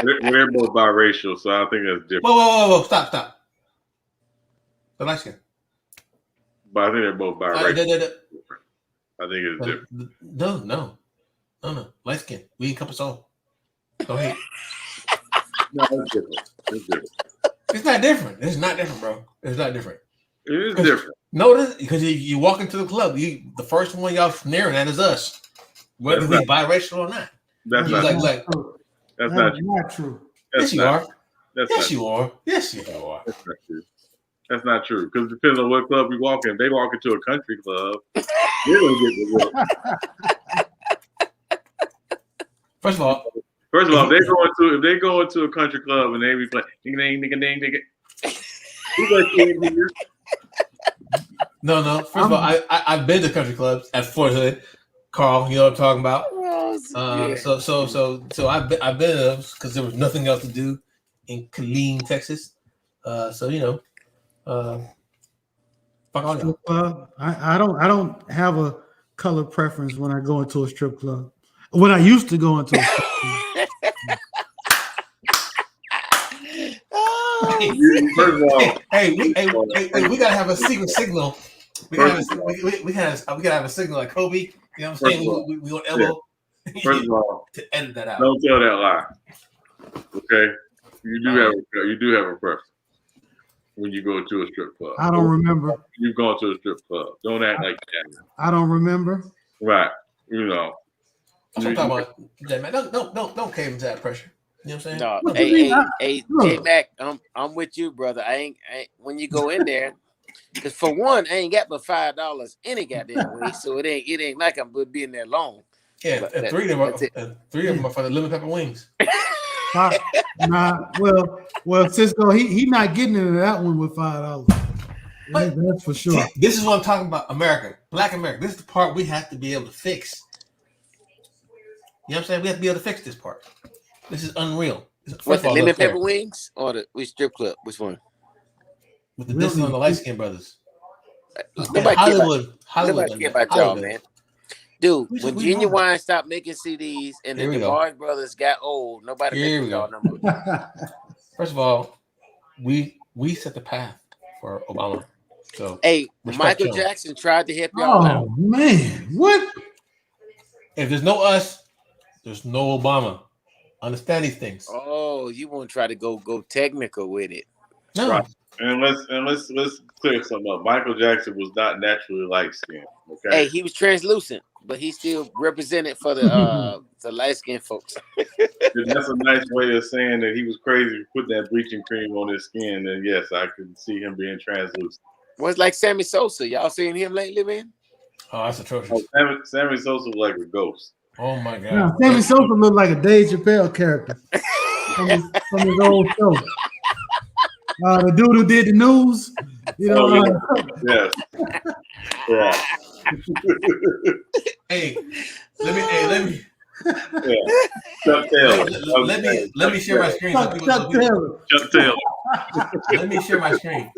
We're both biracial, so I think that's different. Whoa. Stop. The light-skinned. But I think they're both biracial. I think it's different. No. Light skin. We encompass all. Go ahead. No, it's different. It's not different. It's not different, bro. It's not different. It is different. No, because you walk into the club, the first one y'all staring at is us, whether we biracial or not. That's not true. That's not true. Yes, you are. Yes, you are. That's not true. That's not true. Because it depends on what club you walk in. If they walk into a country club, they're gonna get the look. First of all, if they go into a country club and they be playing ding. Who's like here? No. First of all, I've been to country clubs at Fort Hood. Carl, you know what I'm talking about. So I've been to those because there was nothing else to do in Killeen, Texas. Fuck all y'all. I don't have a color preference when I go into a strip club. When I used to go into a strip club. We gotta have a secret signal. We gotta have a signal like Kobe. You know what I'm saying? We on elbow. First of all, to edit that out. Don't tell that lie. Okay, you do have a preference when you go to a strip club. I don't remember. You've gone to a strip club. Don't act like that. I don't remember. Right. That's what I'm talking about. Don't cave into that pressure. You know what I'm saying? No, hey, Mac, I'm with you, brother. I ain't when you go in there, because for one, I ain't got but $5 any goddamn way, so it ain't like I'm gonna be in there long. Yeah, but and three of them are for the lemon pepper wings. Well, Cisco, he not getting into that one with $5. That's for sure. This is what I'm talking about. America, Black America. This is the part we have to be able to fix. You know what I'm saying? We have to be able to fix this part. This is unreal. What's the lemon pepper wings or the strip club? Which one? With the distance on the light skinned brothers. Hollywood care about y'all, man. Dude, when Genuine stopped making CDs and the DeBarge brothers got old, nobody picked y'all number. First of all, we set the path for Obama. So hey, Michael Jackson tried to help y'all out. Oh man, what? If there's no us, there's no Obama. Understand these things. Oh, you want to try to go technical with it? No. Right. And let's clear something up. Michael Jackson was not naturally light skinned. Okay. Hey, he was translucent, but he still represented for the light skinned folks. if that's a nice way of saying that he was crazy to put that bleaching cream on his skin, then yes, I could see him being translucent. Was like Sammy Sosa. Y'all seen him lately, man? Oh, that's atrocious. Oh, Sammy Sosa was like a ghost. Oh my god. Yeah, Sammy Sosa looked like a Dave Chappelle character from his old show. The dude who did the news, you know. Yes. Yeah. Hey, let me. Yeah. Chuck Taylor. Let me share my screen. Chuck Taylor. Chuck Taylor. Let me share my screen.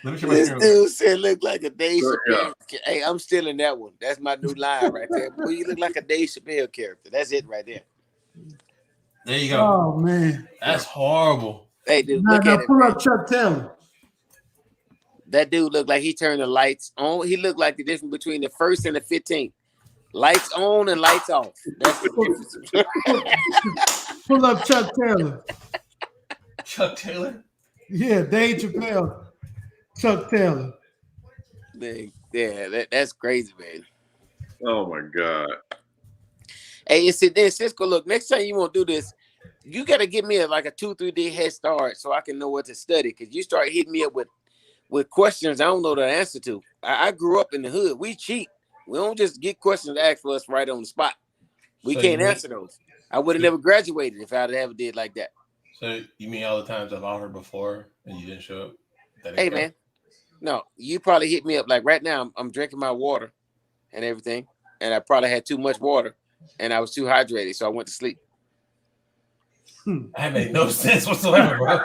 This dude said look like a Dave Chappelle. Hey, I'm still in that one. That's my new line right there. Boy, you look like a Dave Chappelle character. That's it right there. There you go. Oh man, that's horrible. Hey, dude, now, look at it. Pull up Chuck Taylor. That dude looked like he turned the lights on. He looked like the difference between the 1st and the 15th. Lights on and lights off. That's the difference. Pull up Chuck Taylor. Chuck Taylor? Yeah, Dave Chappelle. Chuck Taylor. Yeah, that's crazy, man. Oh my God. Hey, then Cisco, look, next time you want to do this, you got to give me a 2-3 day head start so I can know what to study. Because you start hitting me up with questions I don't know the answer to. I grew up in the hood. We cheat. We don't just get questions asked for us right on the spot. We can't answer those. I would have never graduated if I'd ever did like that. So you mean all the times I've offered before and you didn't show up? Hey, man. No, you probably hit me up like right now. I'm drinking my water and everything. And I probably had too much water and I was too hydrated. So I went to sleep. That made no sense whatsoever, bro.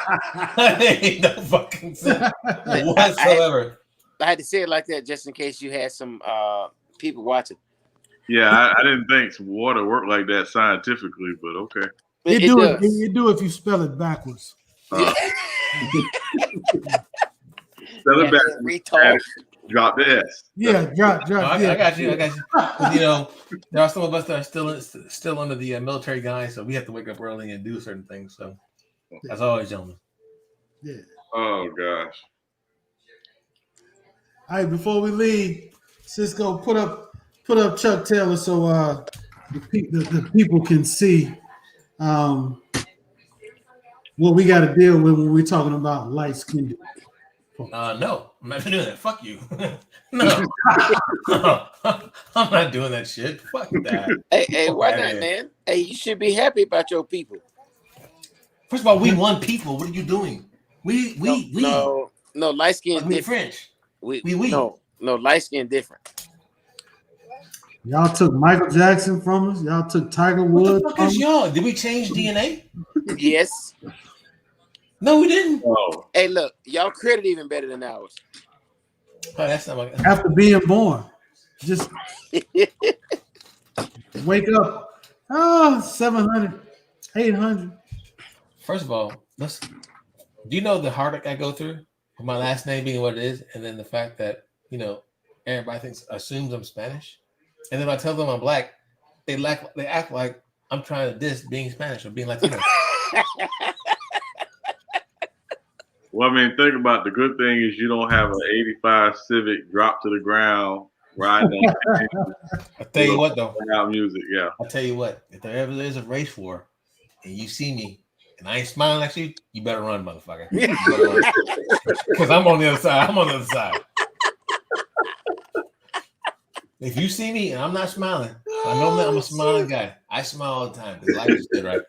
That made no fucking sense whatsoever. I had to say it like that just in case you had some people watching. Yeah, I didn't think water worked like that scientifically, but okay. It do if you spell it backwards. Spell it backwards. Drop the S. Yeah, drop. No, I got you. You know, there are some of us that are still under the military guys, so we have to wake up early and do certain things. So, as always, gentlemen. Yeah. Oh gosh. All right, before we leave, Cisco, put up Chuck Taylor so the people can see what we got to deal with when we're talking about light skinned. No, I'm not doing that. Fuck you. No, I'm not doing that shit. Fuck that. Hey, why not, man? Hey, you should be happy about your people. First of all, we won people. What are you doing? We. No, light skin different. French. We. No, light skin different. Y'all took Michael Jackson from us. Y'all took Tiger Woods. What the fuck is y'all? Did we change DNA? Yes. No, we didn't. Oh. Hey, look, y'all credit even better than ours. Oh, that's not my... After being born, just wake up. 700, 800. First of all, do you know the heartache I go through with my last name being what it is, and then the fact that everybody assumes I'm Spanish, and then when I tell them I'm black, they act like I'm trying to diss being Spanish or being Latino. Well, I mean, think about the good thing is you don't have an 85 Civic drop to the ground riding. I tell you what, though. Music, yeah. I'll tell you what. If there ever is a race war, and you see me, and I ain't smiling at you, you better run, motherfucker. Because I'm on the other side. I'm on the other side. If you see me and I'm not smiling, I know that I'm a smiling guy. I smile all the time because life is good, right?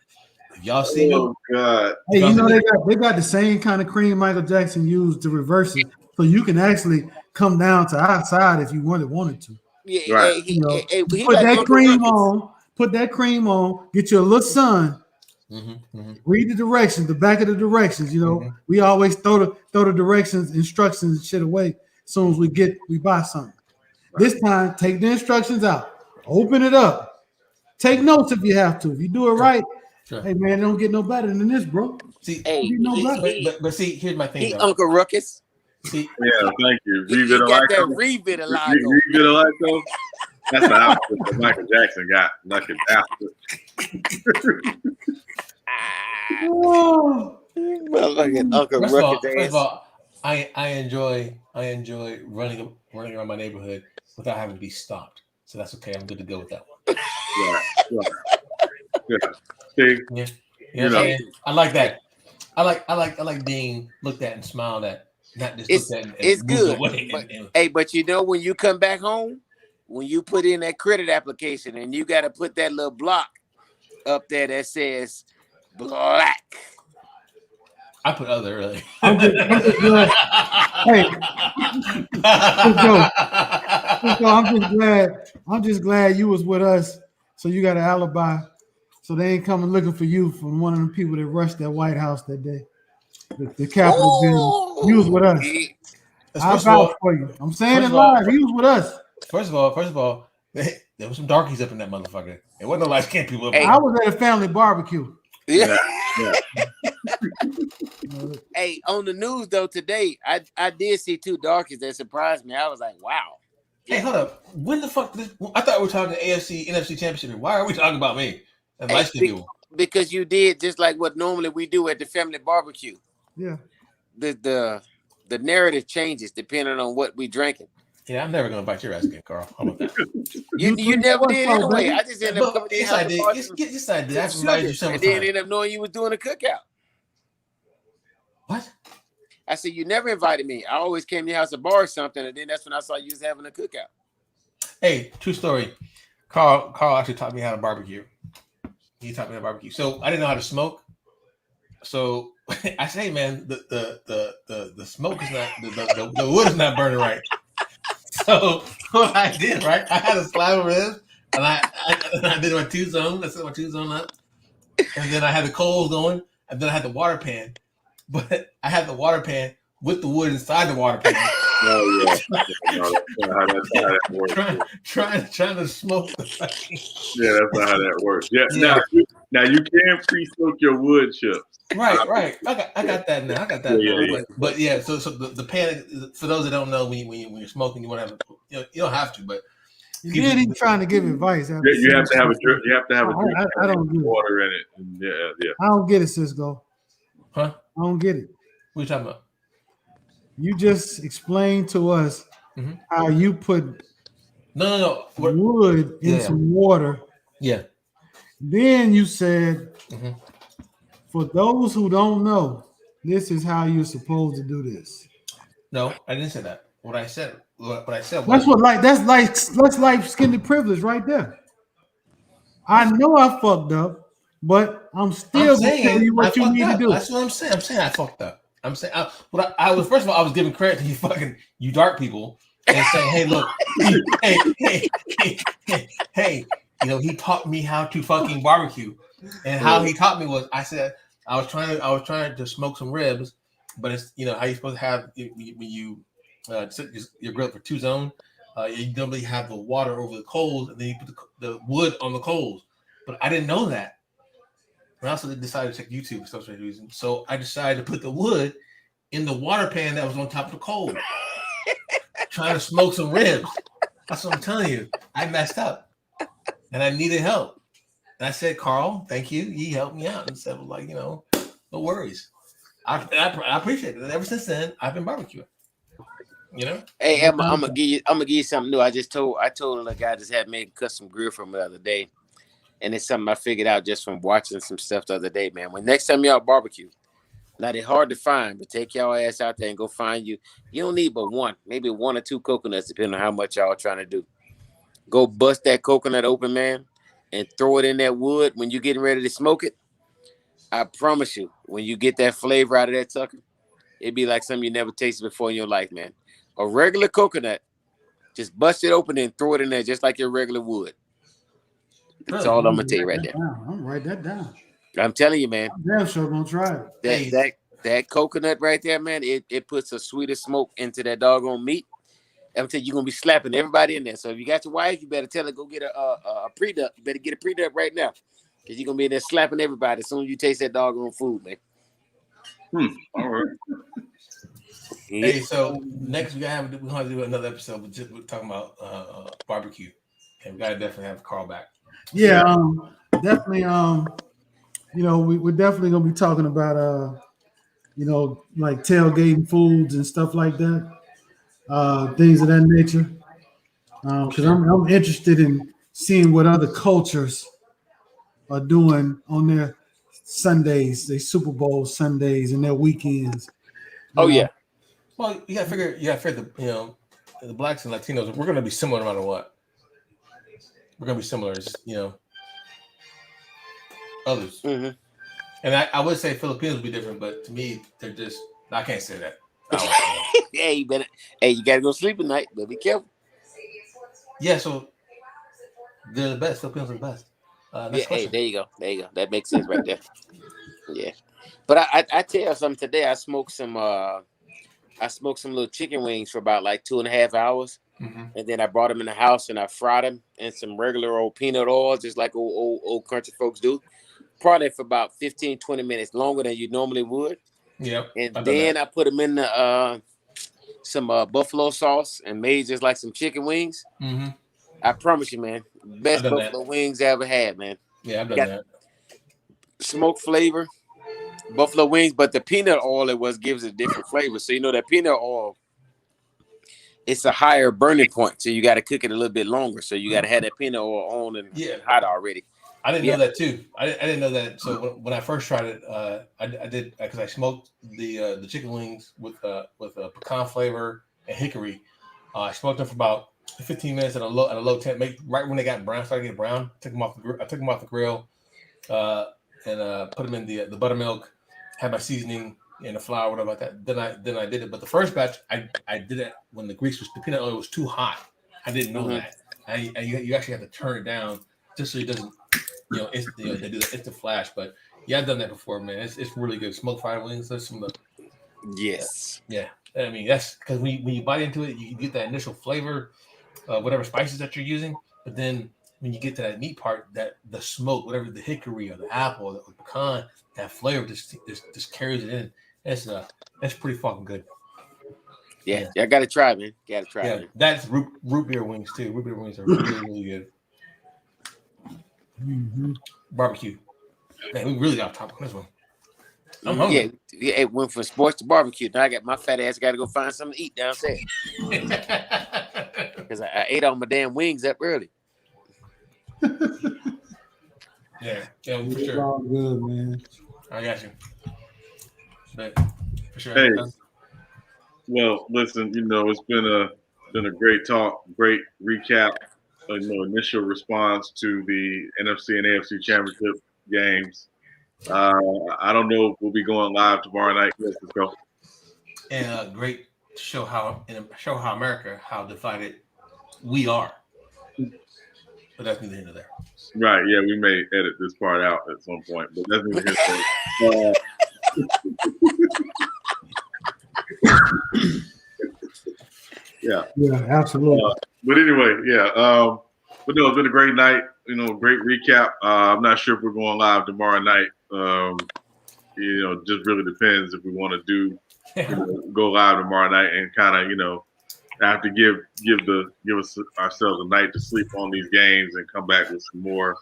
If y'all see me, oh God. Hey, they got the same kind of cream Michael Jackson used to reverse it, so you can actually come down to our side if you wanted to. Yeah, right. Put that cream on. Get you a little sun. Read the directions, the back of the directions. We always throw the directions, instructions, and shit away as soon as we buy something. Right. This time, take the instructions out, open it up, take notes if you have to. If you do it right. Sure. Hey man, it don't get no better than this, bro. See, but see, here's my thing. Uncle Ruckus. See, yeah, thank you. Revitalizo. That's the outfit that Michael Jackson got. Like his outfit. Uncle Ruckus. First of all, I enjoy running around my neighborhood without having to be stopped. So that's okay. I'm good to go with that one. Yeah. Yeah. See, Yeah. You know. I like that. I like being looked at and smiled at, not just looked at and it's moved good. away. But you know, when you come back home, when you put in that credit application and you got to put that little block up there that says black. I put other really. I'm just glad. Hey, I'm just glad you was with us, so you got an alibi. So they ain't coming looking for you from one of the people that rushed that White House that day, the Capitol building. You was with us. I vouch for you. I'm saying it live. He was with us. First of all, there was some darkies up in that motherfucker. It wasn't no light skinned people up there. I was at a family barbecue. Yeah. Hey, on the news though today, I did see two darkies that surprised me. I was like, wow. Hey, hold up. When the fuck? I thought we were talking AFC, NFC championship. Why are we talking about me? And light skinned people? Because you did just like what normally we do at the family barbecue. Yeah. The narrative changes depending on what we drinking. Yeah, I'm never gonna bite your ass again, Carl. How about that? You never did anyway. I just ended up coming in. Yes, I did. Yes, I did. I invited you several and then times. ended up knowing you was doing a cookout. What? I said you never invited me. I always came to your house to bar or something, and then that's when I saw you was having a cookout. Hey, true story. Carl actually taught me how to barbecue. He taught me how to barbecue. So I didn't know how to smoke. So I say, man, the smoke is not the wood is not burning right. So what I did, right? I had a slab of ribs, and I did my 2-zone. I set my 2-zone up, and then I had the coals going, and then I had the water pan. But I had the water pan with the wood inside the water pan. Oh yeah, that's how that works. Trying to smoke the fucking. Yeah, that's not how that works. Yeah. Now you can pre-smoke your wood chips. Right. I got that now. I got that. Yeah. But yeah, so the pan, for those that don't know, when you're smoking, you want to have you don't have to, but you ain't trying to give advice. You have to have a drink. You have to have a drink. I don't get water in it. Yeah. I don't get it, Cisco. Huh? I don't get it. What are you talking about? You just explained to us how you put wood in some water. Yeah. Then you said, for those who don't know, this is how you're supposed to do this. No, I didn't say that. What I said was that's life-skinned privilege right there. I know I fucked up, but I'm still telling you what you need to do. That's what I'm saying. I'm saying I fucked up. I'm saying I was first of all, I was giving credit to you dark people and saying, hey, look, hey, he taught me how to fucking barbecue. And how he taught me was I said I was trying to smoke some ribs, but it's how you're supposed to have when you your grill for 2-zone, you normally have the water over the coals and then you put the wood on the coals. But I didn't know that. I also decided to check YouTube for some strange reason. So I decided to put the wood in the water pan that was on top of the coal. Trying to smoke some ribs. That's what I'm telling you. I messed up. And I needed help. And I said, Carl, thank you. He helped me out. And said, no worries. I appreciate it. And ever since then, I've been barbecuing. Hey, I'm gonna give you something new. I told a guy just had made a custom grill from the other day. And it's something I figured out just from watching some stuff the other day, man. When next time y'all barbecue, now they're hard to find, but take y'all ass out there and go find you. You don't need but maybe 1 or 2 coconuts, depending on how much y'all are trying to do. Go bust that coconut open, man, and throw it in that wood when you're getting ready to smoke it. I promise you, when you get that flavor out of that sucker, it'd be like something you never tasted before in your life, man. A regular coconut, just bust it open and throw it in there just like your regular wood. That's all I'm gonna tell you right there. I'm gonna write that down. I'm telling you, man. I'm damn sure gonna try it. That coconut right there, man. It puts a sweeter smoke into that doggone meat. I'm telling you, you're gonna be slapping everybody in there. So if you got your wife, you better tell her go get a pre-dub. You better get a pre-dub right now, because you're gonna be in there slapping everybody as soon as you taste that doggone food, man. All right. Hey, so next we're gonna do another episode. We're talking about barbecue, and we gotta definitely have Carl back. Yeah, definitely. We're definitely gonna be talking about like tailgating foods and stuff like that, things of that nature. Because I'm interested in seeing what other cultures are doing on their Sundays, their Super Bowl Sundays and their weekends. Oh yeah. Well, you gotta figure the blacks and Latinos, we're gonna be similar no matter what. We're gonna be similar as others. Mm-hmm. And I would say Filipinos would be different, but to me, they're just I can't say that. Hey, you gotta go sleep at night, but be careful. Yeah, so they're the best. Filipinos are the best. Hey, there you go. That makes sense right there. Yeah. But I tell you something today. I smoked some little chicken wings for about like 2.5 hours. Mm-hmm. And then I brought them in the house and I fried them in some regular old peanut oil, just like old country folks do. Probably for about 15, 20 minutes longer than you normally would. Yeah. And then I put them in some buffalo sauce and made just like some chicken wings. Mm-hmm. I promise you, man, best buffalo wings I ever had, man. Yeah, I've done that. Smoke flavor, buffalo wings, but the peanut oil gives it a different flavor. So that peanut oil, it's a higher burning point, so you got to cook it a little bit longer. So you got to have that peanut oil on and hot already. I didn't know that too. I didn't know that. So when I first tried it, I did because I smoked the chicken wings with pecan flavor and hickory. I smoked them for about 15 minutes at a low temp. Right when they got brown, started getting brown. I took them off the grill, and put them in the buttermilk. Had my seasoning and the flour, whatever like that. Then I did it. But the first batch, I did it when the peanut oil was too hot. I didn't know that. You actually have to turn it down just so it doesn't. They do that. It's the flash, but I've done that before, man. It's really good. Smoked fried wings. That's some of the. Yes. Yeah. I mean, that's because when you bite into it, you get that initial flavor, whatever spices that you're using. But then when you get to that meat part, that the smoke, whatever the hickory or the apple or the pecan, that flavor just carries it in. That's pretty fucking good. Yeah, I gotta try, man. Man. That's root beer wings too. Root beer wings are really, really good. Mm-hmm. Barbecue. Man, we really got top on this one. I'm hungry. Yeah, it went from sports to barbecue. Now I got my fat ass got to go find something to eat downstairs because I ate all my damn wings up early. Yeah, for sure. It's all good, man. I got you. But for sure. Hey, well, listen, it's been a great talk, great recap. Initial response to the NFC and AFC championship games. I don't know if we'll be going live tomorrow night. Let's go. And great to show how America, how divided we are. But that's neither here nor there. Right, yeah, we may edit this part out at some point, but that's neither here nor there. Yeah, absolutely. But anyway, but no, it's been a great night. Great recap. I'm not sure if we're going live tomorrow night. Just really depends if we want to do go live tomorrow night and kind of have to give ourselves a night to sleep on these games and come back with some more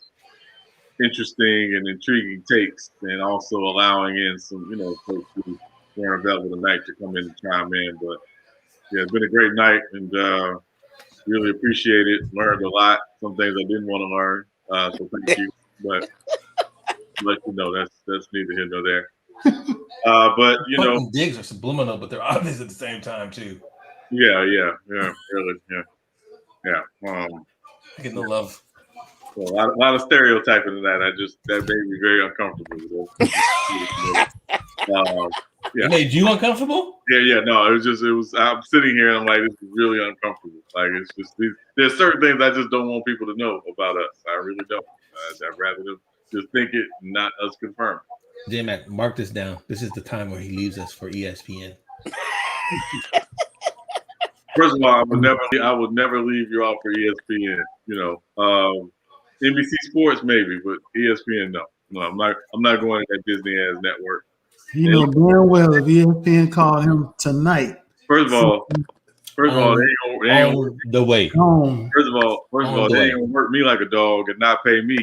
interesting and intriguing takes, and also allowing in some folks who weren't available tonight to come in and chime in. But yeah, it's been a great night, and really appreciate it. Learned a lot. Some things I didn't want to learn. So thank you. But let you know that's neither here nor there. But digs are subliminal, but they're obvious at the same time too. Yeah, really, yeah. I get no love. Well, a lot of stereotyping in that. That made me very uncomfortable. It made you uncomfortable? Yeah. No, it was. I'm sitting here and I'm like, this is really uncomfortable. Like, it's just there's certain things I just don't want people to know about us. I really don't. I'd rather them just think it, not us confirm. J-Mac, mark this down. This is the time where he leaves us for ESPN. First of all, I would never leave you off for ESPN. NBC Sports maybe, but ESPN no. No, I'm not going to that Disney ass network. Damn well if ESPN called him tonight. First of all, they ain't the way. First of all, they ain't gonna work me like a dog and not pay me.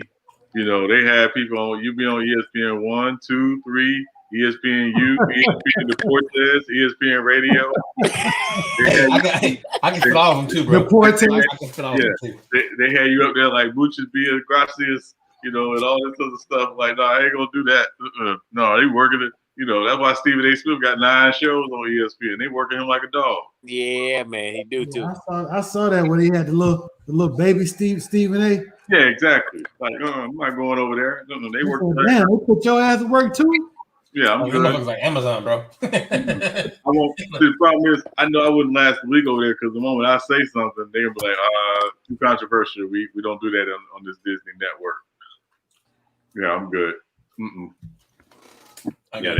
They have people on. You be on ESPN 1, 2, 3, ESPNU, ESPN Deportes, ESPN Radio. I can fit all of them too, bro. Deportes. They had you up there like muchas gracias. and all this other stuff. Like, no, I ain't gonna do that. No, they working it. That's why Stephen A. Smith got 9 shows on ESPN. They working him like a dog. Yeah, man, he do too. I saw that when he had the little baby Stephen A. Yeah, exactly. Like, I'm not going over there. No, they work. Damn, they put your ass to work too. Yeah, I'm good. Looks like Amazon, bro. I won't. The problem is, I know I wouldn't last a week over there because the moment I say something, they're gonna be like, too controversial. We don't do that on this Disney network. Yeah, I'm good. Yeah,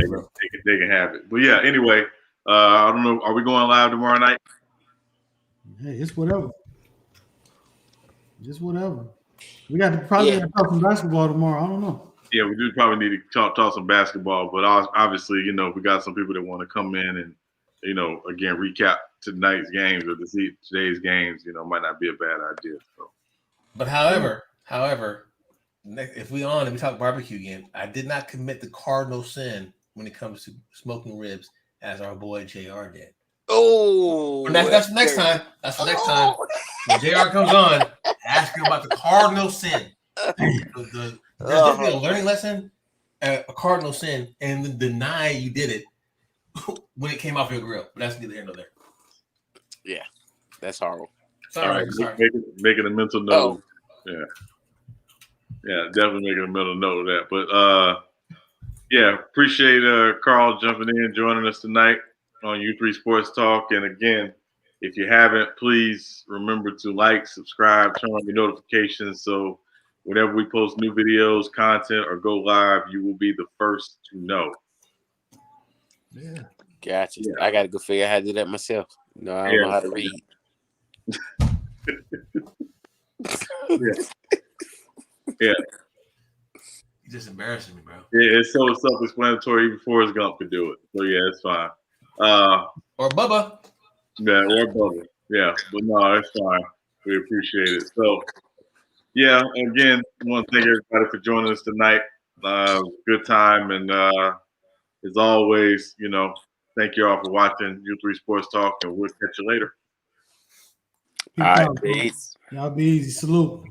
they can have it. But yeah, anyway, I don't know. Are we going live tomorrow night? Hey, it's whatever. Just whatever. We got to probably talk some basketball tomorrow. I don't know. Yeah, we do probably need to talk some basketball, but obviously, we got some people that want to come in and, again, recap tonight's games or today's games. Might not be a bad idea. So. But however, if we talk barbecue again, I did not commit the cardinal sin when it comes to smoking ribs as our boy JR did. Oh, that's next time. That's the next time. When JR comes on, ask him about the cardinal sin. There's definitely a learning lesson, a cardinal sin, and then deny you did it when it came off your grill. But that's neither here nor there. Yeah, that's horrible. All right, making a mental note. Yeah, definitely making a mental note of that. But appreciate Carl jumping in, joining us tonight on U3 Sports Talk. And again, if you haven't, please remember to like, subscribe, turn on your notifications so whenever we post new videos, content, or go live, you will be the first to know. Yeah. Gotcha. Yeah. I got to go figure out how to do that myself. I don't know how to read. Yeah. You're just embarrassing me, bro. Yeah, it's so self-explanatory. Even Forrest Gump could do it. So, yeah, it's fine. Or Bubba. Yeah, or Bubba. Yeah, but no, it's fine. We appreciate it. So, yeah, again, I want to thank everybody for joining us tonight. Good time. And as always, thank you all for watching U3 Sports Talk, and we'll catch you later. All right, peace. Y'all be easy. Salute.